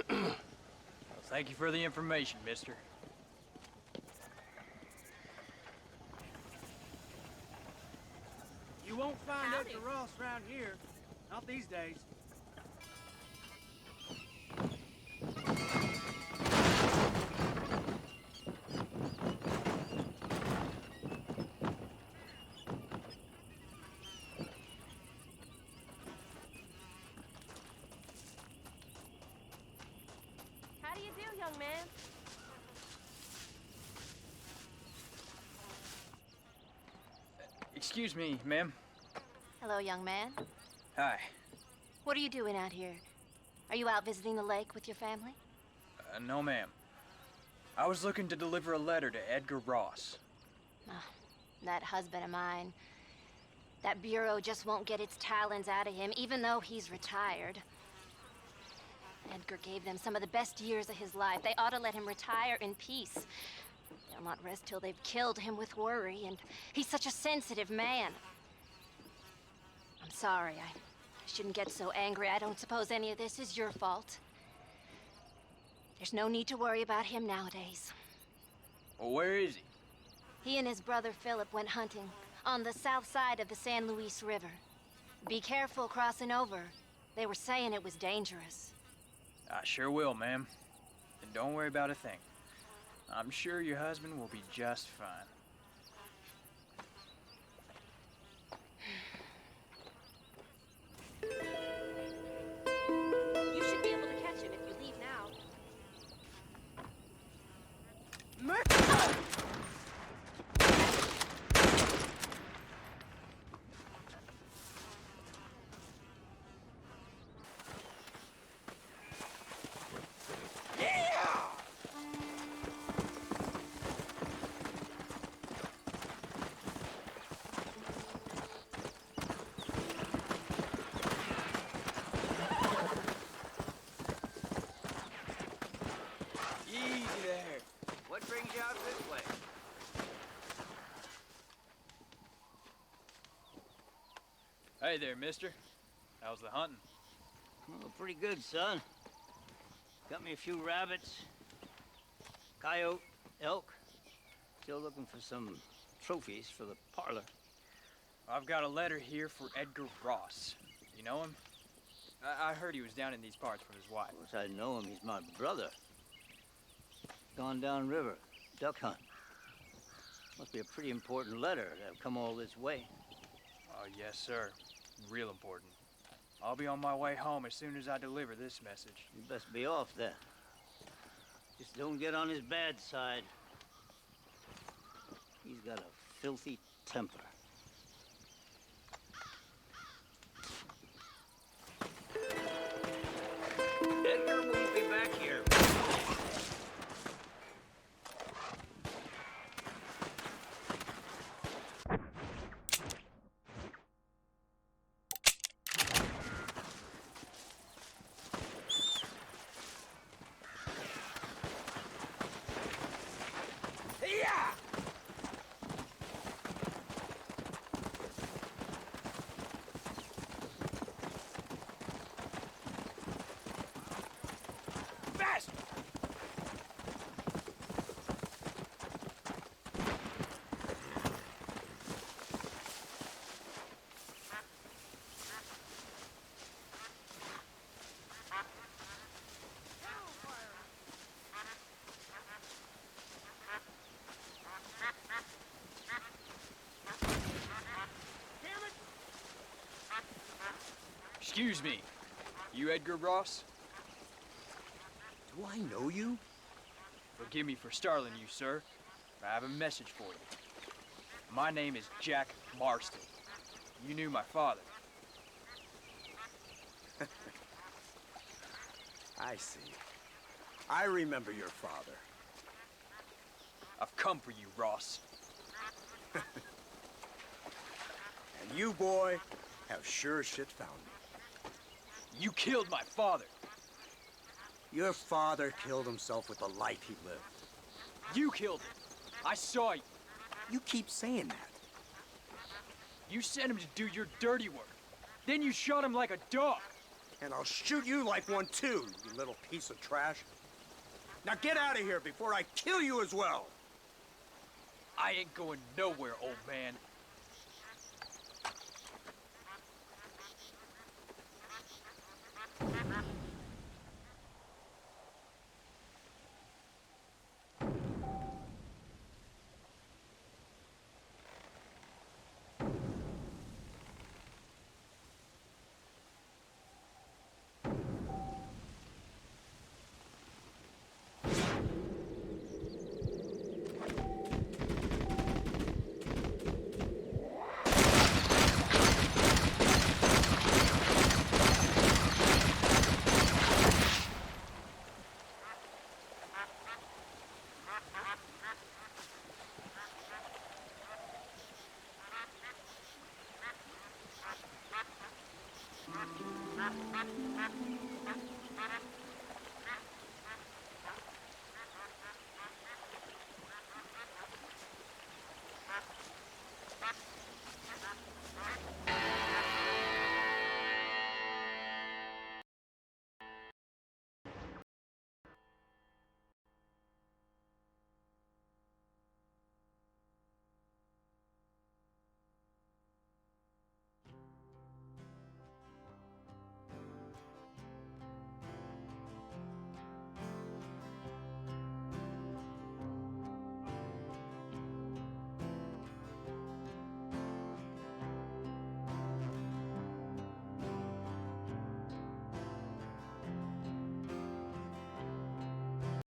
Well, thank you for the information, mister. You won't find Edgar Ross around here. Not these days. How do you do, young man? Excuse me, ma'am. Hello, young man. Hi. What are you doing out here? Are you out visiting the lake with your family? No, ma'am. I was looking to deliver a letter to Edgar Ross. Oh, that husband of mine. That bureau just won't get its talons out of him, even though he's retired. Edgar gave them some of the best years of his life. They ought to let him retire in peace. They'll not rest till they've killed him with worry, and he's such a sensitive man. I'm sorry, I shouldn't get so angry. I don't suppose any of this is your fault. There's no need to worry about him nowadays. Well, where is he? He and his brother Philip went hunting on the south side of the San Luis River. Be careful crossing over. They were saying it was dangerous. I sure will, ma'am. And don't worry about a thing. I'm sure your husband will be just fine. You should be able to catch him if you leave now. Hey there, mister. How's the hunting? Oh, pretty good, son. Got me a few rabbits, coyote, elk. Still looking for some trophies for the parlor. I've got a letter here for Edgar Ross. You know him? I heard he was down in these parts with his wife. Of course I know him. He's my brother. Gone down river, duck hunt. Must be a pretty important letter to have come all this way. Oh, yes, sir. Real important. I'll be on my way home as soon as I deliver this message. You best be off then. Just don't get on his bad side. He's got a filthy temper. Edgar won't be back here. Excuse me. You Edgar Ross? Do I know you? Forgive me for startling you, sir. I have a message for you. My name is Jack Marston. You knew my father. I see. I remember your father. I've come for you, Ross. And you, boy, have sure as shit found me. You killed my father. Your father killed himself with the life he lived. You killed him. I saw you. You keep saying that. You sent him to do your dirty work. Then you shot him like a dog. And I'll shoot you like one too, you little piece of trash. Now get out of here before I kill you as well. I ain't going nowhere, old